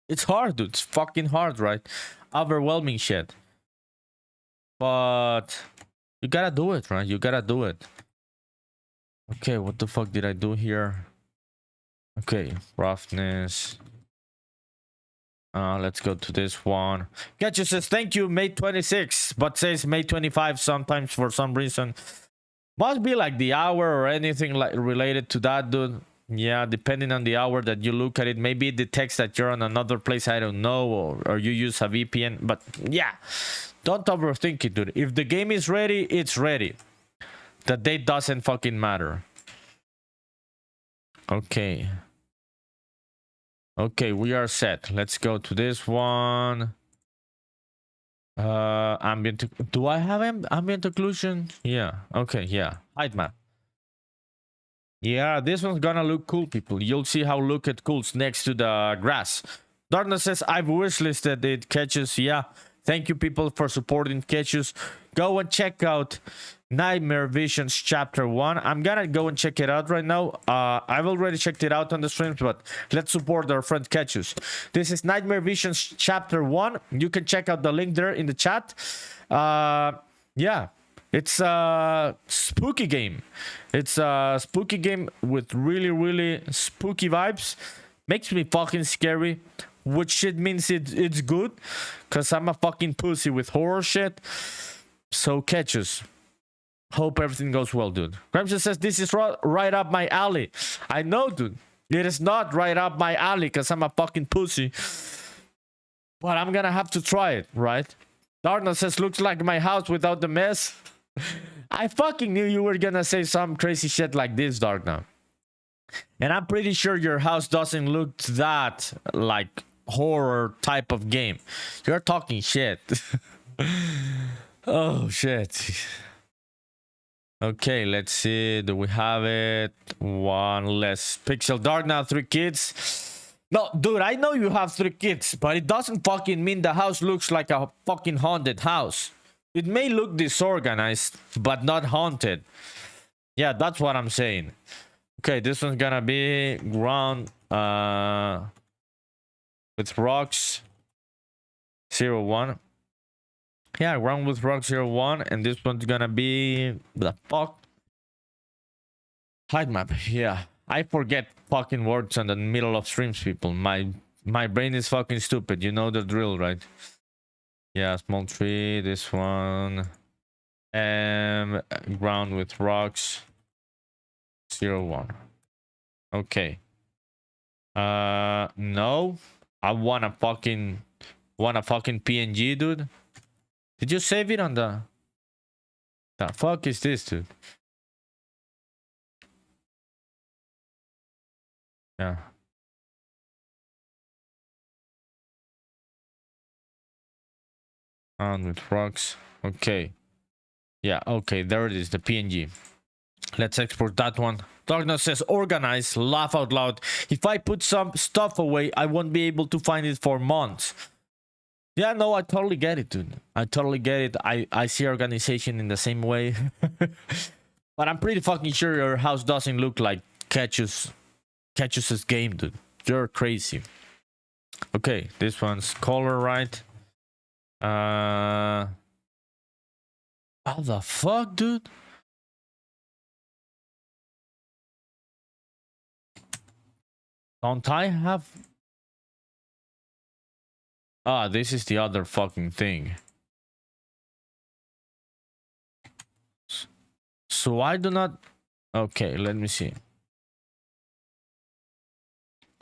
[SPEAKER 1] It's hard, dude. It's fucking hard, right? Overwhelming shit. But you gotta do it, right? You gotta do it. Okay, what the fuck did I do here? Okay, roughness. Let's go to this one. Getcha says, thank you, May 26, but says May 25 sometimes for some reason. Must be like the hour or anything like related to that, dude. Yeah, depending on the hour that you look at it. Maybe it detects that you're on another place, I don't know, or you use a VPN. But yeah, don't overthink it, dude. If the game is ready, it's ready. The date doesn't fucking matter. Okay. Okay, we are set. Let's go to this one. Ambient. Do I have ambient occlusion? Yeah. Okay. Yeah. Height map. Yeah, this one's gonna look cool, people. You'll see how look it cools next to the grass. Darkness says I've wishlisted it. Catches. Yeah. Thank you, people, for supporting Catches. Go and check out Nightmare Visions Chapter 1. I'm gonna go and check it out right now. I've already checked it out on the streams, but let's support our friend Catches. This is Nightmare Visions Chapter 1. You can check out the link there in the chat. Yeah, it's a spooky game. It's a spooky game with really, really spooky vibes. Makes me fucking scary, which shit means it's good, because I'm a fucking pussy with horror shit. So Catches. Hope everything goes well, dude. Crimson says, this is right up my alley. I know, dude. It is not right up my alley because I'm a fucking pussy. But I'm gonna have to try it, right? Darna says, looks like my house without the mess. I fucking knew you were gonna say some crazy shit like this, Darna. And I'm pretty sure your house doesn't look that like horror type of game. You're talking shit. Oh, shit. Okay, let's see. Do we have it? One less pixel. Dark now, 3 kids. No, dude, I know you have 3 kids, but it doesn't fucking mean the house looks like a fucking haunted house. It may look disorganized, but not haunted. Yeah, that's what I'm saying. Okay, this one's gonna be ground with rocks 01. Yeah, ground with rocks 01, and this one's gonna be the fuck height map. Yeah, I forget fucking words in the middle of streams, people. My brain is fucking stupid. You know the drill, right? Yeah, small tree. This one, ground with rocks 01. Okay. No, I want a fucking PNG, dude. Did you save it on the fuck is this, dude? Yeah. On with rocks. Okay. Yeah, okay, there it is, the PNG. Let's export that one. Darkness says organize, laugh out loud. If I put some stuff away, I won't be able to find it for months. Yeah, no, I totally get it, dude. I totally get it. I see organization in the same way. But I'm pretty fucking sure your house doesn't look like Catchus's game, dude. You're crazy. Okay, this one's color, right? How the fuck, dude? Don't I have... Ah, this is the other fucking thing. So I do not... Okay, let me see.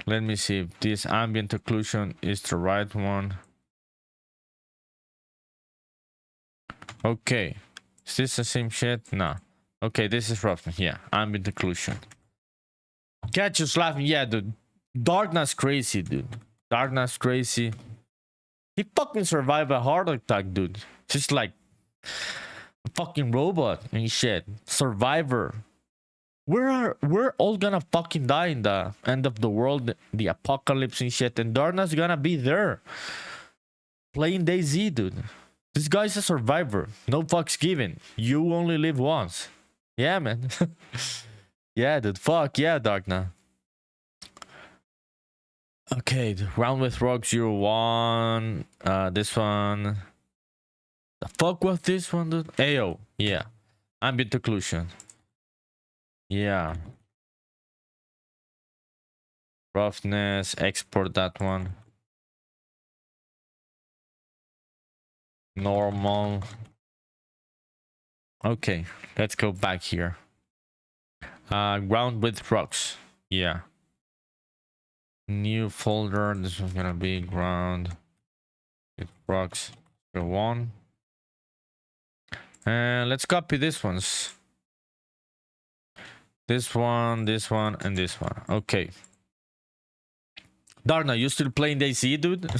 [SPEAKER 1] Let me see if this ambient occlusion is the right one. Okay. Is this the same shit? Nah. Okay, this is rough. Yeah, ambient occlusion. Catch you laughing. Yeah, dude. Darkness crazy, dude. Darkness crazy. He fucking survived a heart attack, dude. Just like a fucking robot and shit. Survivor. we're all gonna fucking die in the end of the world, the apocalypse and shit, and Darna's gonna be there playing DayZ, dude. This guy's a survivor. No fucks given. You only live once. Yeah, man. Yeah, dude. Fuck yeah, Darkna. Okay, round with rock 01. This one. The fuck was this one, dude? Ayo. Yeah. Ambient occlusion. Yeah. Roughness. Export that one. Normal. Okay, let's go back here. Ground with rocks. Yeah. New folder. This one's gonna be ground with rocks. Go on. And let's copy this ones. This one, and this one. Okay. Darna, you still playing DayZ, dude?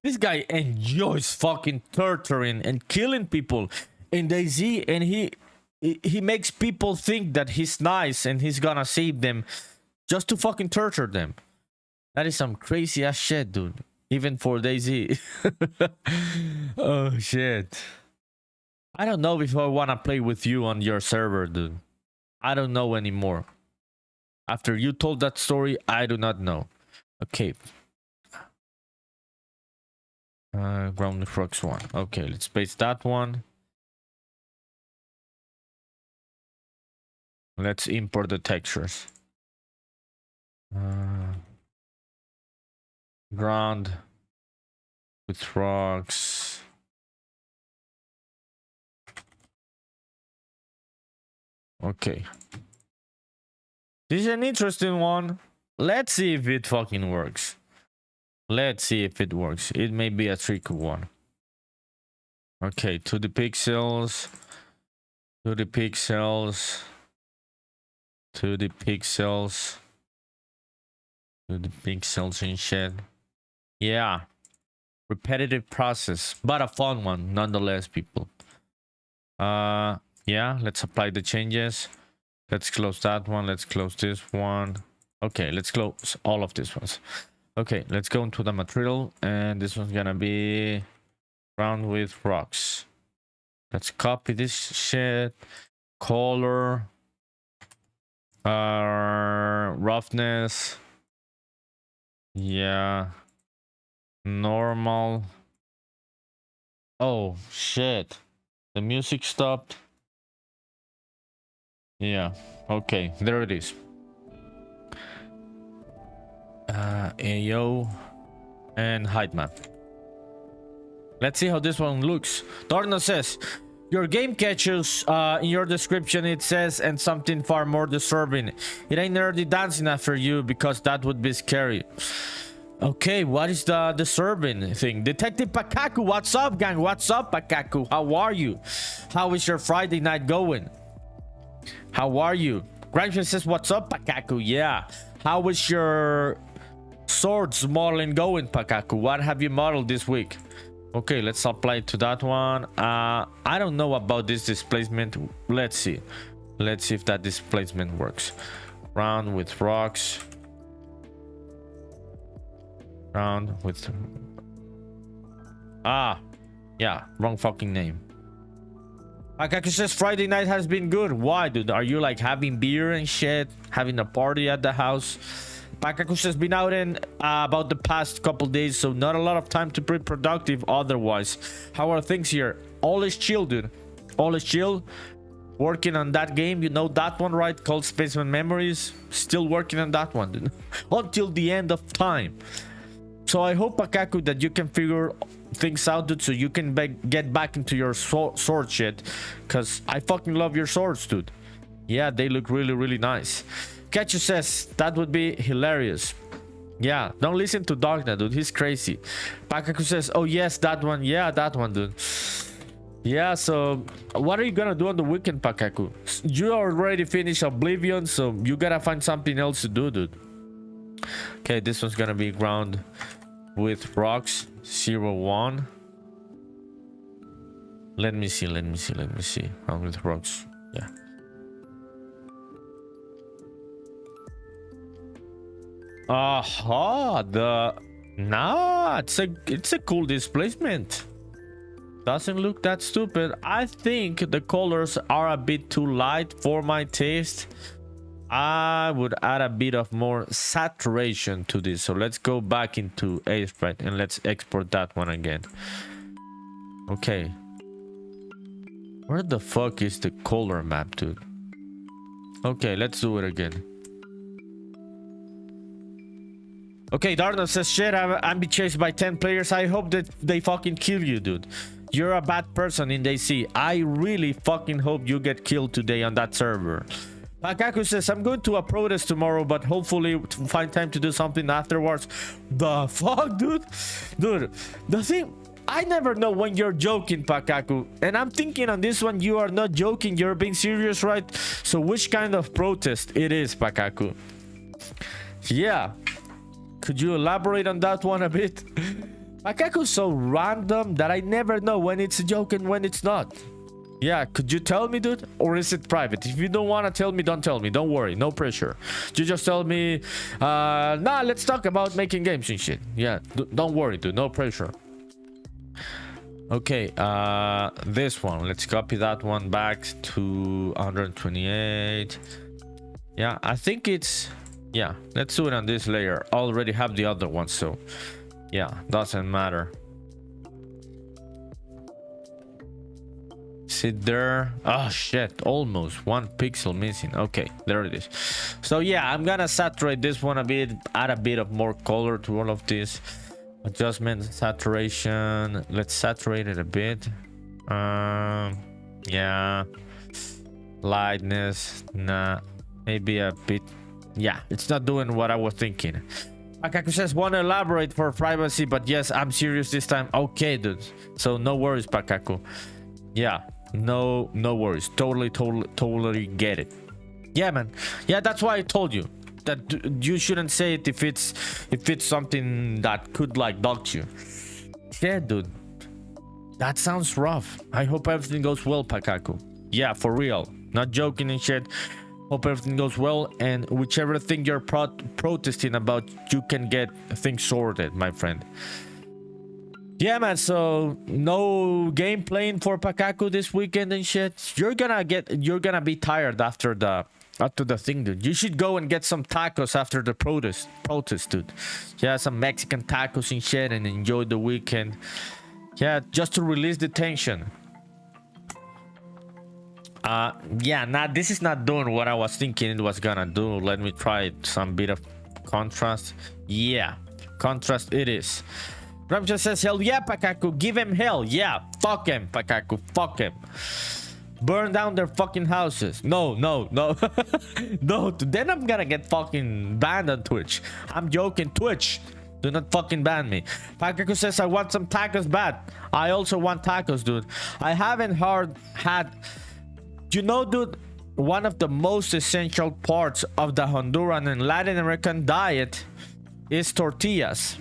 [SPEAKER 1] This guy enjoys fucking torturing and killing people in DayZ, and he makes people think that he's nice and he's gonna save them just to fucking torture them. That is some crazy ass shit, dude. Even for DayZ. Oh shit. I don't know if I wanna play with you on your server, dude. I don't know anymore. After you told that story, I do not know. Okay. Ground Crux 1. Okay, let's paste that one. Let's import the textures. Ground with rocks. Okay. This is an interesting one. Let's see if it fucking works. Let's see if it works. It may be a tricky one. Okay, to the pixels. To the pixels. To the pixels. To the pixels and shit. Yeah. Repetitive process, but a fun one nonetheless, people. Yeah, let's apply the changes. Let's close that one. Let's close this one. Okay, let's close all of these ones. Okay, let's go into the material, and this one's gonna be ground with rocks. Let's copy this shit. Color. Roughness. Yeah. Normal. Oh shit, the music stopped. Yeah, okay, there it is. AO and height map. Let's see how this one looks. Darna says your game catches in your description it says, and something far more disturbing. It ain't nerdy dancing after you, because that would be scary. Okay, what is the disturbing thing? Detective Pakaku, what's up, gang? What's up, Pakaku? How are you? How is your Friday night going? How are you? Grimshaw says, what's up, Pakaku? Yeah. How is your swords modeling going, Pakaku? What have you modeled this week? Okay, let's apply to that one. I don't know about this displacement. Let's see. Let's see if that displacement works. Round with rocks. Round with yeah, wrong fucking name. Pakaku says Friday night has been good. Why, dude? Are you like having beer and shit, having a party at the house? Pakaku says been out in about the past couple days, so not a lot of time to be productive otherwise. How are things here? All is chill, dude. All is chill. Working on that game, you know that one, right? Called Spaceman Memories. Still working on that one, dude. Until the end of time. So I hope, Pakaku, that you can figure things out, dude, so you can get back into your sword shit. Because I fucking love your swords, dude. Yeah, they look really, really nice. Ketchu says, that would be hilarious. Yeah, don't listen to Darknet, dude. He's crazy. Pakaku says, oh, yes, that one. Yeah, that one, dude. Yeah, so what are you gonna do on the weekend, Pakaku? You already finished Oblivion, so you gotta find something else to do, dude. Okay, this one's gonna be ground with rocks 01. Let me see. Ground with rocks. Yeah. Nah, it's a cool displacement. Doesn't look that stupid. I think the colors are a bit too light for my taste. I would add a bit of more saturation to this. So let's go back into Sprite and let's export that one again. Okay. Where the fuck is the color map, dude? Okay, let's do it again. Okay, Darno says, shit, I'm being chased by 10 players. I hope that they fucking kill you, dude. You're a bad person in DC. I really fucking hope you get killed today on that server. Pakaku says, I'm going to a protest tomorrow, but hopefully find time to do something afterwards. The fuck, dude? Dude, the thing... I never know when you're joking, Pakaku. And I'm thinking on this one, you are not joking. You're being serious, right? So which kind of protest it is, Pakaku? Yeah. Could you elaborate on that one a bit? Pakaku's so random that I never know when it's a joke and when it's not. Yeah, could you tell me, dude? Or is it private? If you don't want to tell me, don't tell me. Don't worry, no pressure. You just tell me, nah, let's talk about making games and shit. Yeah, don't worry, dude, no pressure. Okay, this one, let's copy that one back to 128. Yeah, I think it's... Yeah, let's do it on this layer. I already have the other one, so yeah, doesn't matter. Sit there. Oh shit, almost 1 pixel missing. Okay, there it is. So yeah, I'm gonna saturate this one a bit, add a bit of more color to all of this. Adjustment, saturation, let's saturate it a bit. Yeah, lightness, nah, maybe a bit. Yeah, it's not doing what I was thinking. Pakaku says, want to elaborate for privacy, but yes, I'm serious this time. Okay, dude, so no worries, Pakaku. Yeah, no worries. Totally get it. Yeah, man. Yeah, that's why I told you that you shouldn't say it if it's something that could like dox you. Yeah, dude, that sounds rough. I hope everything goes well, Pakaku. Yeah, for real, not joking and shit. Hope everything goes well, and whichever thing you're protesting about, you can get things sorted, my friend. Yeah, man, so no game playing for Pakaku this weekend and shit. You're gonna be tired after the thing, dude. You should go and get some tacos after the protest, dude. Yeah, some Mexican tacos and shit, and enjoy the weekend. Yeah, just to release the tension. Yeah, nah, this is not doing what I was thinking it was gonna do. Let me try some bit of contrast. Yeah, contrast it is. Ram just says, hell yeah, Pakaku, give him hell. Yeah, fuck him, Pakaku, fuck him. Burn down their fucking houses. No. No, then I'm gonna get fucking banned on Twitch. I'm joking, Twitch. Do not fucking ban me. Pakaku says, I want some tacos bad. I also want tacos, dude. I haven't had... You know, dude, one of the most essential parts of the Honduran and Latin American diet is tortillas.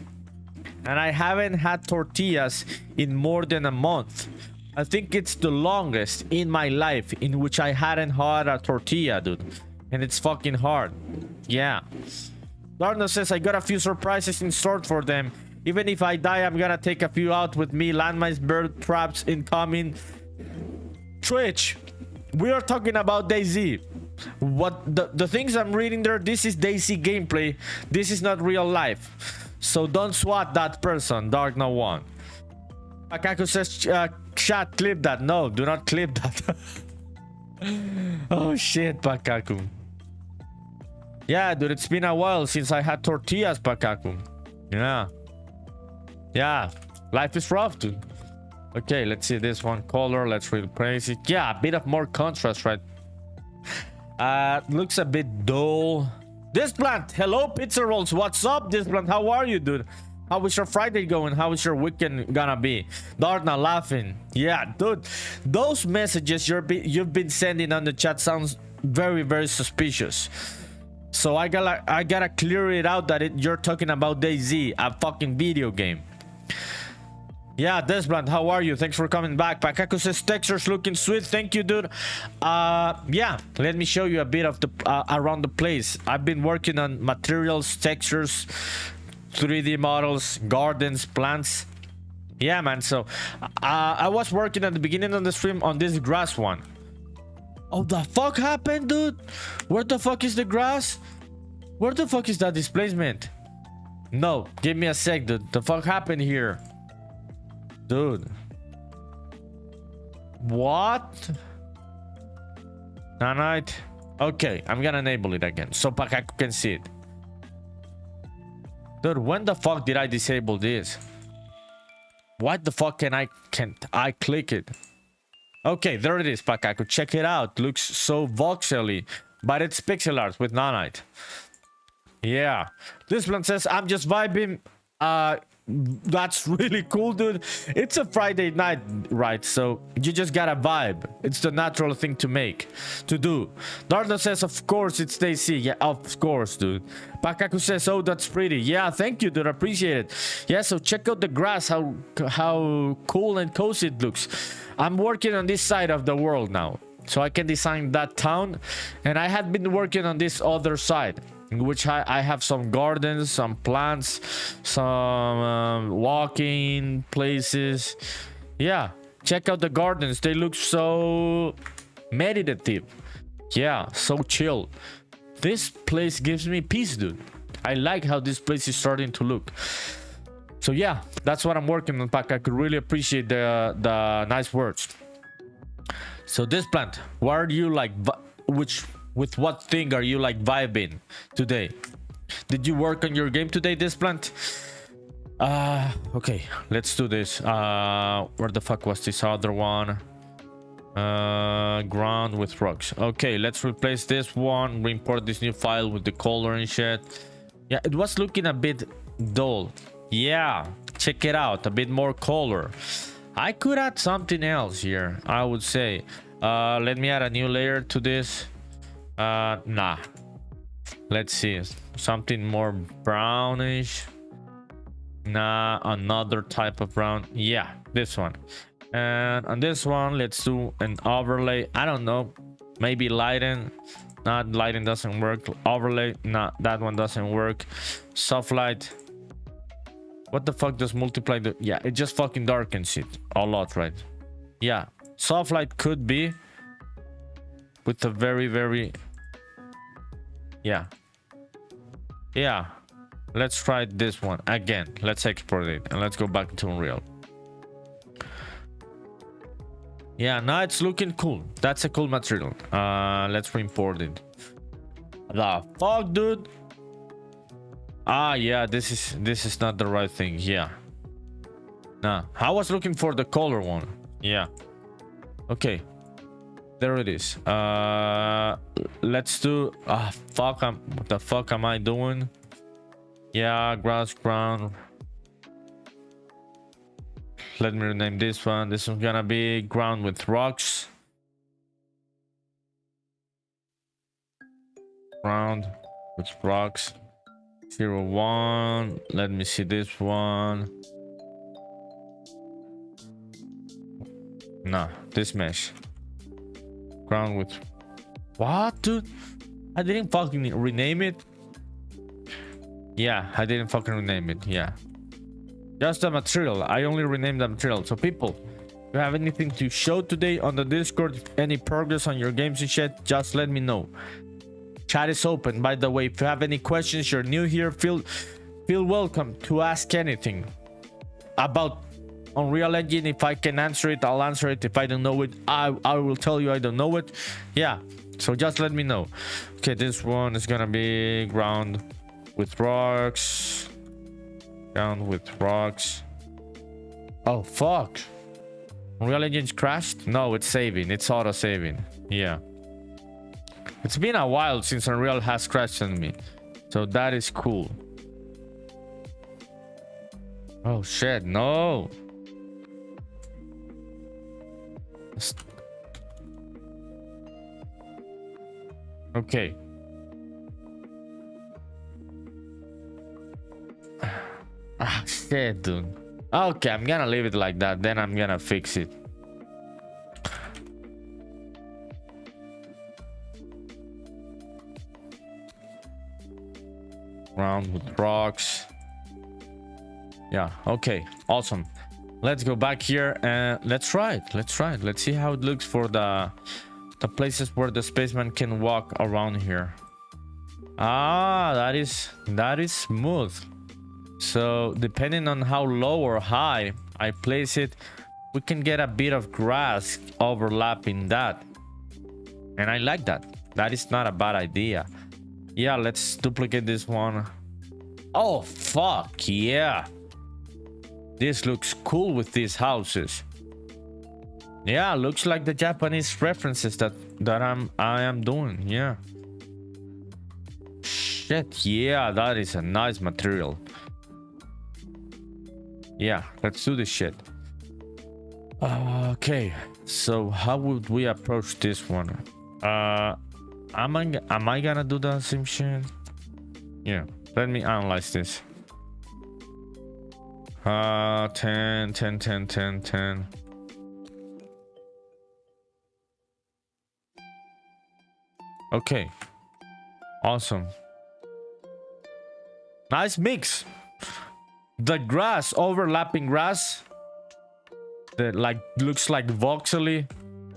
[SPEAKER 1] And I haven't had tortillas in more than a month. I think it's the longest in my life in which I hadn't had a tortilla, dude. And it's fucking hard. Yeah. Darno says, I got a few surprises in store for them. Even if I die, I'm gonna take a few out with me. Landmines, bird traps incoming. Twitch. We are talking about DayZ. What the things I'm reading there, this is DayZ gameplay. This is not real life. So don't swat that person, Dark No One. Pakaku says, chat, clip that. No, do not clip that. Oh shit, Pakaku. Yeah, dude, it's been a while since I had tortillas, Pakaku. Yeah, life is rough, dude. Okay, let's see this one. Color, let's replace it. Yeah, a bit of more contrast, right? Looks a bit dull. This plant, hello, pizza rolls. What's up, this plant? How are you, dude? How is your Friday going? How is your weekend gonna be? Darna laughing. Yeah, dude, those messages you've been sending on the chat sounds very suspicious. So I gotta clear it out that you're talking about DayZ, a fucking video game. Yeah, Desbland, how are you? Thanks for coming back. Pakaku says textures looking sweet. Thank you, dude. Yeah, let me show you a bit of the around the place. I've been working on materials, textures, 3D models, gardens, plants. Yeah, man. So I was working at the beginning of the stream on this grass one. Oh, the fuck happened, dude? Where the fuck is the grass? Where the fuck is that displacement? No, give me a sec, dude. The fuck happened here? Dude. What? Nanite. Okay, I'm gonna enable it again so Pakaku can see it. Dude, when the fuck did I disable this? What the fuck can't I click it? Okay, there it is, Pakaku. Check it out. Looks so voxely, but it's pixel art with Nanite. Yeah. This one says, I'm just vibing. That's really cool, dude. It's a Friday night, right? So you just gotta vibe. It's the natural thing to do. Dardo says, of course it's Stacy. Yeah, of course, dude. Pakaku says, oh, that's pretty. Yeah, thank you, dude. Appreciate it. Yeah, so check out the grass, how cool and cozy it looks. I'm working on this side of the world now, so I can design that town, and I had been working on this other side, in which I have some gardens, some plants, some walking places. Yeah, check out the gardens. They look so meditative. Yeah, so chill. This place gives me peace, dude. I like how this place is starting to look. So yeah, that's what I'm working on, Pac. I could really appreciate the nice words. So this plant, what are you like? With what thing are you like vibing today? Did you work on your game today, this plant? Okay, let's do this. Where the fuck was this other one? Ground with rocks. Okay, let's replace this one, re-import this new file with the color and shit. Yeah, it was looking a bit dull. Yeah, check it out, a bit more color. I could add something else here, I would say. Let me add a new layer to this. Nah, let's see, something more brownish. Nah, another type of brown. Yeah, this one. And on this one, let's do an overlay. I don't know, maybe lighten. Not lighten doesn't work. Overlay, nah, that one doesn't work. Soft light. What the fuck does multiply do? Yeah, it just fucking darkens it a lot, right? Yeah, soft light could be with a very yeah. Let's try this one again. Let's export it and let's go back to Unreal. Yeah, now it's looking cool. That's a cool material. Let's re-import it. The fuck, dude? Ah, yeah, this is not the right thing. Yeah, nah, I was looking for the color one. Yeah, okay, there it is. Let's do fuck, what the fuck am I doing? Yeah, grass, ground. Let me rename this one. This one's gonna be ground with rocks. Ground with rocks. 01. Let me see this one. Nah, this mesh. Ground with what, dude? I didn't fucking rename it. Yeah, I didn't fucking rename it. Yeah, just the material. I only renamed the material. So people, if you have anything to show today on the Discord, any progress on your games and shit, just let me know. Chat is open, by the way. If you have any questions, you're new here, feel welcome to ask anything about Unreal Engine. If I can answer it, I'll answer it. If I don't know it, I will tell you I don't know it. Yeah, so just let me know. Okay, this one is gonna be ground with rocks. Ground with rocks. Oh fuck, Unreal Engine's crashed? No, it's saving. It's auto saving. Yeah, it's been a while since Unreal has crashed on me, so that is cool. Oh shit, no. Okay. Ah shit, dude. Okay, I'm gonna leave it like that, then I'm gonna fix it. Round with rocks. Yeah, okay, awesome. Let's go back here and let's try it. Let's see how it looks for the places where the spaceman can walk around here. Ah, that is smooth. So depending on how low or high I place it, we can get a bit of grass overlapping that, and I like that. That is not a bad idea. Yeah, let's duplicate this one. Oh fuck yeah, this looks cool with these houses. Yeah, looks like the Japanese references that I am doing. Yeah, shit, yeah, that is a nice material. Yeah, let's do this shit. Okay, so how would we approach this one? Am I gonna do the same shit? Yeah, let me analyze this. 10 10 10 10 10. Okay, awesome, nice mix. The grass, overlapping grass that like looks like voxely,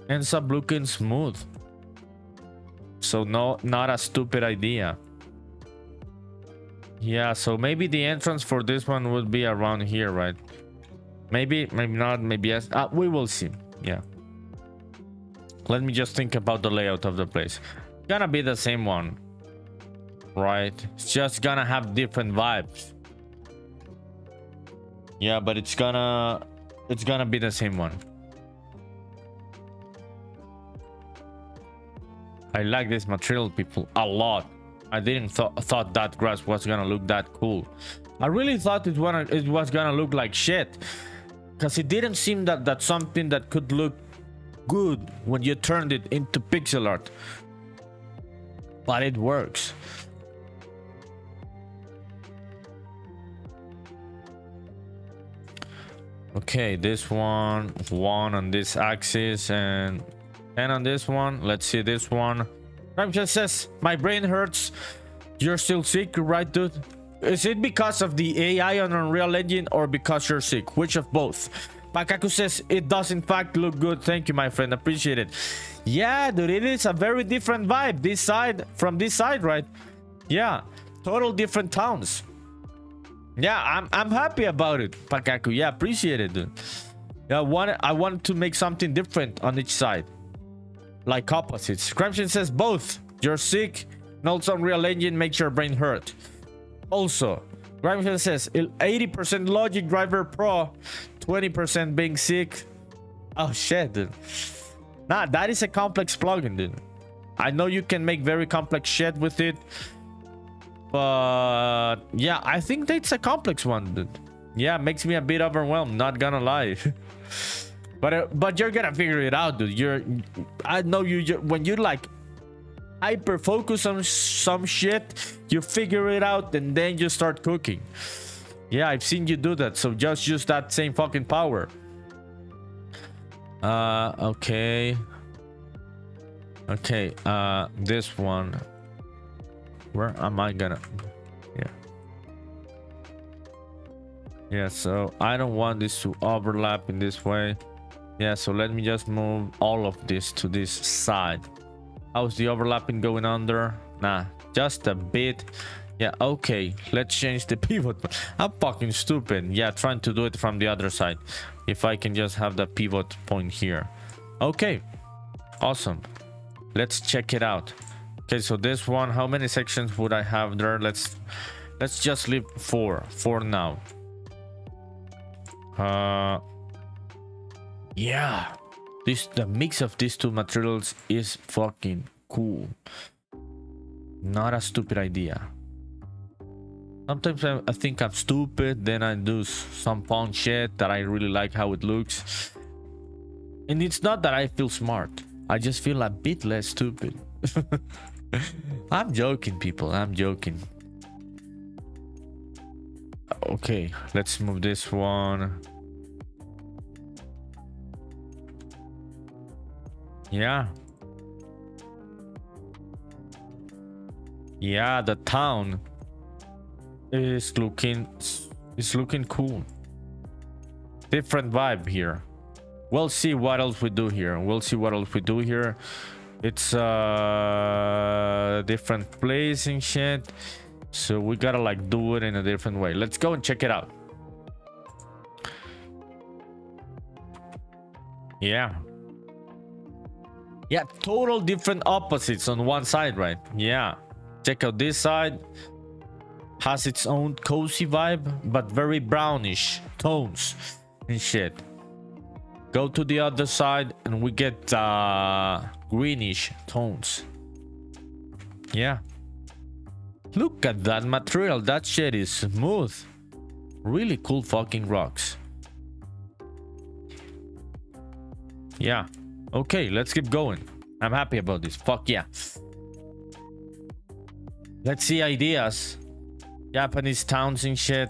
[SPEAKER 1] ends up looking smooth. So no, not a stupid idea. Yeah, so maybe the entrance for this one would be around here, right? Maybe not, maybe yes. We will see. Yeah, let me just think about the layout of the place. Gonna be the same one, right? It's just gonna have different vibes. Yeah, but it's gonna be the same one. I like this material, people, a lot. I didn't thought that grass was gonna look that cool. I really thought it was gonna look like shit, because it didn't seem that something that could look good when you turned it into pixel art. But it works. Okay, this one on this axis and 10 on this one. Let's see this one. Prime just says, my brain hurts. You're still sick, right, dude? Is it because of the AI on Unreal Engine or because you're sick? Which of both? Pakaku says, it does in fact look good. Thank you, my friend. Appreciate it. Yeah, dude, it is a very different vibe. This side from this side, right? Yeah, total different towns. Yeah, I'm happy about it, Pakaku. Yeah, appreciate it, dude. Yeah, I wanted to make something different on each side, like opposites. Crimson says both. You're sick, and also Unreal Engine makes your brain hurt. Also, Crimson says 80% Logic Driver Pro, 20% being sick. Oh shit, dude. Nah, that is a complex plugin, dude. I know you can make very complex shit with it. But yeah, I think that's a complex one, dude. Yeah, makes me a bit overwhelmed, not gonna lie. but you're gonna figure it out, dude. I know when you like hyper focus on some shit, you figure it out and then you start cooking. Yeah, I've seen you do that, so just use that same fucking power. Okay, this one. Where am I gonna? Yeah, so I don't want this to overlap in this way. Yeah, so let me just move all of this to this side. How's the overlapping going on there? Nah, just a bit. Yeah, okay, let's change the pivot. I'm fucking stupid. Yeah, trying to do it from the other side. If I can just have the pivot point here. Okay, awesome. Let's check it out. Okay, so this one, how many sections would I have there? Let's just leave four now. Yeah, the mix of these two materials is fucking cool. Not a stupid idea. Sometimes I think I'm stupid, then I do some fun shit that I really like how it looks. And it's not that I feel smart, I just feel a bit less stupid. I'm joking, people, I'm joking. Okay, let's move this one. Yeah. Yeah, the town is looking cool. Different vibe here. We'll see what else we do here. It's a different place and shit. So we gotta like do it in a different way. Let's go and check it out. Yeah. Yeah, total different opposites on one side, right? Yeah. Check out this side. Has its own cozy vibe, but very brownish tones and shit. Go to the other side and we get greenish tones. Yeah. Look at that material. That shit is smooth. Really cool fucking rocks. Yeah. Okay, let's keep going. I'm happy about this. Fuck yeah. Let's see ideas. Japanese towns and shit.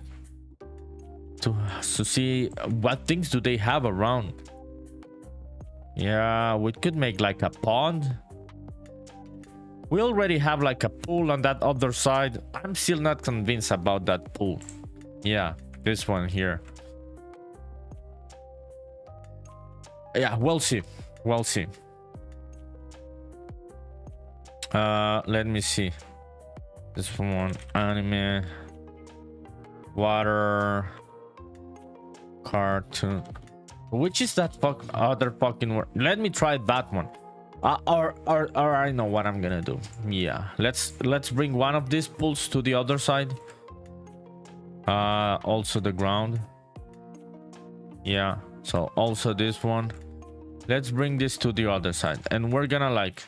[SPEAKER 1] To see what things do they have around. Yeah, we could make like a pond. We already have like a pool on that other side. I'm still not convinced about that pool. Yeah, this one here. Yeah, we'll see. We'll see. Let me see. This one, anime, water, cartoon. Which is that other fucking word? Let me try that one. Or I know what I'm gonna do. Yeah, let's bring one of these pools to the other side. Also the ground. Yeah, so also this one. Let's bring this to the other side, and we're gonna like.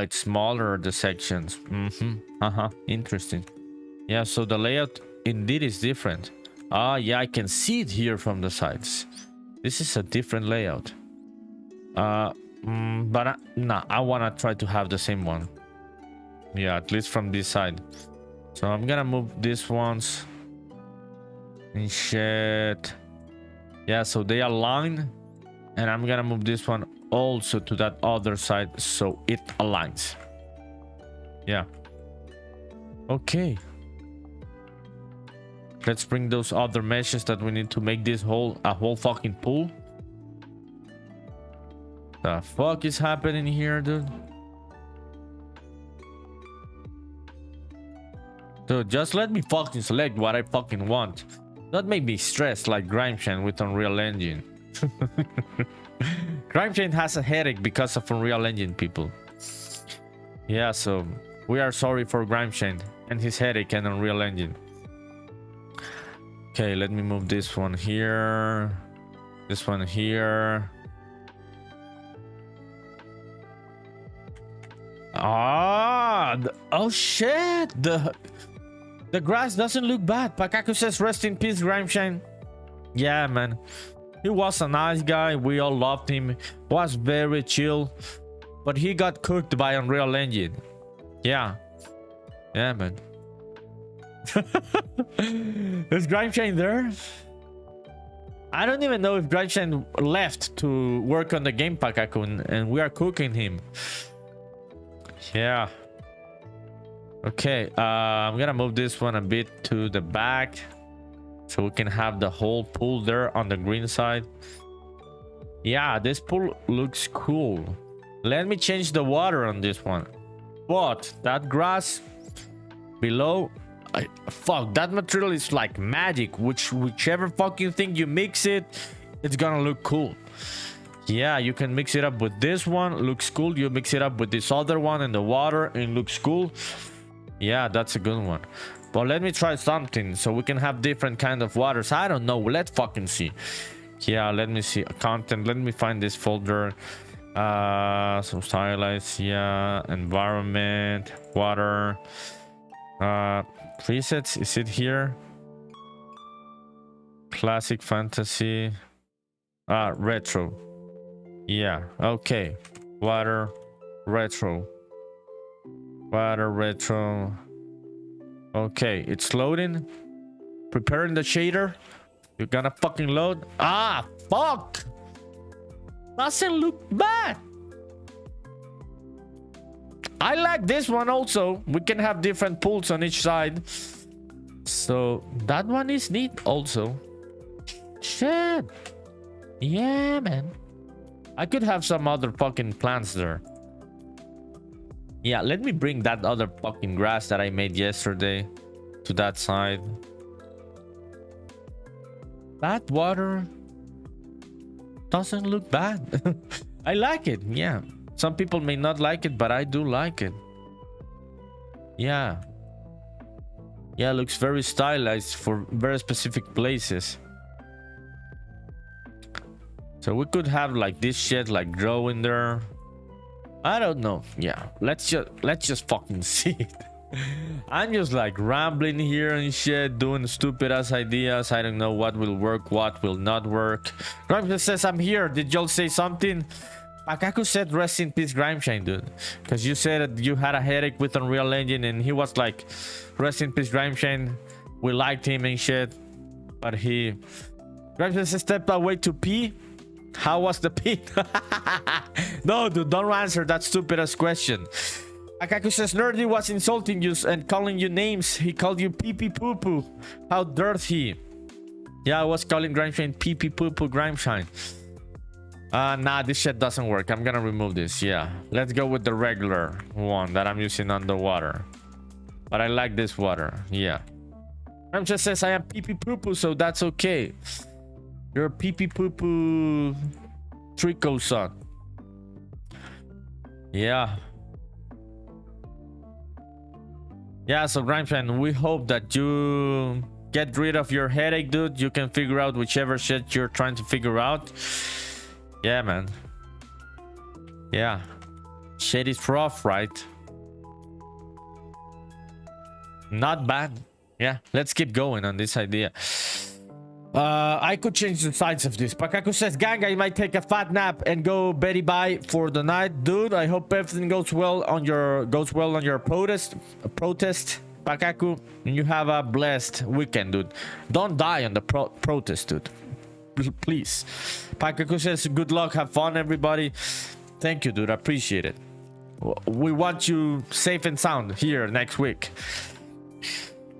[SPEAKER 1] It's smaller, the sections. Interesting. Yeah, so the layout indeed is different. Yeah, I can see it here from the sides. This is a different layout. But nah, I wanna try to have the same one. Yeah, at least from this side. So I'm gonna move these ones and shit. Yeah, so they align, and I'm gonna move this one also to that other side so it aligns. Yeah. Okay. Let's bring those other meshes that we need to make this a whole fucking pool. The fuck is happening here, dude? Dude, just let me fucking select what I fucking want. Don't make me stressed like Grimeshine with Unreal Engine. Grimeshine has a headache because of Unreal Engine, people. Yeah, so we are sorry for Grimeshine and his headache and Unreal Engine. Okay, let me move this one here. This one here. Oh shit! The grass doesn't look bad. Pakaku says rest in peace, Grimeshine. Yeah, man. He was a nice guy. We all loved him. Was very chill. But he got cooked by Unreal Engine. Yeah. Yeah, man. Is Grimeshine there? I don't even know if Grimeshine left to work on the game, Pakaku, and we are cooking him. Yeah. Okay, I'm gonna move this one a bit to the back so we can have the whole pool there on the green side. Yeah, this pool looks cool. Let me change the water on this one. What? That grass below? Fuck, that material is like magic. Whichever fucking thing you mix it, it's gonna look cool. Yeah, you can mix it up with this one, looks cool. You mix it up with this other one in the water, it looks cool. Yeah, that's a good one. But let me try something so we can have different kind of waters. I don't know, let's fucking see. Yeah, let me see content. Let me find this folder. So stylize, yeah, environment, water, presets. Is it here? Classic, fantasy, retro. Yeah, okay. Water, retro. Water, retro. Okay, it's loading. Preparing the shader. You're gonna fucking load. Ah, fuck! Doesn't look bad. I like this one also. We can have different pools on each side. So that one is neat also. Shit. Yeah, man. I could have some other fucking plants there. Yeah, let me bring that other fucking grass that I made yesterday to that side. That water doesn't look bad. I like it. Yeah. Some people may not like it, but I do like it. Yeah. Yeah, it looks very stylized for very specific places. So we could have like this shit like grow in there. I don't know. Yeah, let's just fucking see it. I'm just like rambling here and shit, doing stupid ass ideas. I don't know what will work, what will not work. Grimeshine says I'm here. Did y'all say something? Pakaku said rest in peace Grimeshine, dude, because you said that you had a headache with Unreal Engine and he was like rest in peace Grimeshine. We liked him and shit, but he Grimeshine says stepped away to pee. How was the pee? No, dude, don't answer that stupid ass question. Akaku says Nerdy was insulting you and calling you names. He called you pee pee poo poo. How dirty. Yeah, I was calling Grimeshine pee pee poo poo Grimeshine. Nah, this shit doesn't work. I'm gonna remove this. Yeah, let's go with the regular one that I'm using underwater. But I like this water. Yeah. Grimeshine says I am pee pee poo poo, so that's okay. You're pee pee poo poo Trico son. Yeah. Yeah, so Grimeshine, we hope that you get rid of your headache, dude. You can figure out whichever shit you're trying to figure out. Yeah, man. Yeah. Shit is rough, right? Not bad. Yeah, let's keep going on this idea. I could change the sides of this. Pakaku says, gang, I might take a fat nap and go Betty bye for the night. Dude, I hope everything goes well on your protest. Pakaku, and you have a blessed weekend, dude. Don't die on the protest, dude. Please. Pakaku says, good luck, have fun, everybody. Thank you, dude. I appreciate it. We want you safe and sound here next week.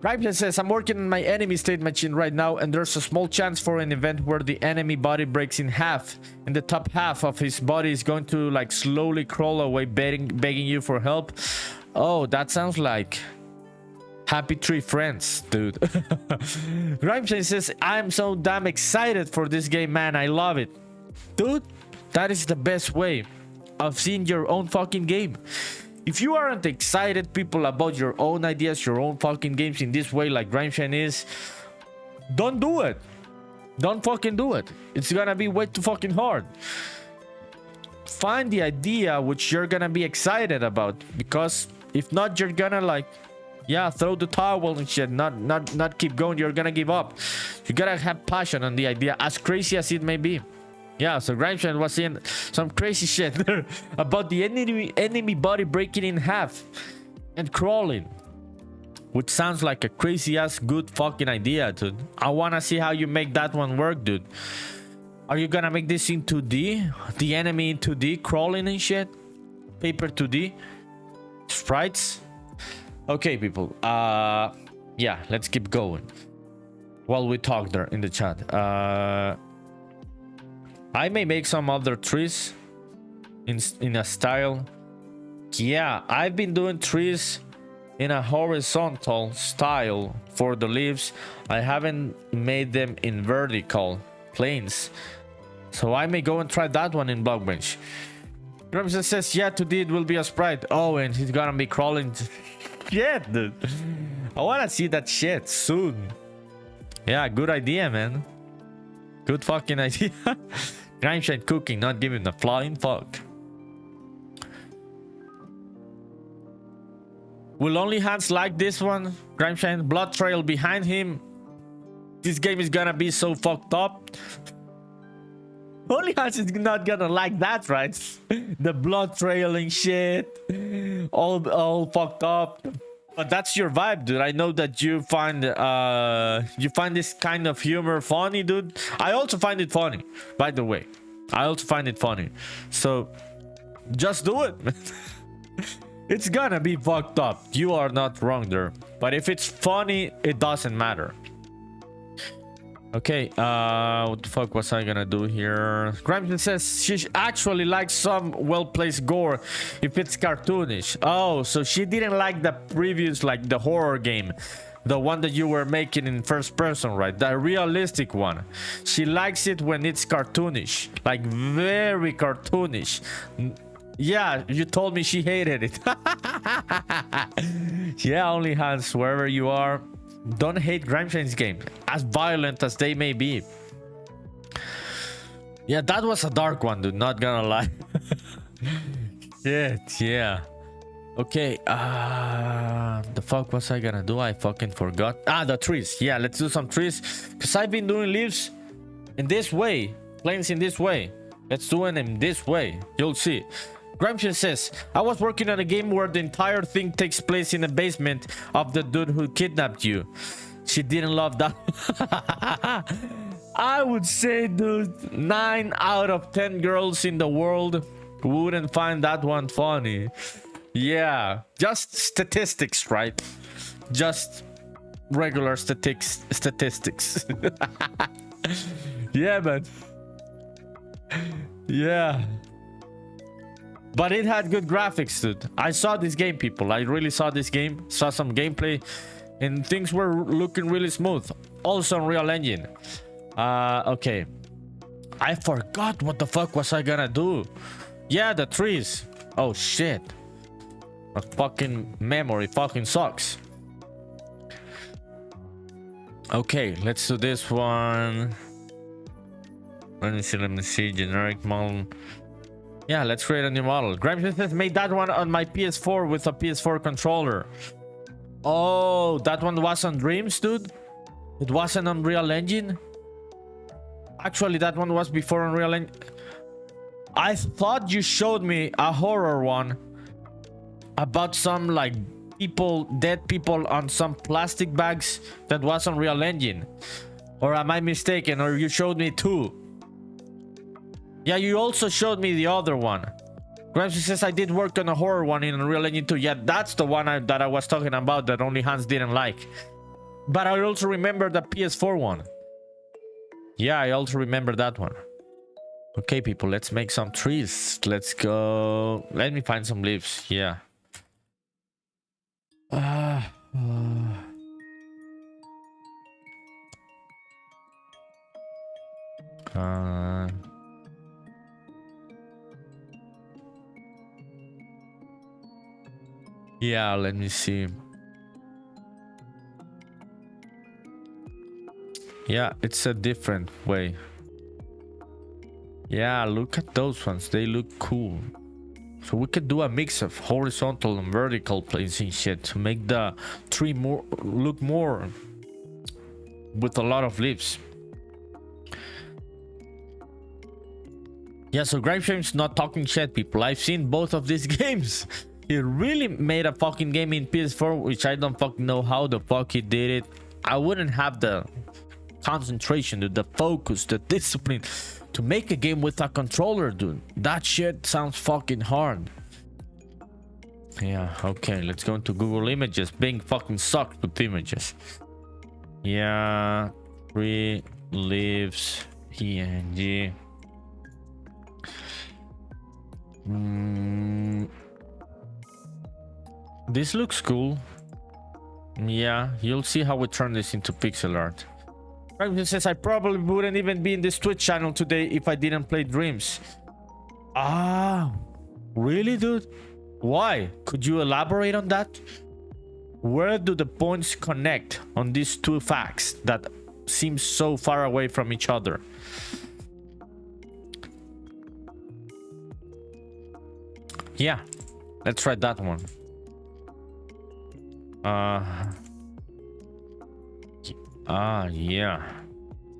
[SPEAKER 1] Grimeshine says, I'm working on my enemy state machine right now, and there's a small chance for an event where the enemy body breaks in half, and the top half of his body is going to like slowly crawl away, begging you for help. Oh, that sounds like Happy Tree Friends, dude. Grimeshine says, I'm so damn excited for this game, man. I love it. Dude, that is the best way of seeing your own fucking game. If you aren't excited, people, about your own ideas, your own fucking games in this way like Grimeshine is, don't do it. Don't fucking do it. It's gonna be way too fucking hard. Find the idea which you're gonna be excited about, because if not, you're gonna like, yeah, throw the towel and shit, not keep going. You're gonna give up. You gotta have passion on the idea, as crazy as it may be. Yeah, so Grimeshine was saying some crazy shit about the enemy body breaking in half and crawling, which sounds like a crazy ass good fucking idea, dude. I wanna see how you make that one work, dude. Are you gonna make this in 2D? The enemy in 2D crawling and shit? Paper 2D? Sprites? Okay, people. Yeah, let's keep going while we talk there in the chat. I may make some other trees in a style. Yeah, I've been doing trees in a horizontal style for the leaves. I haven't made them in vertical planes, so I may go and try that one in Blockbench. Grimeshine says, yeah, today it will be a sprite. Oh, and he's gonna be crawling. Shit, dude. I wanna see that shit soon. Yeah, good idea, man. Good fucking idea. Grimeshine cooking, not giving the flying fuck. Will only hands like this one? Grimeshine, blood trail behind him. This game is gonna be so fucked up. Only hands is not gonna like that, right? The blood trail and shit. All fucked up. But that's your vibe, dude. I know that you find this kind of humor funny, dude. I also find it funny, by the way. I also find it funny. So just do it. It's gonna be fucked up. You are not wrong there. But if it's funny, it doesn't matter. Okay, what the fuck was I gonna do here? Gramsci says she actually likes some well-placed gore if it's cartoonish. Oh, so she didn't like the previous, like the horror game. The one that you were making in first person, right? The realistic one. She likes it when it's cartoonish. Like very cartoonish. Yeah, you told me she hated it. Yeah, only hands wherever you are. Don't hate Grimeshane's game, as violent as they may be. Yeah, that was a dark one, dude, not gonna lie. Shit, yeah. Okay, the fuck was I gonna do? I fucking forgot. The trees. Yeah, let's do some trees. Because I've been doing leaves in this way. Planes in this way. Let's do it in this way. You'll see. Gramsci says, I was working on a game where the entire thing takes place in the basement of the dude who kidnapped you. She didn't love that. I would say, dude, 9 out of 10 girls in the world wouldn't find that one funny. Yeah, just statistics, right? Just regular statistics. Yeah, man. Yeah. But it had good graphics, dude. I saw this game, people. I really saw this game. Saw some gameplay. And things were looking really smooth. Also Unreal Engine. Okay. I forgot what the fuck was I gonna do. Yeah, the trees. Oh, shit. My fucking memory fucking sucks. Okay, let's do this one. Let me see. Generic model. Yeah, let's create a new model. Grimes has made that one on my PS4 with a PS4 controller. Oh, that one was on Dreams, dude? It wasn't on Unreal Engine? Actually, that one was before Unreal Engine. I thought you showed me a horror one about some, like, people, dead people on some plastic bags that was on Unreal Engine. Or am I mistaken? Or you showed me two? Yeah, you also showed me the other one. Gramsci says I did work on a horror one in Unreal Engine 2. Yeah, that's the one that I was talking about that only Hans didn't like. But I also remember the PS4 one. Yeah, I also remember that one. Okay, people, let's make some trees. Let's go. Let me find some leaves. Yeah. Yeah, let me see. Yeah, it's a different way. Yeah, look at those ones. They look cool. So we could do a mix of horizontal and vertical planes and shit to make the tree look more with a lot of leaves. Yeah, so Grimeshane's not talking shit, people. I've seen both of these games. He really made a fucking game in PS4, which I don't fucking know how the fuck he did it. I wouldn't have the concentration, dude, the focus, the discipline to make a game with a controller, dude. That shit sounds fucking hard. Yeah, okay, let's go into Google Images. Bing fucking sucks with images. Yeah, tree, leaves, PNG. This looks cool. Yeah, you'll see how we turn this into pixel art. Franklin says I probably wouldn't even be in this Twitch channel today if I didn't play Dreams. Ah, really, dude? Why? Could you elaborate on that? Where do the points connect on these two facts that seem so far away from each other? Yeah, let's try that one.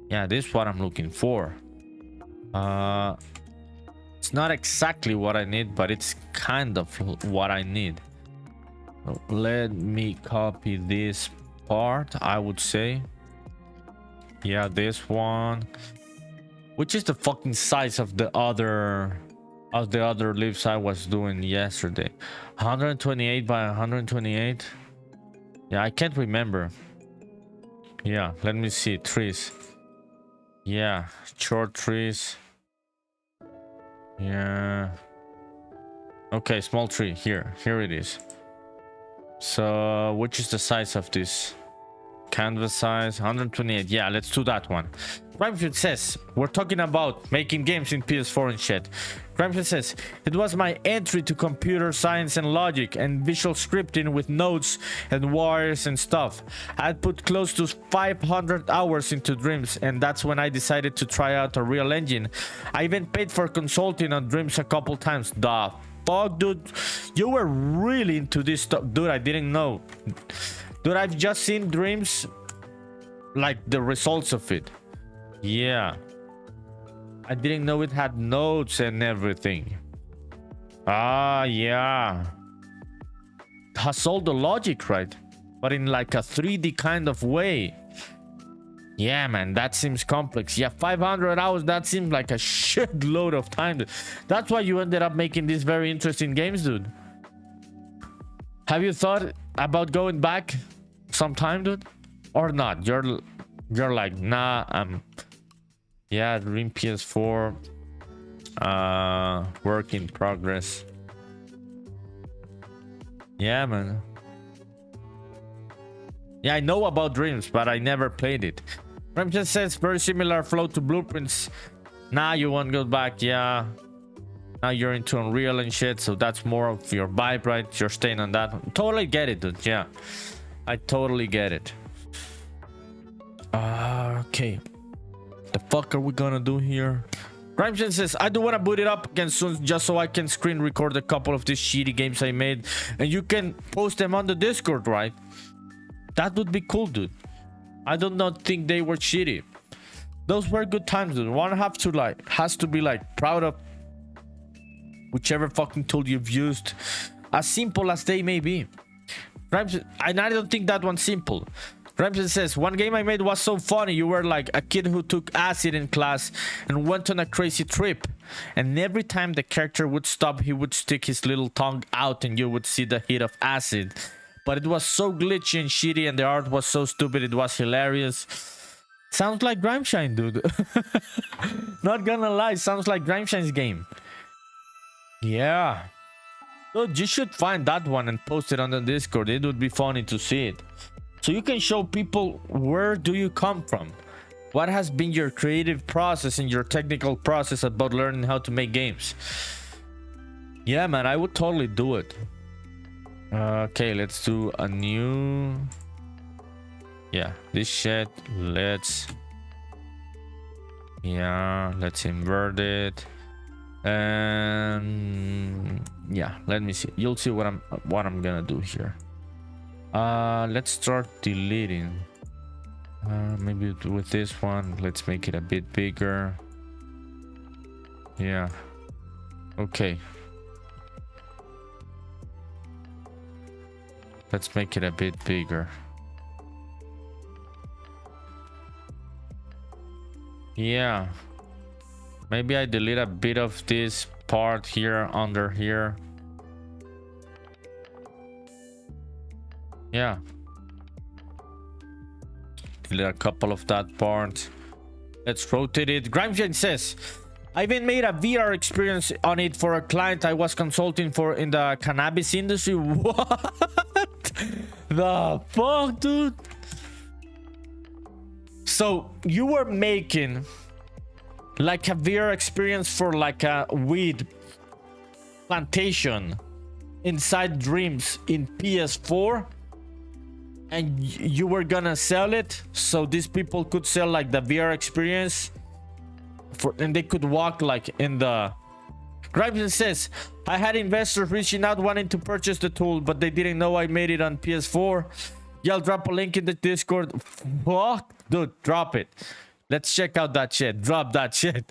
[SPEAKER 1] Yeah, this is what I'm looking for. It's not exactly what I need, but it's kind of what I need. Let me copy this part, I would say. Yeah, this one. Which is the fucking size of the other leaves I was doing yesterday? 128 by 128. Yeah, I can't remember. Yeah, let me see. Trees. Yeah, short trees. Yeah. Okay, small tree. Here it is. So which is the size of this? Canvas size 128. Yeah, let's do that one. Grimefit says we're talking about making games in PS4 and shit. Grimefit says it was my entry to computer science and logic and visual scripting with nodes and wires and stuff. I'd put close to 500 hours into Dreams, and that's when I decided to try out a real engine. I even paid for consulting on Dreams a couple times. The fuck, dude, you were really into this stuff, dude. I didn't know. Dude, I've just seen Dreams, like the results of it. Yeah, I didn't know it had nodes and everything. Ah, yeah, it has all the logic, right? But in like a 3D kind of way. Yeah, man, that seems complex. Yeah, 500 hours, that seems like a shitload of time. That's why you ended up making these very interesting games, dude. Have you thought about going back sometime, dude, or not? You're like, nah, yeah, Dream PS4, work in progress. Yeah, man. Yeah, I know about Dreams, but I never played it. Dreams just says very similar flow to Blueprints. Nah, you won't go back. Yeah, now you're into Unreal and shit, so that's more of your vibe, right? You're staying on that. Totally get it, dude. Yeah, I totally get it. Okay, the fuck are we gonna do here? Grimson says I do want to boot it up again soon, just so I can screen record a couple of these shitty games I made, and you can post them on the Discord, right? That would be cool, dude. I do not think they were shitty. Those were good times, dude. One has to be like proud of whichever fucking tool you've used, as simple as they may be. Grimson, and I don't think that one's simple. Grimson says one game I made was so funny. You were like a kid who took acid in class and went on a crazy trip, and every time the character would stop, he would stick his little tongue out and you would see the hit of acid. But it was so glitchy and shitty, and the art was so stupid, it was hilarious. Sounds like Grimeshine, dude. Not gonna lie, sounds like Grimeshine's game. Yeah. Dude, you should find that one and post it on the Discord. It would be funny to see it. So you can show people, where do you come from? What has been your creative process and your technical process about learning how to make games? Yeah, man, I would totally do it. Okay, let's do a new. Yeah, this shit. Let's invert it. And yeah, let me see. You'll see what I'm gonna do here. Let's start deleting. Maybe with this one, let's make it a bit bigger. Yeah. Okay. Let's make it a bit bigger. Yeah. Maybe I delete a bit of this part here under here. Yeah. Delete a couple of that part. Let's rotate it. Grimejane says I even made a VR experience on it for a client I was consulting for in the cannabis industry. What the fuck, dude? So you were making like a VR experience for like a weed plantation inside Dreams in PS4, and you were gonna sell it so these people could sell like the VR experience and they could walk like in the. Grimes says I had investors reaching out wanting to purchase the tool, but they didn't know I made it on PS4. Yeah, I'll drop a link in the Discord. Fuck, dude, drop it. Let's check out that shit. Drop that shit.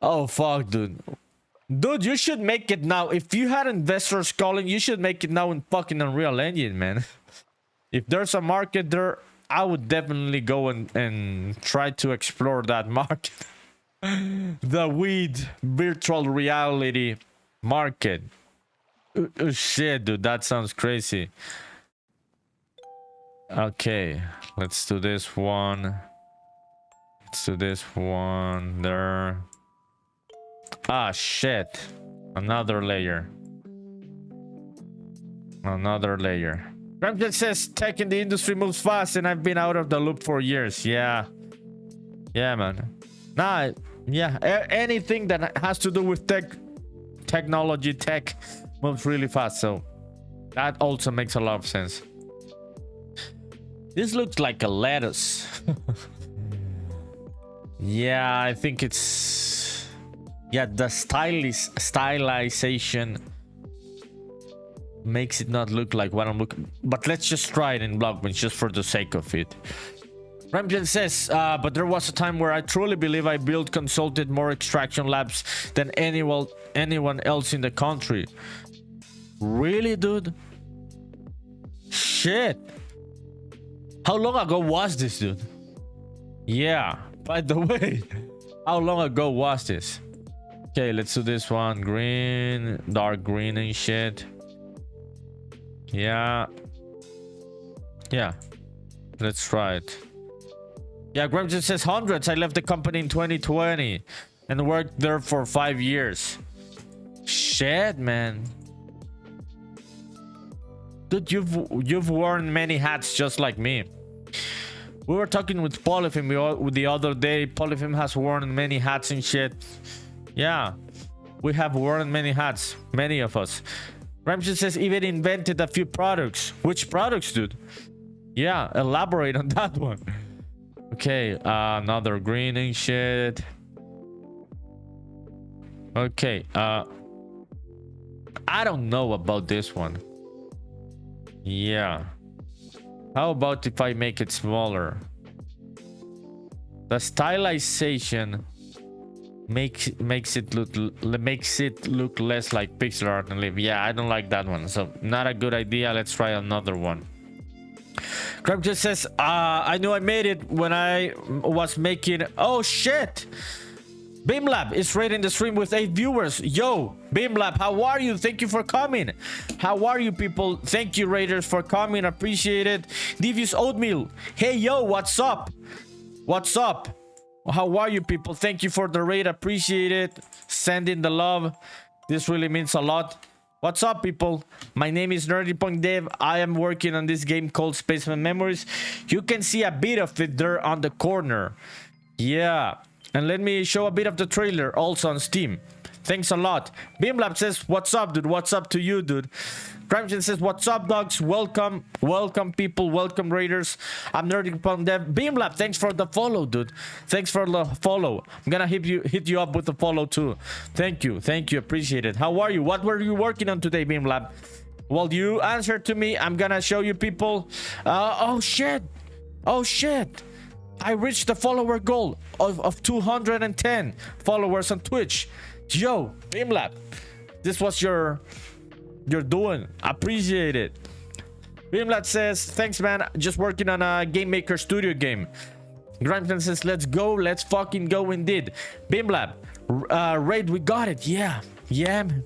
[SPEAKER 1] Oh fuck, dude. Dude, you should make it now. If you had investors calling, you should make it now in fucking Unreal Engine, man. If there's a market there, I would definitely go and try to explore that market. The weed virtual reality market. Shit, dude, that sounds crazy. Okay, let's do this one. Let's do this one there. Ah, shit. Another layer. Another layer. Ramjet says tech in the industry moves fast and I've been out of the loop for years. Yeah. Yeah, man. Nah, yeah. Anything that has to do with technology, tech moves really fast. So that also makes a lot of sense. This looks like a lettuce. Yeah, I think it's... Yeah, the stylization makes it not look like what I'm looking... But let's just try it in Blockbench just for the sake of it. Ramjan says, but there was a time where I truly believe I consulted more extraction labs than anyone else in the country. Really, dude? Shit. How long ago was this, dude? Yeah, by the way, how long ago was this? Okay, let's do this one. Green, dark green and shit. Yeah. Yeah. Let's try it. Yeah, Graham just says hundreds. I left the company in 2020 and worked there for 5 years. Shit, man. Dude, you've worn many hats just like me. We were talking with Polyphim the other day. Polyphim has worn many hats and shit. Yeah, we have worn many hats, many of us. Ramsey says even invented a few products. Which products, dude? Yeah, elaborate on that one. Okay, another green and shit. Okay, I don't know about this one. Yeah. How about if I make it smaller? The stylization makes it look less like pixel art and live. Yeah, I don't like that one, so not a good idea. Let's try another one. Crab just says, I knew I made it when I was making... Oh shit! Beamlab is rating the stream with 8 viewers. Yo, Beamlab, how are you? Thank you for coming. How are you, people? Thank you, raiders, for coming. Appreciate it. Devious Oatmeal. Hey, yo, what's up? What's up? How are you, people? Thank you for the raid. Appreciate it. Sending the love. This really means a lot. What's up, people? My name is NerdyPunkDev. I am working on this game called Spaceman Memories. You can see a bit of it there on the corner. Yeah. And let me show a bit of the trailer also on Steam. Thanks a lot. Beamlab says, what's up, dude? What's up to you, dude? Crimson says, what's up, dogs? Welcome. Welcome, people. Welcome, raiders. I'm NerdyPunkDev. Beamlab, thanks for the follow, dude. Thanks for the follow. I'm gonna hit you up with the follow, too. Thank you. Thank you. Appreciate it. How are you? What were you working on today, Beamlab? Well, you answer to me. I'm gonna show you, people. Oh, shit. Oh, shit. I reached the follower goal of 210 followers on Twitch. Yo, Beamlab, this was your doing. Appreciate it. Beamlab says, thanks, man. Just working on a Game Maker Studio game. Grimson says, let's go. Let's fucking go indeed. Beamlab, raid, we got it. Yeah, man.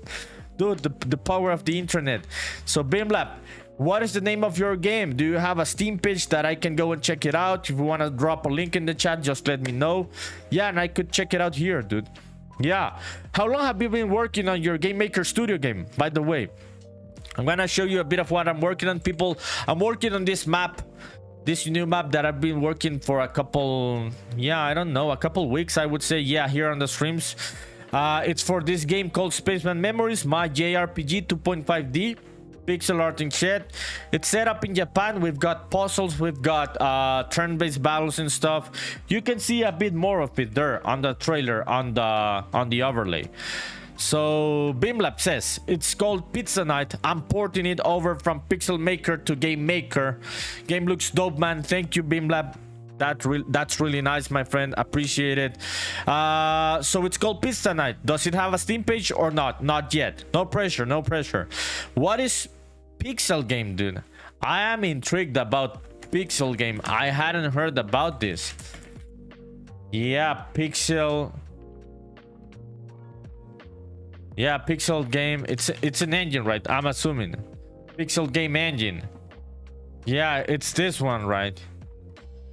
[SPEAKER 1] Dude, the power of the internet. So, Beamlab, what is the name of your game? Do you have a Steam page that I can go and check it out? If you want to drop a link in the chat, just let me know. Yeah, and I could check it out here, dude. Yeah. How long have you been working on your Game Maker Studio game, by the way? I'm gonna show you a bit of what I'm working on, people. I'm working on this map, this new map that I've been working for a couple... Yeah, I don't know, a couple weeks, I would say. Yeah, here on the streams. It's for this game called Spaceman Memories, my JRPG 2.5D. Pixel art and shit. It's set up in Japan. We've got puzzles, we've got turn-based battles and stuff. You can see a bit more of it there on the trailer, on the overlay. So Beamlab says it's called Pizza Night. I'm porting it over from Pixel Maker to Game Maker. Game looks dope, man. Thank you, Beamlab. That's really nice, my friend. Appreciate it. So it's called Pizza Night. Does it have a Steam page or not? Not yet. No pressure, no pressure. What is Pixel Game, dude? I am intrigued about Pixel Game. I hadn't heard about this. Yeah, Pixel Game. It's an engine, right? I'm assuming. Pixel Game engine. Yeah, it's this one, right?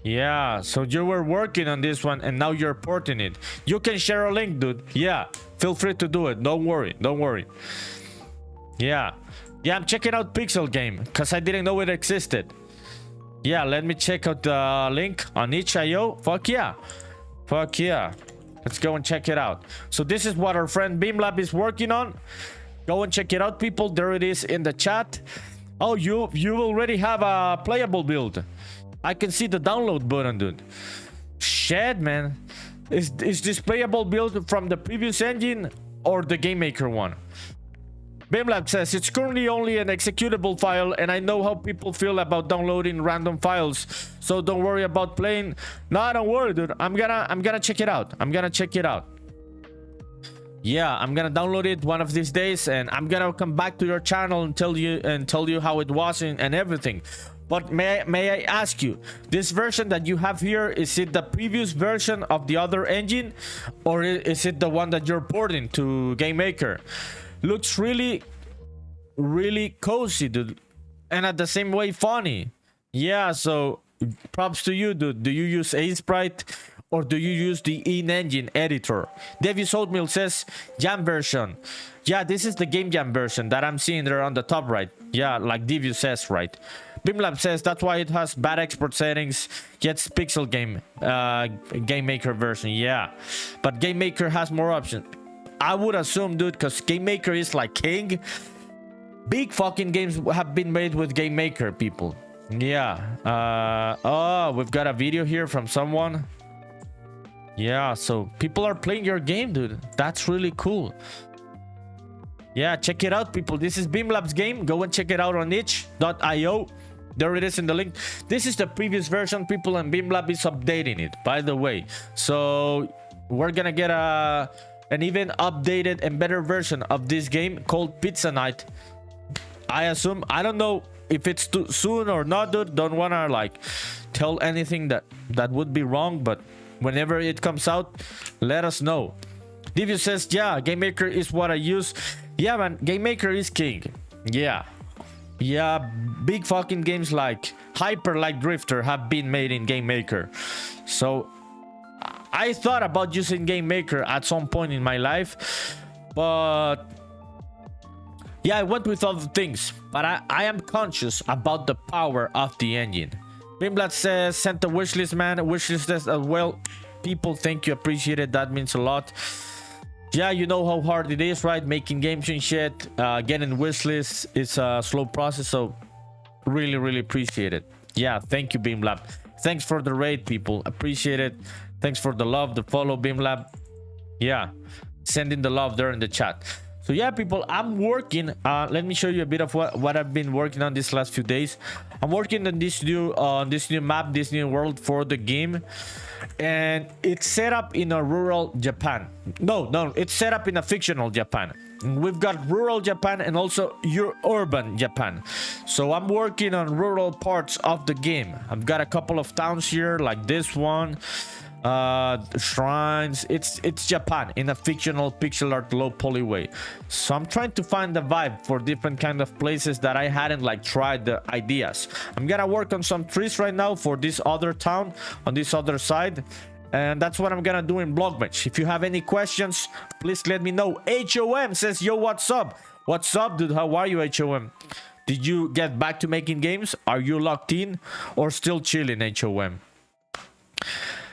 [SPEAKER 1] Yeah, so you were working on this one and now you're porting it. You can share a link, dude. Yeah, feel free to do it. Don't worry, don't worry. Yeah, I'm checking out Pixel Game because I didn't know it existed. Yeah, let me check out the link on itch.io. Fuck yeah, let's go and check it out. So this is what our friend Beamlab is working on. Go and check it out, people. There it is in the chat. Oh, you already have a playable build. I can see the download button, dude. Shit, man. Is this playable build from the previous engine or the Game Maker one? Beamlab says it's currently only an executable file, and I know how people feel about downloading random files, so don't worry about playing. No, don't worry, dude. I'm gonna check it out. Yeah, I'm gonna download it one of these days, and I'm gonna come back to your channel and tell you how it was and everything. But may I ask you, this version that you have here, is it the previous version of the other engine, or is it the one that you're porting to Game Maker? Looks really cozy, dude, and at the same way funny. Yeah, so props to you, dude. Do you use Sprite or do you use the in-engine editor? Davies Oatmeal says Jam version. Yeah, this is the Game Jam version that I'm seeing there on the top right. Yeah, like Davies says, right? Beamlab says that's why it has bad export settings. Gets Pixel Game Game Maker version. Yeah, but Game Maker has more options, I would assume, dude, because Game Maker is like king. Big fucking games have been made with Game Maker, people. Yeah. Oh, we've got a video here from someone. Yeah, so people are playing your game, dude. That's really cool. Yeah, check it out, people. This is Beamlab's game. Go and check it out on itch.io. There it is in the link. This is the previous version, people, and Beamlab is updating it, by the way. So we're gonna get an even updated and better version of this game called Pizza Night. I assume. I don't know if it's too soon or not, dude. Don't wanna like tell anything that would be wrong, but whenever it comes out, let us know. Divio says, yeah, Game Maker is what I use. Yeah, man, Game Maker is king. Yeah, big fucking games like Hyper Light Drifter have been made in Game Maker. So I thought about using Game Maker at some point in my life, but yeah, I went with other things. But I am conscious about the power of the engine. Bimblat says, sent the wishlist, man. Wishlist as well. People, thank you, appreciate it. That means a lot. Yeah, you know how hard it is, right? Making games and shit. Getting wishlists is a slow process, so really appreciate it. Yeah, thank you, Beamlab. Thanks for the raid, people. Appreciate it. Thanks for the love, the follow, Beamlab. Yeah, sending the love there in the chat. So yeah, people, I'm working. Let me show you a bit of what I've been working on these last few days. I'm working on this new map, this new world for the game, and it's set up in a rural Japan. No, it's set up in a fictional Japan. We've got rural Japan and also urban Japan. So I'm working on rural parts of the game. I've got a couple of towns here, like this one. Shrines. It's Japan in a fictional pixel art low poly way. So I'm trying to find the vibe for different kind of places that I hadn't like tried the ideas. I'm gonna work on some trees right now for this other town on this other side, and that's what I'm gonna do in Blogmatch. If you have any questions, please let me know. HOM says, yo, what's up, dude? How are you, HOM? Did you get back to making games? Are you locked in or still chilling, HOM?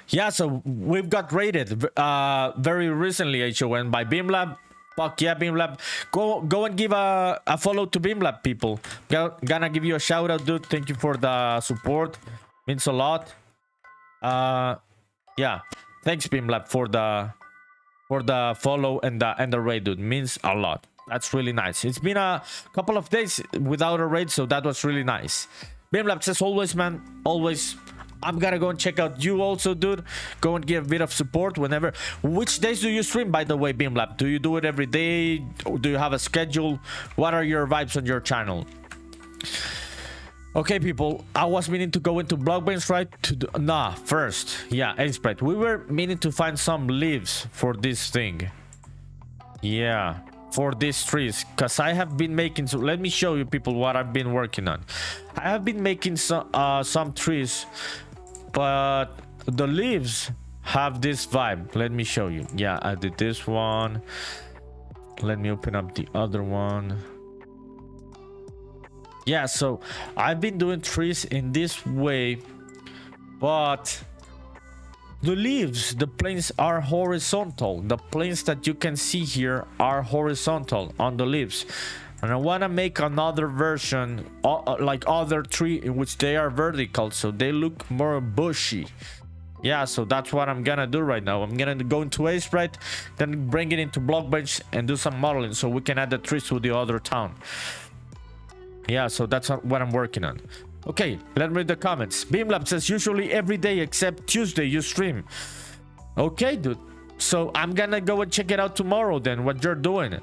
[SPEAKER 1] Yeah, so we've got rated very recently, HON, by Beamlab. Fuck yeah, Beamlab. Go and give a follow to Beamlab, people. Gonna give you a shout out, dude. Thank you for the support. Means a lot. Yeah, thanks, Beamlab, for the follow and the raid, dude. Means a lot. That's really nice. It's been a couple of days without a raid, so that was really nice. Beamlab says, always, man, always. I'm gonna go and check out you also, dude. Go and give a bit of support whenever. Which days do you stream, by the way, Beamlab? Do you do it every day? Do you have a schedule? What are your vibes on your channel? Okay, people, I was meaning to go into Blockbench, right? First, yeah, Sprite. We were meaning to find some leaves for this thing. Yeah, for these trees, because I have been making, so let me show you, people, what I've been working on. I have been making some trees, but the leaves have this vibe. Let me show you. Yeah, I did this one. Let me open up the other one. Yeah, so I've been doing trees in this way, but the leaves, the planes are horizontal. The planes that you can see here are horizontal on the leaves. And I want to make another version, like other tree, in which they are vertical, so they look more bushy. Yeah, so that's what I'm gonna do right now. I'm gonna go into Sprite, then bring it into Blockbench and do some modeling so we can add the trees to the other town. Yeah, so that's what I'm working on. Okay, let me read the comments. Beamlab says usually every day except Tuesday you stream. Okay, dude. So I'm gonna go and check it out tomorrow then, what you're doing.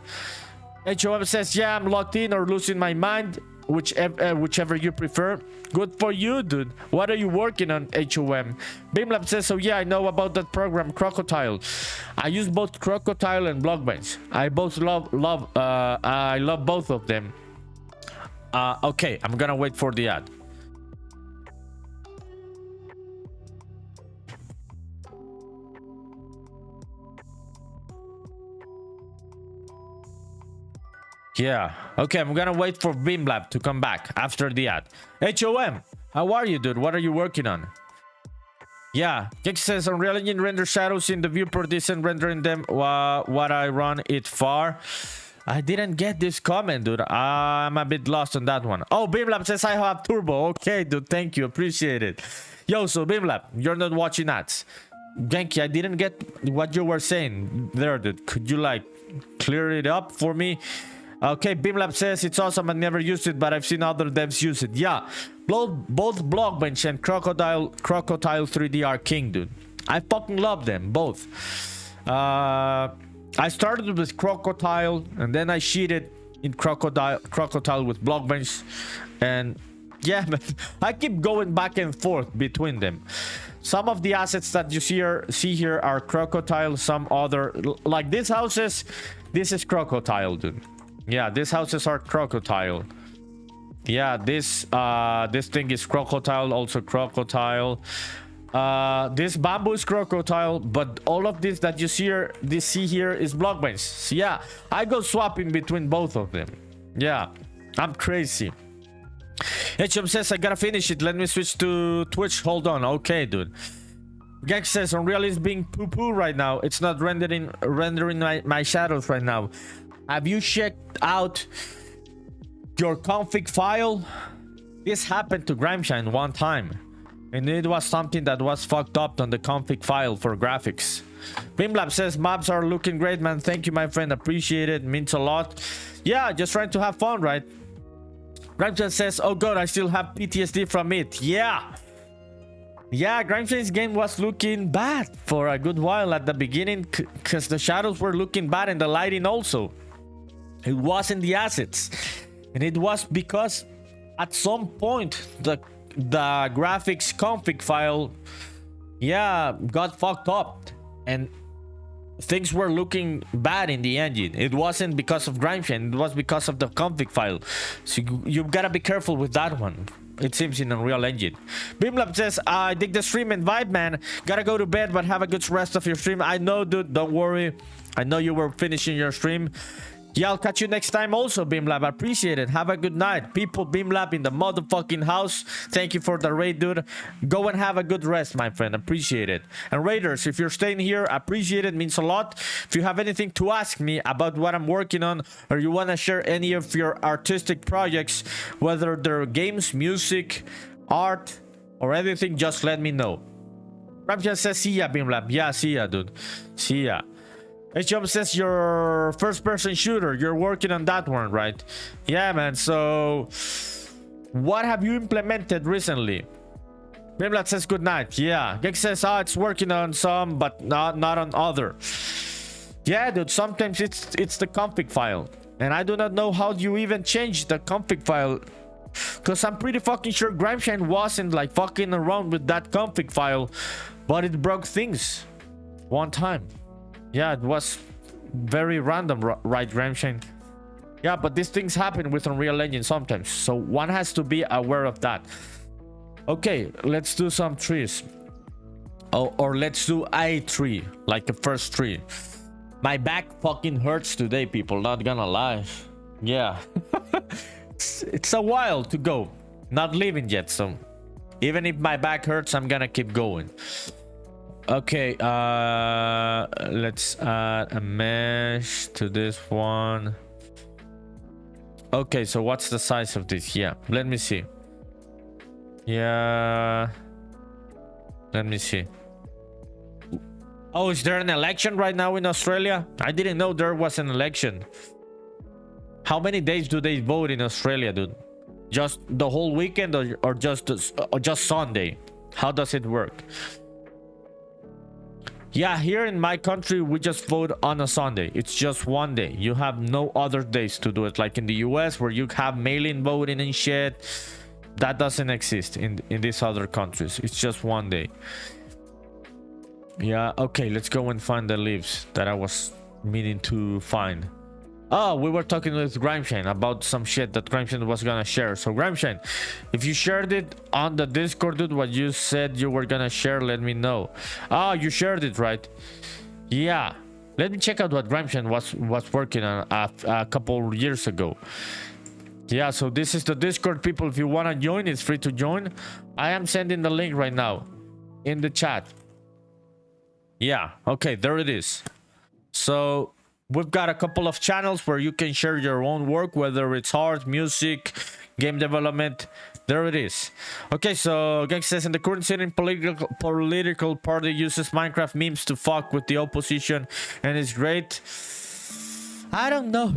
[SPEAKER 1] HOM says, yeah, I'm locked in or losing my mind, whichever you prefer. Good for you, dude. What are you working on, HOM? Beamlab says, so yeah, I know about that program, Crocodile. I use both Crocodile and Blockbench. I love both of them. Okay, I'm gonna wait for the ad. Yeah, okay, I'm gonna wait for Beamlab to come back after the ad. HOM, how are you, dude? What are you working on? Yeah, Kick says Unreal Engine render shadows in the viewport, decent rendering them what I run it far. I didn't get this comment, dude. I'm a bit lost on that one. Oh, Beamlab says I have turbo. Okay, dude, thank you, appreciate it. Yo, so Beamlab, you're not watching ads. Genki, I didn't get what you were saying there, dude. Could you like clear it up for me? Okay, Beamlab says it's awesome. I never used it, but I've seen other devs use it. Yeah, both Blockbench and Crocodile 3D are king, dude. I fucking love them both. I started with Crocodile and then I cheated in Crocodile with Blockbench, and yeah, man, I keep going back and forth between them. Some of the assets that you see here are Crocodile, some other, like these houses, this is Crocodile, dude. Yeah, these houses are Crocodile. Yeah, this thing is Crocodile, also Crocodile. This bamboo is Crocodile, but all of this that you see here is Blockbench. So yeah, I go swapping between both of them. Yeah, I'm crazy. HM says I gotta finish it. Let me switch to Twitch. Hold on. Okay, dude. Gek says Unreal is being poo-poo right now. It's not rendering my shadows right now. Have you checked out your config file? This happened to Grimeshine one time, and it was something that was fucked up on the config file for graphics. Beamlab says maps are looking great, man. Thank you, my friend. Appreciate it. Means a lot. Yeah, just trying to have fun, right? Grimeshine says, oh god, I still have PTSD from it. Yeah, Grimeshine's game was looking bad for a good while at the beginning, because the shadows were looking bad and the lighting also. It wasn't the assets, and it was because at some point the graphics config file, yeah, got fucked up and things were looking bad in the engine. It wasn't because of Grimeshine, it was because of the config file. So you gotta be careful with that one. It seems in Unreal Engine. Beamlab says, I dig the stream and vibe, man. Gotta go to bed, but have a good rest of your stream. I know, dude, don't worry. I know you were finishing your stream. Yeah, I'll catch you next time also, Beamlab. I appreciate it. Have a good night. People, Beamlab in the motherfucking house. Thank you for the raid, dude. Go and have a good rest, my friend. Appreciate it. And Raiders, if you're staying here, appreciate it. Means a lot. If you have anything to ask me about what I'm working on, or you want to share any of your artistic projects, whether they're games, music, art, or anything, just let me know. Ramjan says, see ya, Beamlab. Yeah, see ya, dude. See ya. HM says your first-person shooter. You're working on that one, right? Yeah, man. So, what have you implemented recently? Grimlat says good night. Yeah. Gex says, oh, it's working on some, but not on other. Yeah, dude, sometimes it's the config file. And I do not know how you even change the config file. Because I'm pretty fucking sure Grimeshine wasn't like fucking around with that config file. But it broke things one time. Yeah, it was very random, right, Grimeshine? Yeah, but these things happen with Unreal Engine sometimes. So one has to be aware of that. Okay, let's do some trees. Oh, or let's do a tree, like the first tree. My back fucking hurts today, people, not gonna lie. Yeah. It's a while to go. Not leaving yet, so even if my back hurts, I'm gonna keep going. Okay, let's add a mesh to this one. Okay, so what's the size of this? Yeah, let me see. Yeah, let me see. Oh, is there an election right now in Australia? I didn't know there was an election. How many days do they vote in Australia, dude? Just the whole weekend or just Sunday? How does it work? Yeah, here in my country, we just vote on a Sunday. It's just one day. You have no other days to do it. Like in the US, where you have mail-in voting and shit. That doesn't exist in these other countries. It's just one day. Yeah, okay, let's go and find the leaves that I was meaning to find. Oh, we were talking with Grimeshine about some shit that Grimeshine was gonna share. So Grimeshine, if you shared it on the Discord, dude, what you said you were gonna share, let me know. Oh, you shared it, right? Yeah. Let me check out what Grimeshine was working on a couple years ago. Yeah, so this is the Discord, people. If you wanna join, it's free to join. I am sending the link right now in the chat. Yeah, okay, there it is. So we've got a couple of channels where you can share your own work, whether it's art, music, game development. There it is. Okay, so Gang says, in the current Syrian political party uses Minecraft memes to fuck with the opposition, and it's great. I don't know.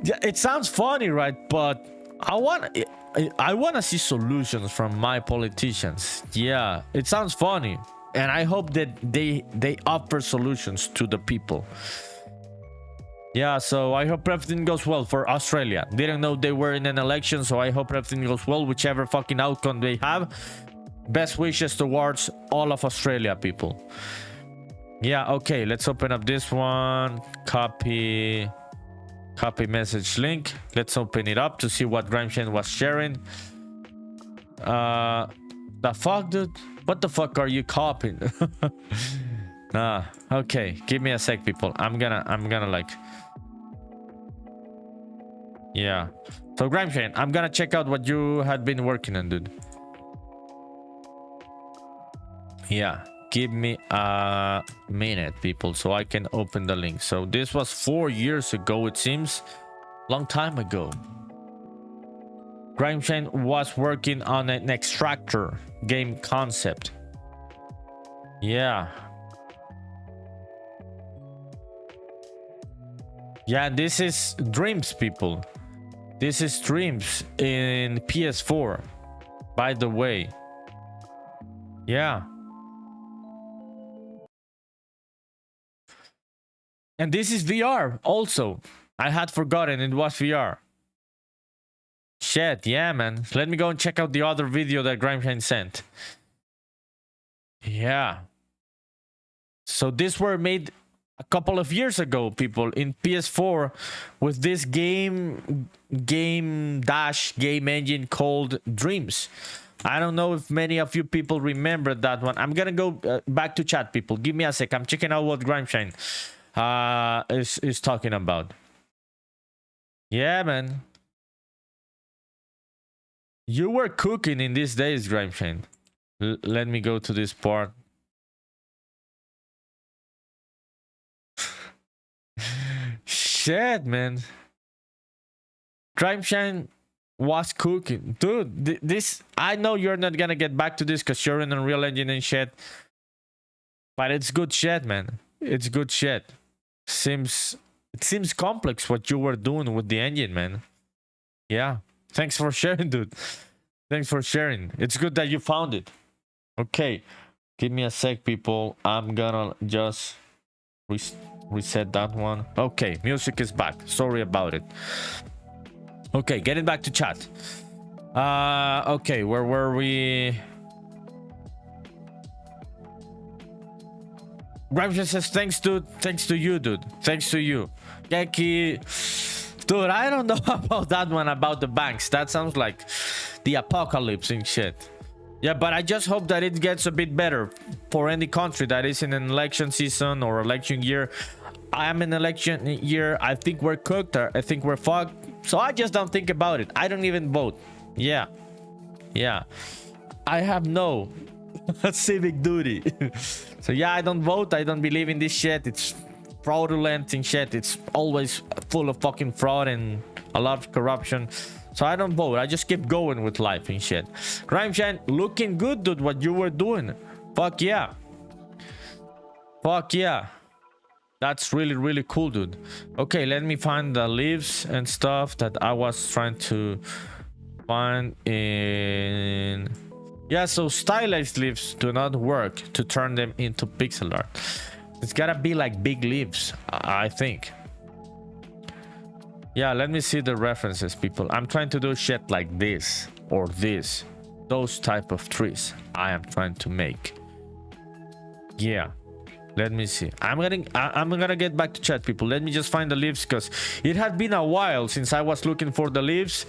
[SPEAKER 1] Yeah, it sounds funny, right? But I want to see solutions from my politicians. Yeah, it sounds funny. And I hope that they offer solutions to the people. Yeah, so I hope everything goes well for Australia. Didn't know they were in an election, so I hope everything goes well, whichever fucking outcome they have. Best wishes towards all of Australia, people. Yeah, okay, let's open up this one. Copy message link. Let's open it up to see what Grimeshine was sharing. The fuck, dude? What the fuck are you copying? Nah. Okay, give me a sec, people. I'm gonna like. Yeah. So Grimeshine, I'm gonna check out what you had been working on, dude. Yeah. Give me a minute, people, so I can open the link. So this was 4 years ago, it seems. Long time ago. Grimeshine was working on an extractor game concept. Yeah. Yeah, this is Dreams, people. This is Dreams in PS4, by the way. Yeah. And this is VR also. I had forgotten it was VR. Shit, yeah, man. Let me go and check out the other video that Grimeshine sent. Yeah. So these were made a couple of years ago, people, in PS4 with this game engine called Dreams. I don't know if many of you people remember that one. I'm gonna go back to chat, people. Give me a sec. I'm checking out what Grimeshine is talking about. Yeah, man. You were cooking in these days, Grimeshine. Let me go to this part. Shit, man. Grimeshine was cooking. Dude, this... I know you're not gonna get back to this because you're in Unreal Engine and shit. But it's good shit, man. It's good shit. It seems complex what you were doing with the engine, man. Yeah. Thanks for sharing, dude. Thanks for sharing. It's good that you found it. Okay, give me a sec, people. I'm gonna just reset that one. Okay, music is back. Sorry about it. Okay, getting back to chat. Okay, where were we? Grimes says thanks to you, dude. Thanks to you. Geki, dude, I don't know about that one about the banks. That sounds like the apocalypse and shit. Yeah, but I just hope that it gets a bit better for any country that is in an election season or election year. I am in election year. I think we're cooked. I think we're fucked. So I just don't think about it. I don't even vote. Yeah. I have no civic duty. So yeah, I don't vote. I don't believe in this shit. It's fraudulent and shit. It's always full of fucking fraud and a lot of corruption. So I don't vote. I just keep going with life and shit. Crime Shan, looking good, dude. What you were doing. Fuck yeah. Fuck yeah. That's really, really cool, dude. Okay, let me find the leaves and stuff that I was trying to find in... Yeah, so stylized leaves do not work to turn them into pixel art. It's gotta be like big leaves, I think. Yeah, let me see the references, people. I'm trying to do shit like this or this. Those type of trees I am trying to make. Yeah. Let me see. I'm gonna get back to chat, people. Let me just find the leaves because it had been a while since I was looking for the leaves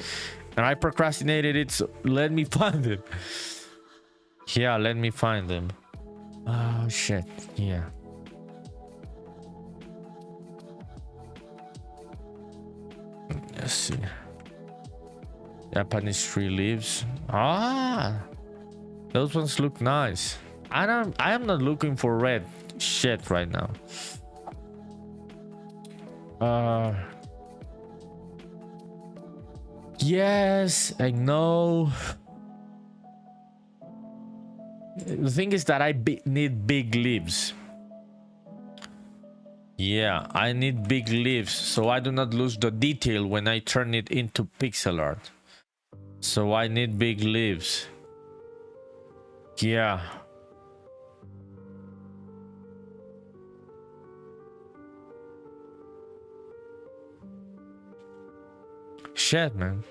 [SPEAKER 1] and I procrastinated it. So let me find them. Yeah, let me find them. Oh shit. Yeah. Let's see. Japanese tree leaves. Ah, those ones look nice. I am not looking for red shit right now. Yes, I know. The thing is that I need big leaves. Yeah, I need big leaves so I do not lose the detail when I turn it into pixel art. So I need big leaves. Yeah. Shit, man.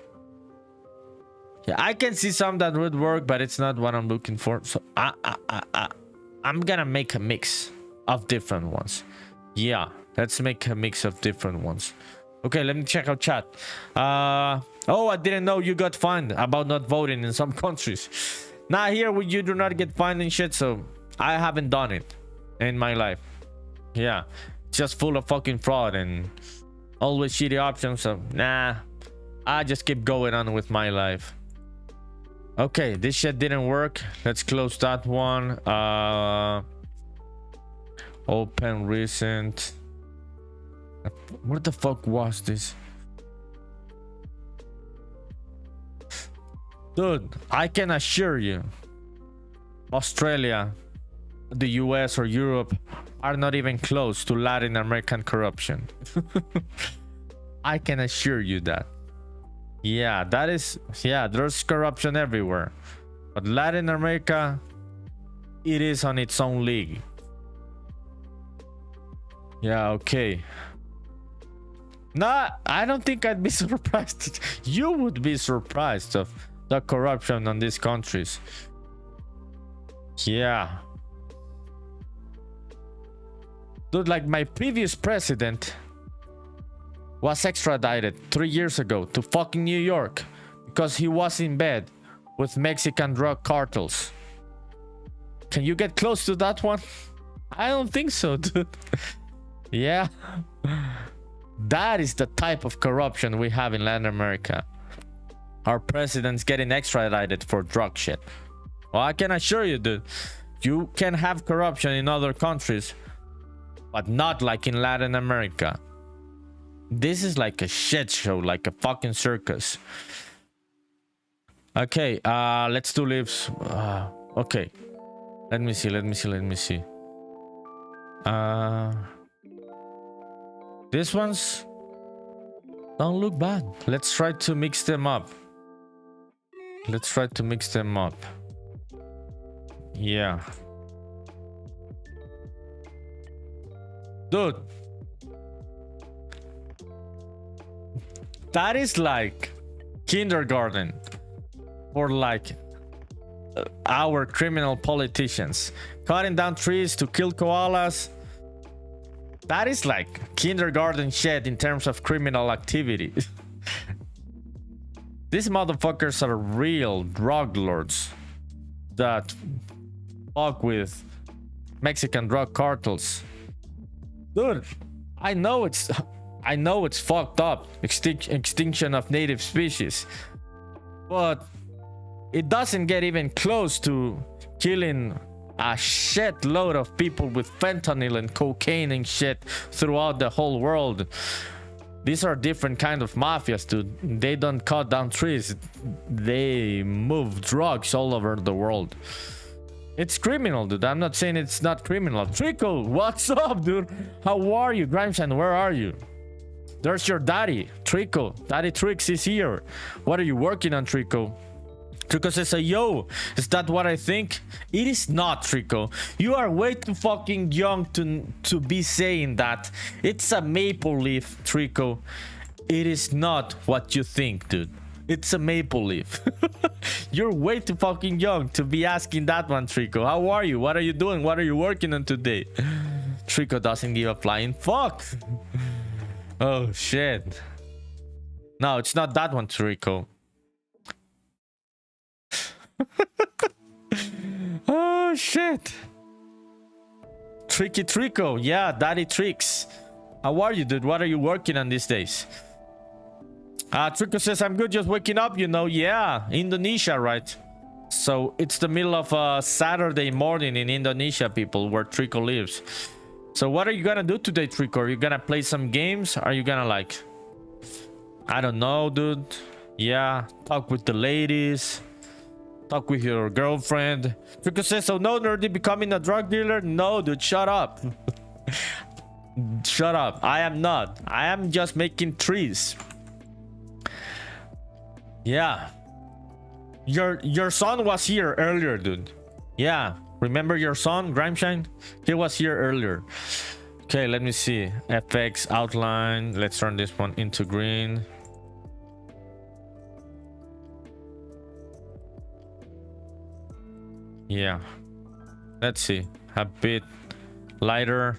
[SPEAKER 1] Yeah, I can see some that would work, but it's not what I'm looking for. So I'm gonna make a mix of different ones. Yeah, let's make a mix of different ones. Okay, let me check out chat. Oh, I didn't know you got fined about not voting in some countries. Nah, here you do not get fined and shit, so I haven't done it in my life. Yeah, just full of fucking fraud and always shitty options, so nah, I just keep going on with my life. Okay, this shit didn't work. Let's close that one. Open recent. What the fuck was this? Dude, I can assure you, Australia, the US or Europe are not even close to Latin American corruption. I can assure you that. Yeah, that is, yeah, there's corruption everywhere. But Latin America, it is on its own league. Yeah, okay. Nah, I don't think I'd be surprised. You would be surprised of the corruption on these countries. Yeah. Dude, like my previous president was extradited 3 years ago to fucking New York because he was in bed with Mexican drug cartels. Can you get close to that one? I don't think so, dude. Yeah. That is the type of corruption we have in Latin America. Our president's getting extradited for drug shit. Well, I can assure you, dude, you can have corruption in other countries, but not like in Latin America. This is like a shit show, like a fucking circus. Okay, let's do lives. Okay, let me see. These ones don't look bad. Let's try to mix them up. Let's try to mix them up. Yeah. Dude. That is like kindergarten for like our criminal politicians. Cutting down trees to kill koalas. That is like kindergarten shit in terms of criminal activity. These motherfuckers are real drug lords that fuck with Mexican drug cartels. Dude, I know it's fucked up, extinction of native species, but it doesn't get even close to killing a shitload of people with fentanyl and cocaine and shit throughout the whole world. These are different kind of mafias, dude. They don't cut down trees. They move drugs all over the world. It's criminal, dude. I'm not saying it's not criminal. Trico, what's up, dude? How are you? Grimeshine, where are you? There's your daddy, Trico. Daddy Trix is here. What are you working on, Trico? Trico says, yo, is that what I think? It is not, Trico. You are way too fucking young to be saying that. It's a maple leaf, Trico. It is not what you think, dude. It's a maple leaf. You're way too fucking young to be asking that one, Trico. How are you? What are you doing? What are you working on today? Trico doesn't give a flying fuck. Oh, shit. No, it's not that one, Trico. Oh shit. Tricky Trico. Yeah, Daddy Tricks. How are you, dude? What are you working on these days? Trico says, I'm good, just waking up, you know. Yeah, Indonesia, right? So it's the middle of Saturday morning in Indonesia, people, where Trico lives. So what are you gonna do today, Trico? Are you gonna play some games? Are you gonna like, I don't know, dude. Yeah, talk with the ladies. Talk with your girlfriend. Trico says, so no, Nerdy becoming a drug dealer? No, dude, shut up. Shut up. I am not. I am just making trees. Yeah. Your son was here earlier, dude. Yeah. Remember your son, Grimeshine? He was here earlier. Okay, let me see. FX outline. Let's turn this one into green. Yeah, let's see, a bit lighter.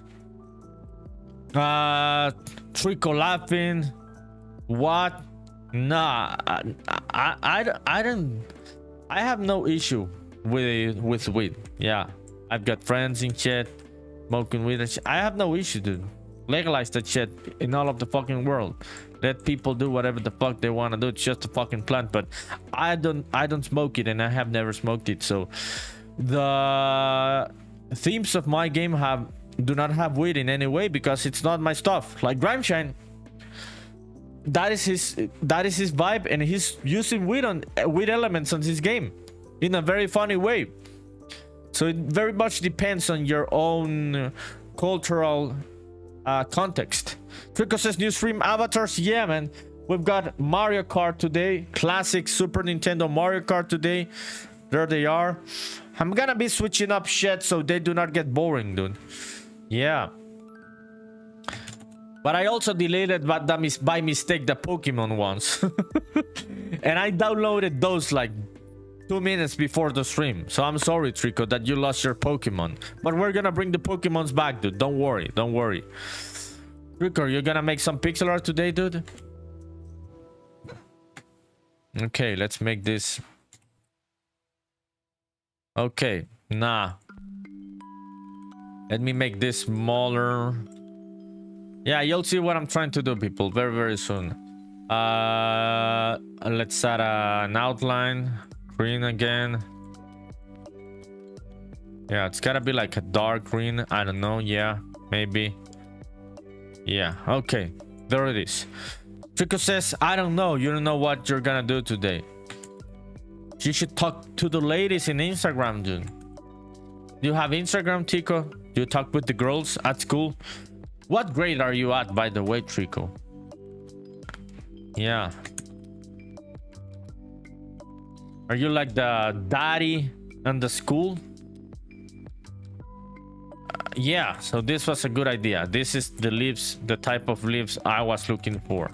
[SPEAKER 1] Trico laughing. What? Nah, I don't. I have no issue with weed. Yeah, I've got friends in shit smoking weed and shit. I have no issue, dude. Legalize that shit in all of the fucking world. Let people do whatever the fuck they want to do. It's just a fucking plant. But I don't smoke it, and I have never smoked it. So the themes of my game do not have weed in any way because it's not my stuff. Like Grimeshine, that is his vibe, and he's using weed elements on his game in a very funny way. So it very much depends on your own cultural context. Trico says, new stream avatars. Yeah, man, we've got Mario Kart today, classic Super Nintendo Mario Kart today. There they are. I'm gonna be switching up shit so they do not get boring, dude. Yeah. But I also deleted by mistake the Pokemon ones. And I downloaded those like 2 minutes before the stream. So I'm sorry, Trico, that you lost your Pokemon. But we're gonna bring the Pokemons back, dude. Don't worry, don't worry. Trico, you're gonna make some pixel art today, dude? Okay, let's make this. Okay, nah. Let me make this smaller. Yeah, you'll see what I'm trying to do, people, very, very soon. Let's add an outline. Green again. Yeah, it's gotta be like a dark green. I don't know. Yeah, maybe. Yeah, okay. There it is. Trico says, I don't know. You don't know what you're gonna do today. You should talk to the ladies in Instagram, dude. Do you have Instagram, Tico? Do you talk with the girls at school? What grade are you at, by the way, Trico? Yeah. Are you like the daddy in the school? Yeah, so this was a good idea. This is the leaves, the type of leaves I was looking for.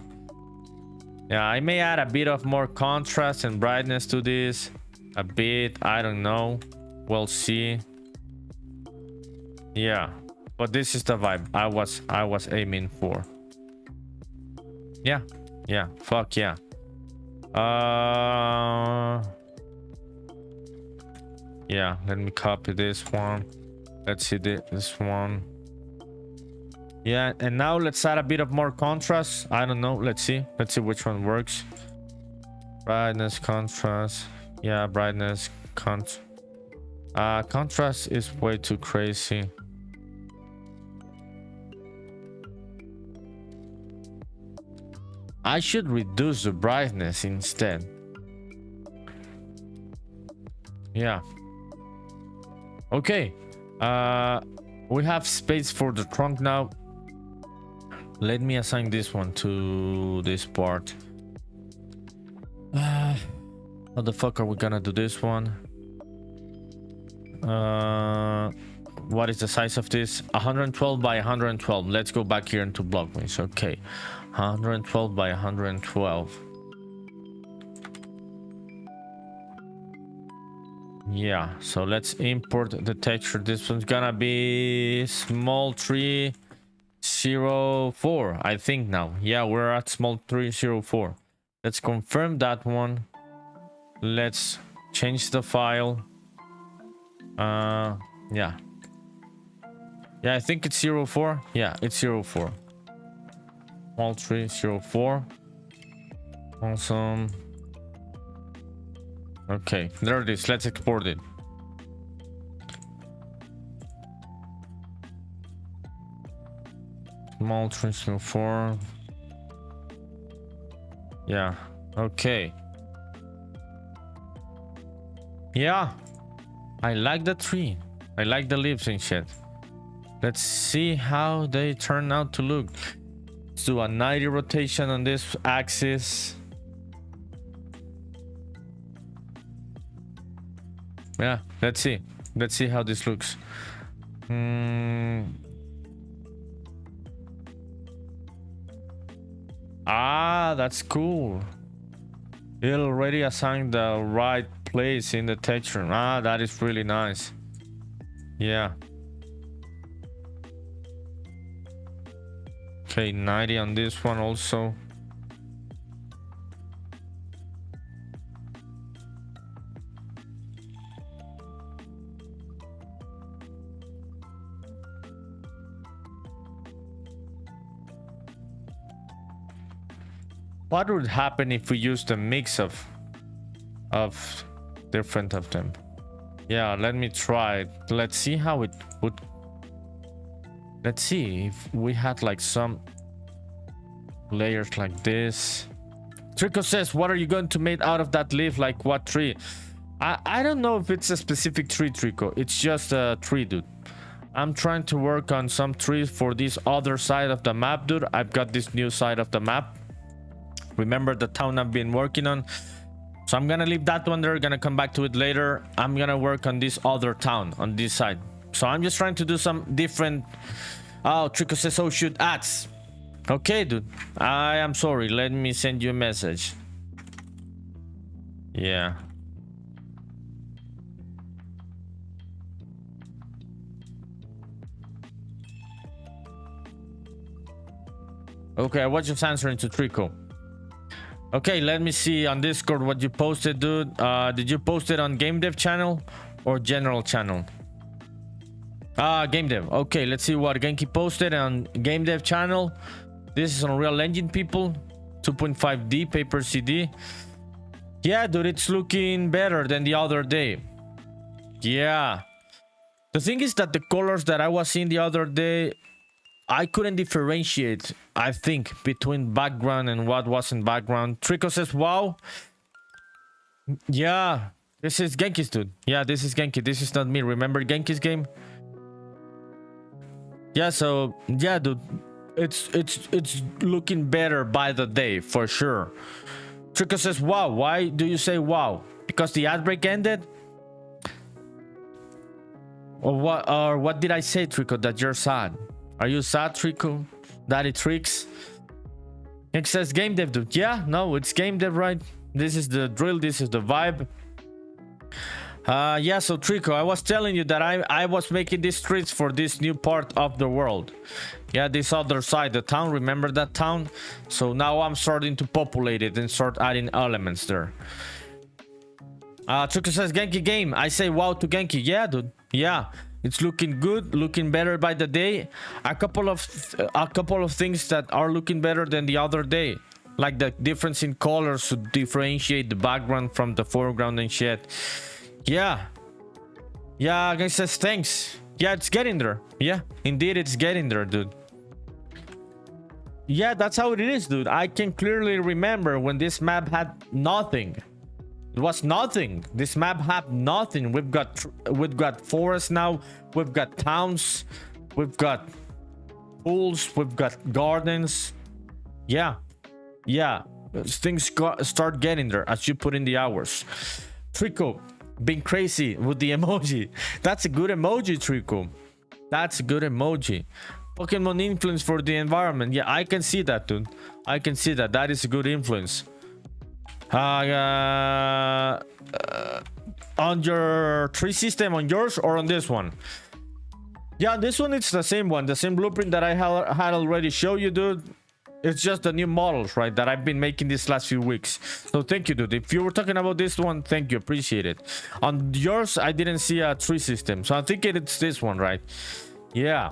[SPEAKER 1] Yeah, I may add a bit of more contrast and brightness to this. A bit, I don't know. We'll see. Yeah, but this is the vibe I was aiming for. Yeah, yeah, fuck yeah. Yeah, let me copy this one. Let's see this one. Yeah, and now let's add a bit of more contrast. I don't know. Let's see which one works. Brightness, contrast. Yeah, brightness, contrast is way too crazy. I should reduce the brightness instead. Yeah. Okay. We have space for the trunk now. Let me assign this one to this part. How the fuck are we gonna do this one? What is the size of this? 112 by 112. Let's go back here into Blockways. Okay, 112 by 112. Yeah, so let's import the texture. This one's gonna be small 304, I think now. Yeah, we're at small 304. Let's confirm that one. Let's change the file. Yeah, I think it's 04. Yeah, it's 04. Small 304. Awesome. Okay, there it is. Let's export it. Small 304. Yeah, okay. Yeah, I like the tree. I like the leaves and shit. Let's see how they turn out to look. Let's do a 90 rotation on this axis. Yeah, let's see how this looks. That's cool. It already assigned the right place in the texture. That is really nice. Yeah. Okay, 90 on this one also. What would happen if we used a mix of different of them? Yeah, let me try it. Let's see how it would. Let's see if we had like some layers like this. Trico says, what are you going to make out of that leaf? Like what tree? I don't know if it's a specific tree, Trico. It's just a tree, dude. I'm trying to work on some trees for this other side of the map, dude. I've got this new side of the map. Remember the town I've been working on? So I'm gonna leave that one there, gonna come back to it later. I'm gonna work on this other town on this side. So I'm just trying to do some different. Oh, Trico says, oh shoot, ads. Okay, dude, I am sorry. Let me send you a message. Yeah. Okay, I was just answering to Trico. Okay, let me see on Discord what you posted, dude. Did you post it on Game Dev channel or general channel? Game Dev. Okay, let's see what Genki posted on Game Dev channel. This is Unreal Engine, people. 2.5D paper CD. Yeah, dude, it's looking better than the other day. Yeah. The thing is that the colors that I was seeing the other day, I couldn't differentiate, I think, between background and what wasn't background. Trico says, wow. Yeah, this is Genki's, dude. Yeah, this is Genki. This is not me. Remember Genki's game? Yeah, so, yeah, dude. It's looking better by the day, for sure. Trico says, wow. Why do you say wow? because the ad break ended? Or what did I say, Trico, that you're sad? Are you sad, Trico? Daddy Tricks? It says game dev, dude. Yeah, no, it's game dev, right? This is the drill, this is the vibe. Yeah, so Trico, I was telling you that I was making these streets for this new part of the world. Yeah, this other side, the town, remember that town? So now I'm starting to populate it and start adding elements there. Trico says Genki game. I say wow to Genki. Yeah, dude. Yeah, it's looking good, looking better by the day. A couple of things that are looking better than the other day, like the difference in colors to differentiate the background from the foreground and shit. Yeah, guy says thanks. Yeah, it's getting there. Yeah, indeed, it's getting there, dude. Yeah, that's how it is, dude. I can clearly remember when this map had nothing. It was nothing. This map had nothing. We've got forests now. We've got towns. We've got pools. We've got gardens. Yeah, things start getting there as you put in the hours. Trico being crazy with the emoji. That's a good emoji, Trico. That's a good emoji. Pokemon influence for the environment. Yeah, I can see that, dude. I can see that. That is a good influence. On your tree system, on yours or on this one? Yeah, on this one it's the same one, the same blueprint that I had already showed you, dude. It's just the new models, right, that I've been making these last few weeks. So thank you, dude. If you were talking about this one, thank you, appreciate it. On yours I didn't see a tree system, so I think it's this one, right? Yeah.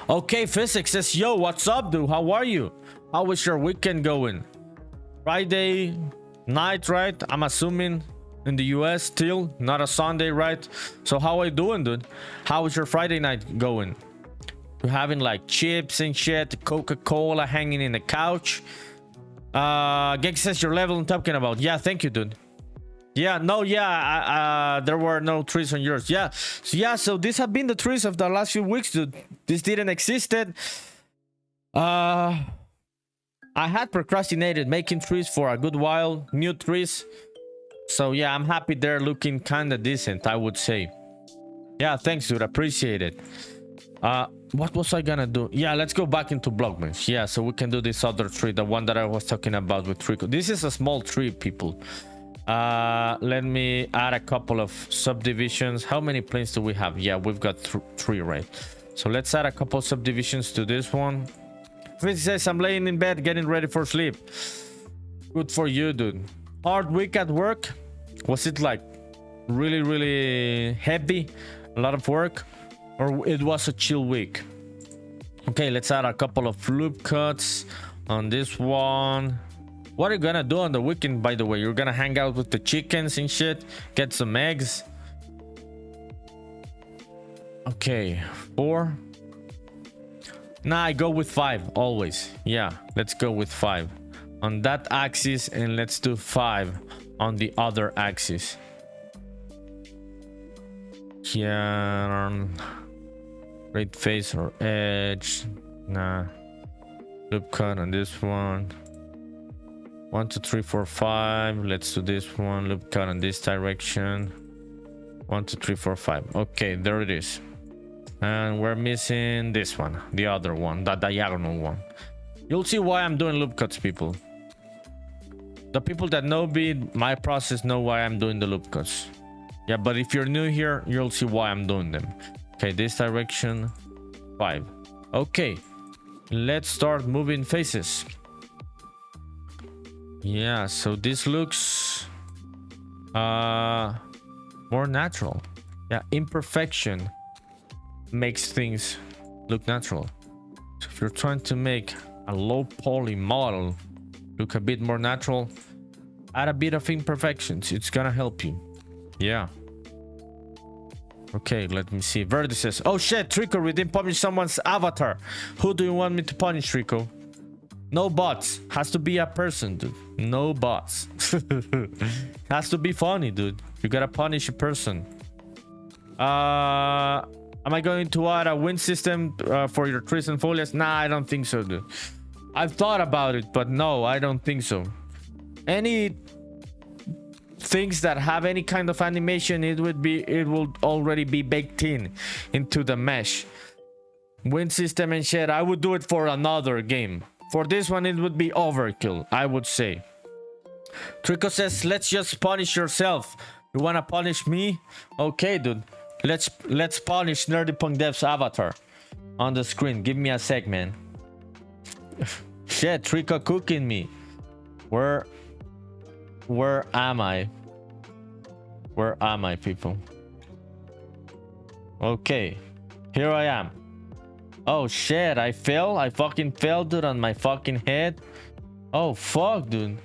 [SPEAKER 1] Okay, Physics says, yo, what's up, dude? How are you? How is your weekend going? Friday night, right? I'm assuming in the US still, not a Sunday, right? So how are you doing, dude? How is your Friday night going? You having like chips and shit, Coca-Cola hanging in the couch? Gek says your level I'm talking about. Yeah, thank you, dude. Yeah, no, yeah, there were no trees on yours. Yeah, so these have been the trees of the last few weeks, dude. This didn't existed. I had procrastinated making trees for a good while, new trees. So yeah, I'm happy they're looking kind of decent, I would say. Yeah, thanks, dude. Appreciate it. What was I gonna do? Yeah, let's go back into Blockbench. Yeah, so we can do this other tree, the one that I was talking about with Trico. This is a small tree, people. Let me add a couple of subdivisions. How many planes do we have? Yeah, we've got three, right? So let's add a couple subdivisions to this one. Fitz says, I'm laying in bed getting ready for sleep. Good for you, dude. Hard week at work? Was it like really heavy? A lot of work? Or it was a chill week? Okay, let's add a couple of loop cuts on this one. What are you gonna do on the weekend, by the way? You're gonna hang out with the chickens and shit? Get some eggs? Okay, 4. Nah, I go with 5 always. Yeah, let's go with 5 on that axis, and let's do 5 on the other axis. Yeah, right face or edge. Nah, loop cut on this one. 1 2 3 4 5. Let's do this one. Loop cut in this direction. 1 2 3 4 5. Okay, there it is. And we're missing this one, the other one, the diagonal one. You'll see why I'm doing loop cuts, people. The people that know my process know why I'm doing the loop cuts. Yeah, but if you're new here, you'll see why I'm doing them. Okay, this direction, 5. Okay, let's start moving faces. Yeah, so this looks more natural. Yeah, imperfection makes things look natural. So if you're trying to make a low poly model look a bit more natural, add a bit of imperfections. It's gonna help you. Yeah. Okay, let me see. Vertices. Oh shit, Trico, we didn't punish someone's avatar. Who do you want me to punish, Trico? No bots. Has to be a person, dude. No bots. Has to be funny, dude. You gotta punish a person. Am I going to add a wind system for your trees and foliage? Nah, I don't think so, dude. I've thought about it, but no, I don't think so. Any things that have any kind of animation, it will already be baked into the mesh. Wind system and shit, I would do it for another game. For this one, it would be overkill, I would say. Trico says, let's just punish yourself. You wanna punish me? Okay, dude. Let's punish NerdyPunkDev's avatar on the screen. Give me a sec, man. Shit, Trico cooking me. Where am I? Where am I, people? Okay, here I am. Oh shit, I fell. I fucking fell, dude, on my fucking head. Oh fuck, dude.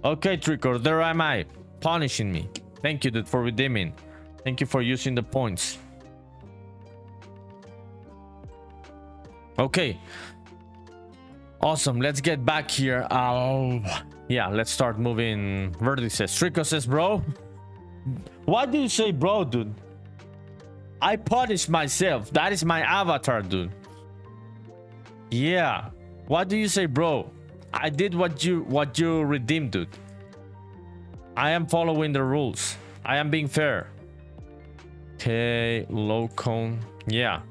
[SPEAKER 1] Okay, Trico, there am I, punishing me. Thank you, dude, for redeeming. Thank you for using the points. Okay. Awesome, let's get back here. Yeah, let's start moving vertices. Trico says, bro. Why do you say bro, dude? I punished myself. That is my avatar, dude. Yeah. Why do you say bro? I did what you redeemed, dude. I am following the rules. I am being fair. Okay, local. Yeah.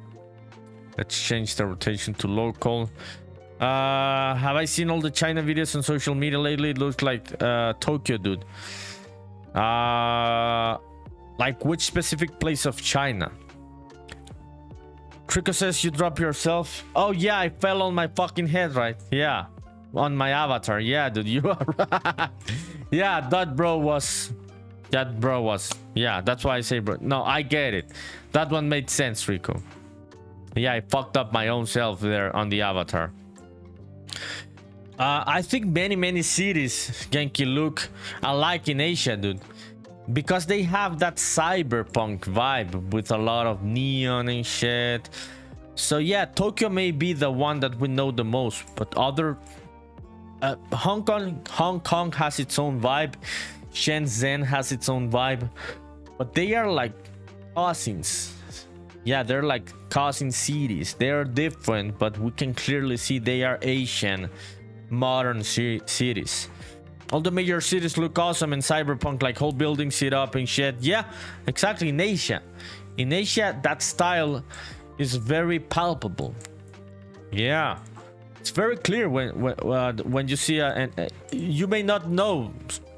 [SPEAKER 1] Let's change the rotation to local. Have I seen all the China videos on social media lately? It looks like Tokyo, dude. Like which specific place of China? Trico says you drop yourself. Oh yeah, I fell on my fucking head, right? Yeah, on my avatar. Yeah, dude, you are right. Yeah, that bro was. Yeah, that's why I say bro. No, I get it. That one made sense, Rico. Yeah, I fucked up my own self there on the avatar. I think many cities, Genki, look alike in Asia, dude, because they have that cyberpunk vibe with a lot of neon and shit. So yeah, Tokyo may be the one that we know the most, but other Hong Kong has its own vibe. Shenzhen has its own vibe, but they are like cousins. Yeah, they're like cousin cities. They are different, but we can clearly see they are Asian modern cities. All the major cities look awesome in cyberpunk, like whole buildings sit up and shit. Yeah, exactly. In Asia, that style is very palpable. Yeah, it's very clear when you see you may not know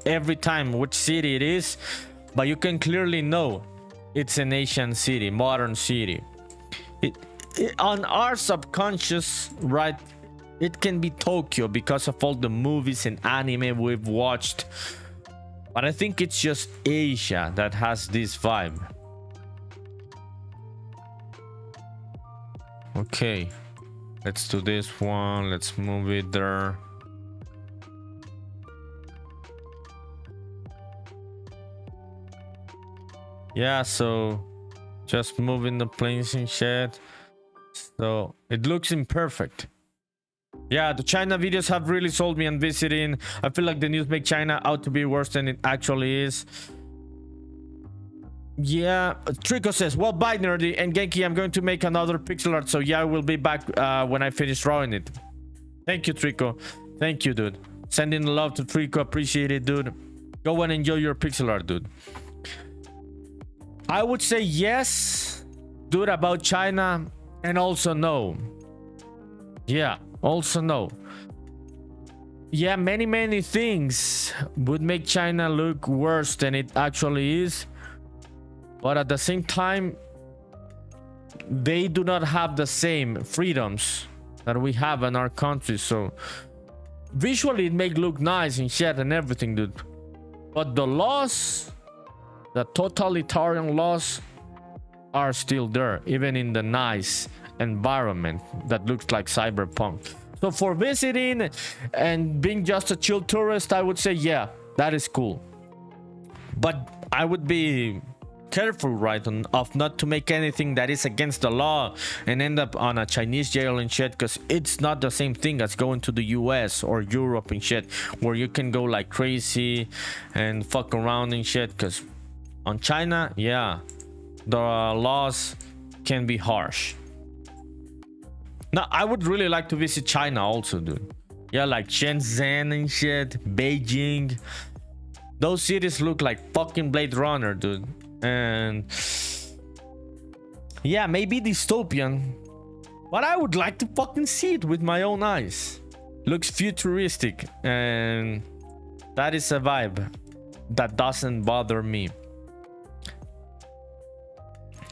[SPEAKER 1] every time which city it is, but you can clearly know it's an Asian city, modern city. On our subconscious, right, it can be Tokyo because of all the movies and anime we've watched, but I think it's just Asia that has this vibe. Okay, let's do this one. Let's move it there. Yeah, so just moving the planes and shit. So it looks imperfect. Yeah, the China videos have really sold me on visiting. I feel like the news make China out to be worse than it actually is. Yeah, Trico says, well, bye, Nerdy. And Genki, I'm going to make another pixel art. So yeah, I will be back when I finish drawing it. Thank you, Trico. Thank you, dude. Sending love to Trico. Appreciate it, dude. Go and enjoy your pixel art, dude. I would say yes, dude, about China, and also no. Yeah, also no. Yeah, many things would make China look worse than it actually is, but at the same time, they do not have the same freedoms that we have in our country. So visually it may look nice and shit and everything, dude, but the laws, the totalitarian laws, are still there, even in the nice environment that looks like cyberpunk. So for visiting and being just a chill tourist, I would say yeah, that is cool, but I would be careful, right, of not to make anything that is against the law and end up on a Chinese jail and shit, because it's not the same thing as going to the US or Europe and shit, where you can go like crazy and fuck around and shit. Because on China, yeah, the laws can be harsh. Now, I would really like to visit China also, dude. Yeah, like Shenzhen and shit, Beijing. Those cities look like fucking Blade Runner, dude. And yeah, maybe dystopian, but I would like to fucking see it with my own eyes. Looks futuristic, and that is a vibe that doesn't bother me.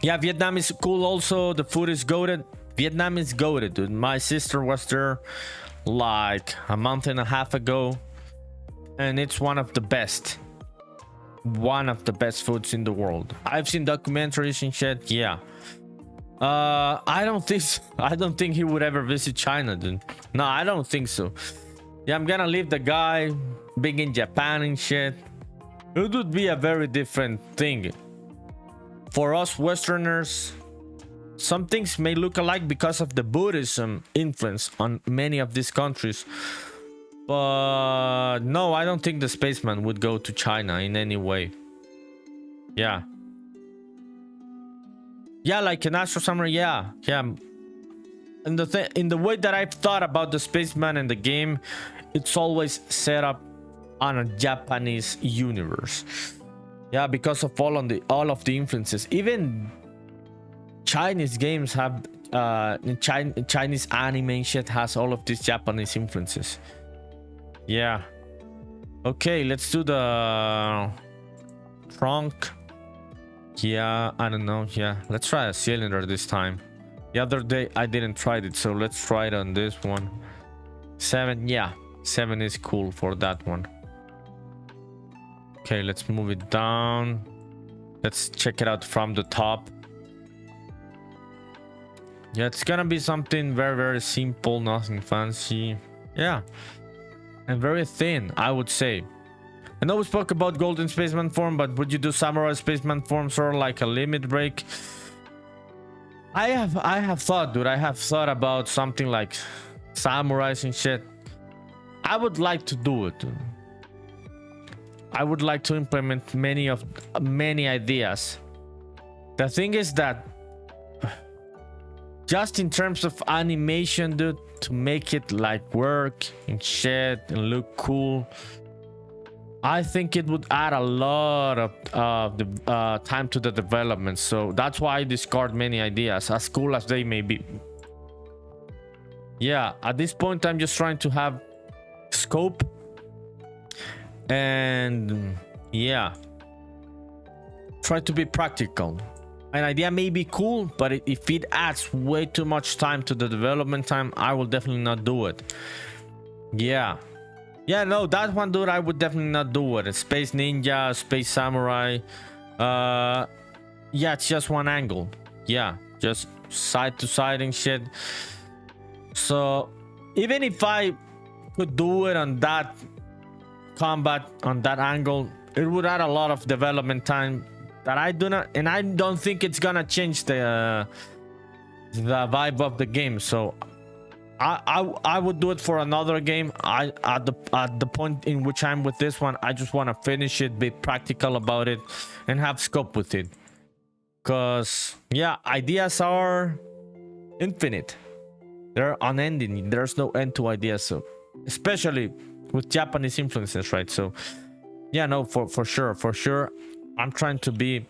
[SPEAKER 1] Yeah, Vietnam is cool also. The food is goated. Vietnam is goated, dude. My sister was there like a month and a half ago, and it's one of the best foods in the world. I've seen documentaries and shit. Yeah. I don't think he would ever visit China, dude. No, I don't think so. Yeah, I'm gonna leave the guy being in Japan and shit. It would be a very different thing. For us Westerners, some things may look alike because of the Buddhism influence on many of these countries. But no, I don't think the spaceman would go to China in any way. Yeah. Yeah, like an Astro Summer, yeah. And in the way that I've thought about the spaceman in the game, it's always set up on a Japanese universe. Yeah, because of all of the influences. Even Chinese games have Chinese anime shit has all of these Japanese influences. Yeah. Okay, let's do the trunk. Yeah, I don't know. Yeah, let's try a cylinder this time. The other day I didn't try it, so let's try it on this one. 7, yeah, 7 is cool for that one. Okay, let's move it down. Let's check it out from the top. Yeah, it's gonna be something very, very simple, nothing fancy. Yeah, and very thin, I would say. I know we spoke about golden spaceman form, but would you do samurai spaceman form, sort of like a limit break? I have thought, dude. I have thought about something like samurais and shit. I would like to do it, dude. I would like to implement many ideas. The thing is that just in terms of animation, dude, to make it like work and shit and look cool, I think it would add a lot of the time to the development. So that's why I discard many ideas, as cool as they may be. Yeah, at this point I'm just trying to have scope, and yeah, try to be practical. An idea may be cool, but if it adds way too much time to the development time, I will definitely not do it. Yeah, no, that one, dude, I would definitely not do it. Space Ninja, Space Samurai. Yeah, it's just one angle. Yeah, just side to side and shit. So even if I could do it on that combat, on that angle, it would add a lot of development time that I do not, and I don't think it's gonna change the vibe of the game. So I would do it for another game. At the point in which I'm with this one, I just want to finish it, be practical about it, and have scope with it. Cause yeah, ideas are infinite. They're unending. There's no end to ideas. So especially with Japanese influences, right? So yeah, no, for sure. I'm trying to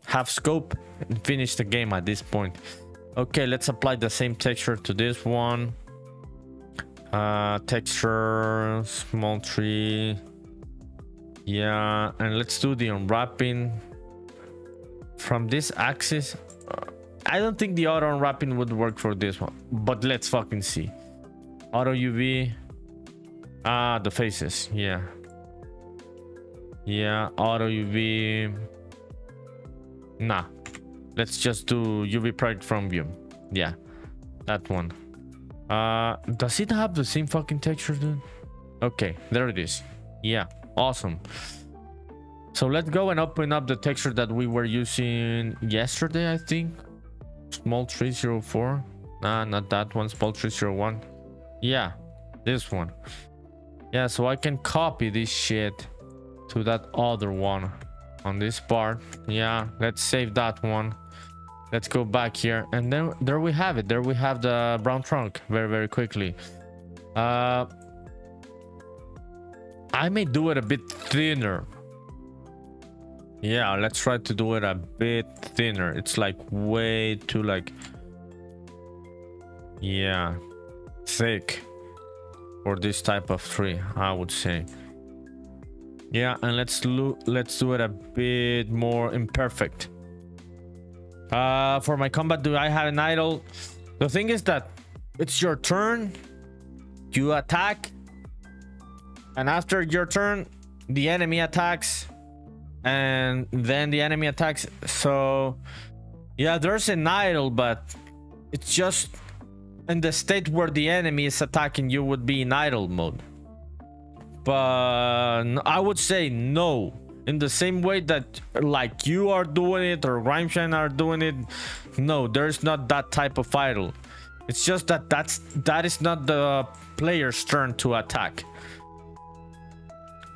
[SPEAKER 1] have scope and finish the game at this point. Okay, let's apply the same texture to this one. Texture, small tree. Yeah, and let's do the unwrapping from this axis. I don't think the auto unwrapping would work for this one, but let's fucking see. Auto UV. The faces. Yeah, auto UV. Nah, let's just do UV project from view. Yeah, that one. Does it have the same fucking texture, dude? Okay, there it is. Yeah, awesome. So let's go and open up the texture that we were using yesterday, I think. Small 304. Nah, not that one. Small 301. Yeah, this one. Yeah, so I can copy this shit to that other one on this part. Yeah, let's save that one. Let's go back here, and then there we have it. There we have the brown trunk very quickly. I may do it a bit thinner Yeah, let's try to do it a bit thinner. It's like way too like, yeah, thick for this type of tree, I would say. Yeah, and let's do it a bit more imperfect. For my combat, do I have an idol? The thing is that it's your turn, you attack, and after your turn the enemy attacks, and then the enemy attacks. So yeah, there's an idle, but it's just in the state where the enemy is attacking you would be in idle mode. But I would say no, in the same way that like you are doing it or Grimeshine are doing it. No, there's not that type of idle. It's just that that is not the player's turn to attack.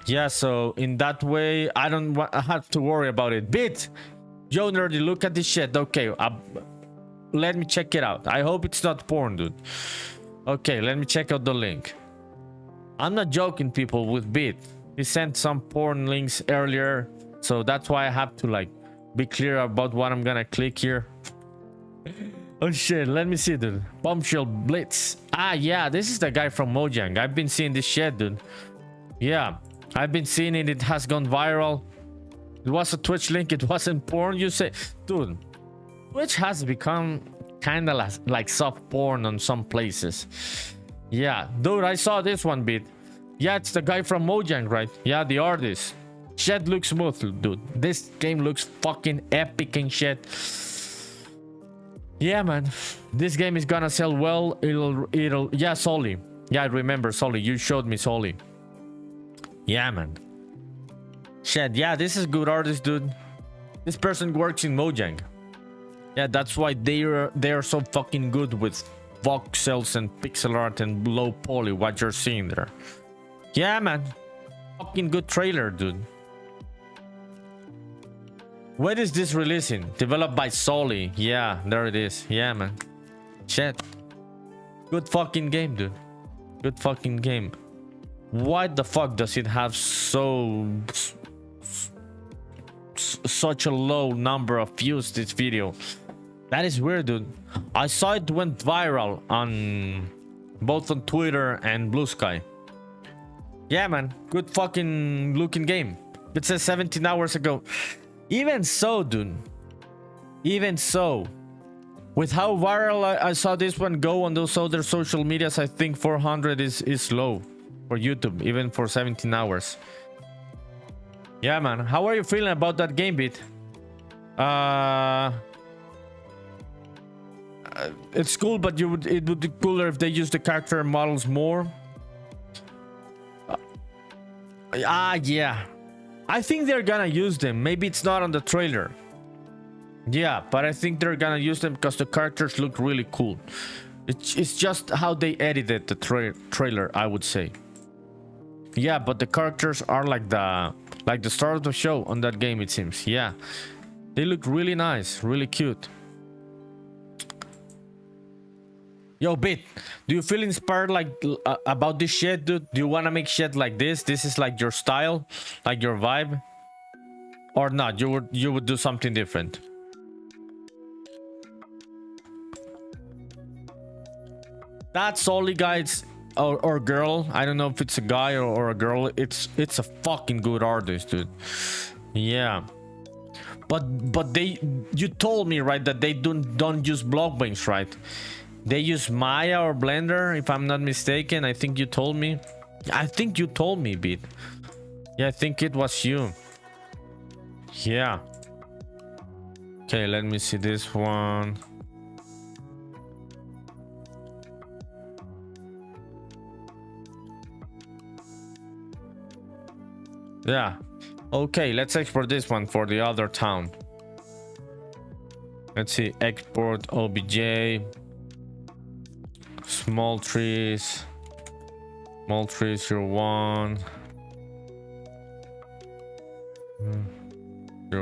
[SPEAKER 1] Yeah, so in that way I don't have to worry about it. Bit, yo nerdy, look at this shit. Okay, let me check it out. I hope it's not porn, dude. Okay, let me check out the link. I'm not joking, people, with Bit. He sent some porn links earlier, so that's why I have to like be clear about what I'm gonna click here. Oh shit, let me see, dude. Bombshell Blitz. Ah yeah, this is the guy from Mojang. I've been seeing this shit, dude. Yeah, I've been seeing it. It has gone viral. It was a Twitch link. It wasn't porn, you say? Dude, Twitch has become kind of like soft porn on some places. Yeah, dude, I saw this one bit. Yeah, it's the guy from Mojang, right? Yeah, the artist. Shit looks smooth, dude. This game looks fucking epic and shit. Yeah, man. This game is gonna sell well. It'll yeah, Soli. Yeah, I remember Soli. You showed me Soli. Yeah, man. Shit, yeah, this is good artist, dude. This person works in Mojang. Yeah, that's why they are so fucking good with voxels and pixel art and low poly, what you're seeing there. Yeah, man. Fucking good trailer, dude. When is this releasing? Developed by Soli. Yeah, there it is. Yeah, man. Shit. Good fucking game, dude. Good fucking game. Why the fuck does it have such a low number of views, this video? That is weird, dude. I saw it went viral on both on Twitter and Blue Sky. Yeah, man. Good fucking looking game. It says 17 hours ago. Even so, dude. Even so. With how viral I saw this one go on those other social medias, I think 400 is low for YouTube, even for 17 hours. Yeah, man. How are you feeling about that game, Bit? It's cool, but it would be cooler if they use the character models more. Yeah. I think they're gonna use them. Maybe it's not on the trailer. Yeah, but I think they're gonna use them because the characters look really cool. It's just how they edited the trailer, I would say. Yeah, but the characters are like the start of the show on that game, it seems. Yeah, they look really nice, really cute. Yo, Bit, do you feel inspired like about this shit, dude? Do you want to make shit like this? This is like your style, like your vibe, or not? You would do something different. That's only guys or girl. I don't know if it's a guy or a girl. It's a fucking good artist, dude. Yeah. But you told me, right, that they don't use Blockbanks, right? They use Maya or Blender, if I'm not mistaken. I think you told me. I think you told me, Bit. Yeah, I think it was you. Yeah. Okay, let me see this one. Yeah. Okay, let's export this one for the other town. Let's see. Export OBJ. Small trees. Small trees, you're 1.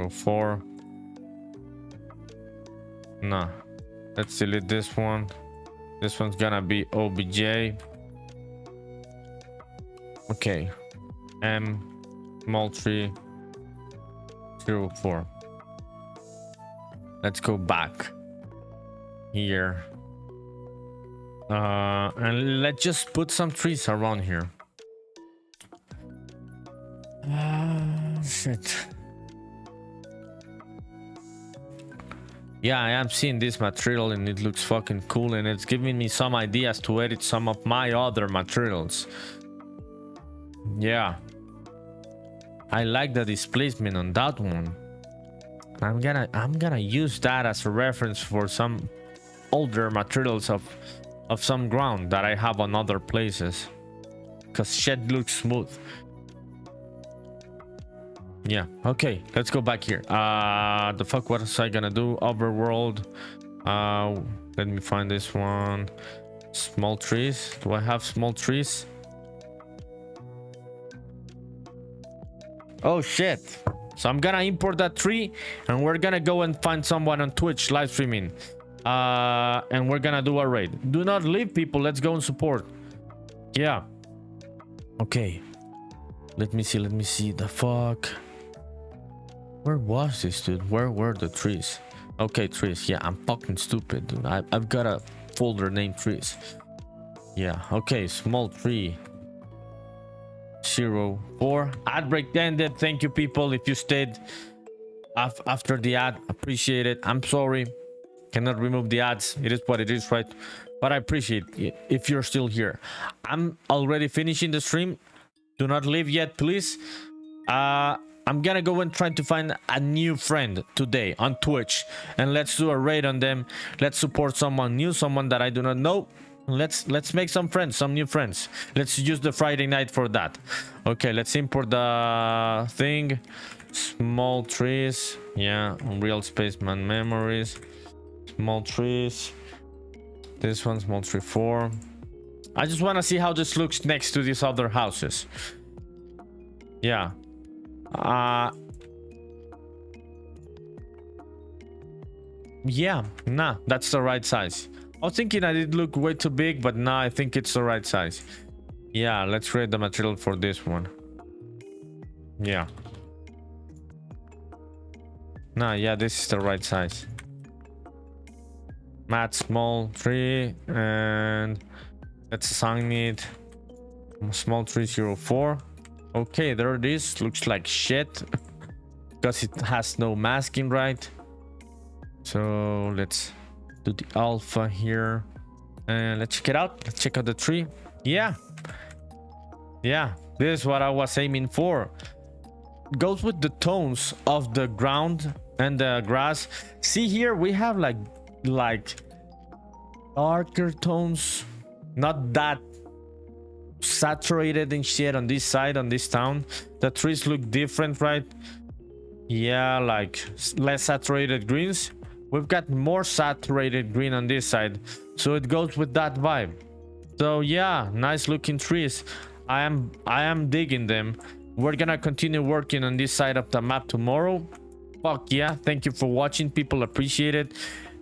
[SPEAKER 1] 04. Nah. Let's delete this one. This one's gonna be OBJ. Okay. M. Small tree. 04. Let's go back here. And let's just put some trees around here. Shit. Yeah, I am seeing this material and it looks fucking cool, and it's giving me some ideas to edit some of my other materials. Yeah, I like the displacement on that one. I'm gonna use that as a reference for some older materials of some ground that I have on other places, because shit looks smooth. Yeah, okay, let's go back here. The fuck, what was I gonna do? Overworld. Let me find this one. Small trees. Do I have small trees? Oh shit. So I'm gonna import that tree and we're gonna go and find someone on Twitch live streaming. And we're gonna do a raid. Do not leave, people. Let's go and support. Yeah. Okay. Let me see. The fuck. Where was this, dude? Where were the trees? Okay, trees. Yeah, I'm fucking stupid, dude. I've got a folder named trees. Yeah, okay, small tree. 04. Ad break ended. Thank you, people, if you stayed after the ad. Appreciate it. I'm sorry. Cannot remove the ads. It is what it is, right? But I appreciate it if you're still here. I'm already finishing the stream. Do not leave yet, please. I'm gonna go and try to find a new friend today on Twitch, and let's do a raid on them. Let's support someone new, someone that I do not know. Let's make some friends, some new friends. Let's use the Friday night for that. Okay, let's import the thing. Small trees. Yeah, Unreal Spaceman Memories. Small trees. This one, small tree 4. I just want to see how this looks next to these other houses. Yeah. Yeah, nah, that's the right size. I was thinking I did look way too big, but nah, I think it's the right size. Yeah, let's create the material for this one. Yeah. Nah, yeah, this is the right size. Matte small tree, and let's assign it small tree 04. Okay, there it is. Looks like shit because it has no masking, right? So let's do the alpha here and let's check it out. Let's check out the tree. Yeah, this is what I was aiming for. Goes with the tones of the ground and the grass. See here, we have like darker tones, not that saturated and shit on this side, on this town. The trees look different, right? Yeah, like less saturated greens. We've got more saturated green on this side, so it goes with that vibe. So yeah, nice looking trees. I am digging them. We're gonna continue working on this side of the map tomorrow. Fuck yeah, thank you for watching, people. Appreciate it.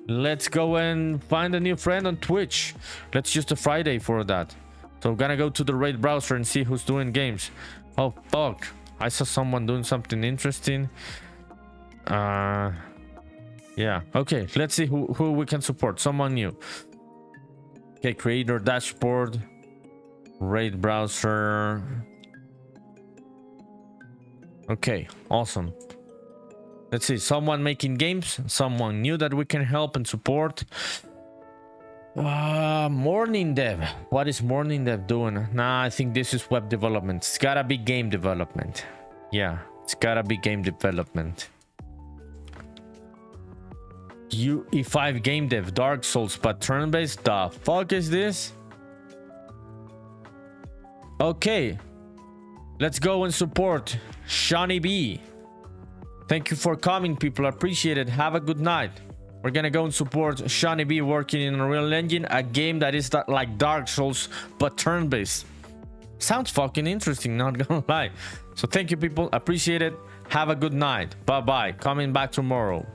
[SPEAKER 1] Let's go and find a new friend on Twitch. Let's use the Friday for that. So I'm gonna go to the raid browser and see who's doing games. Oh fuck, I saw someone doing something interesting. Yeah, okay, let's see who we can support. Someone new. Okay, creator dashboard, raid browser. Okay, awesome. Let's see, someone making games, someone new that we can help and support. Morning Dev. What is Morning Dev doing? Nah, I think this is web development. It's gotta be game development. Yeah, it's gotta be game development. UE5 game dev, Dark Souls, but turn-based. The fuck is this? Okay, let's go and support Shawnee B. Thank you for coming, people. Appreciate it. Have a good night. We're gonna go and support Shawnee B working in Unreal Engine, a game that is like Dark Souls but turn-based. Sounds fucking interesting, not gonna lie. So thank you, people. Appreciate it. Have a good night. Bye bye. Coming back tomorrow.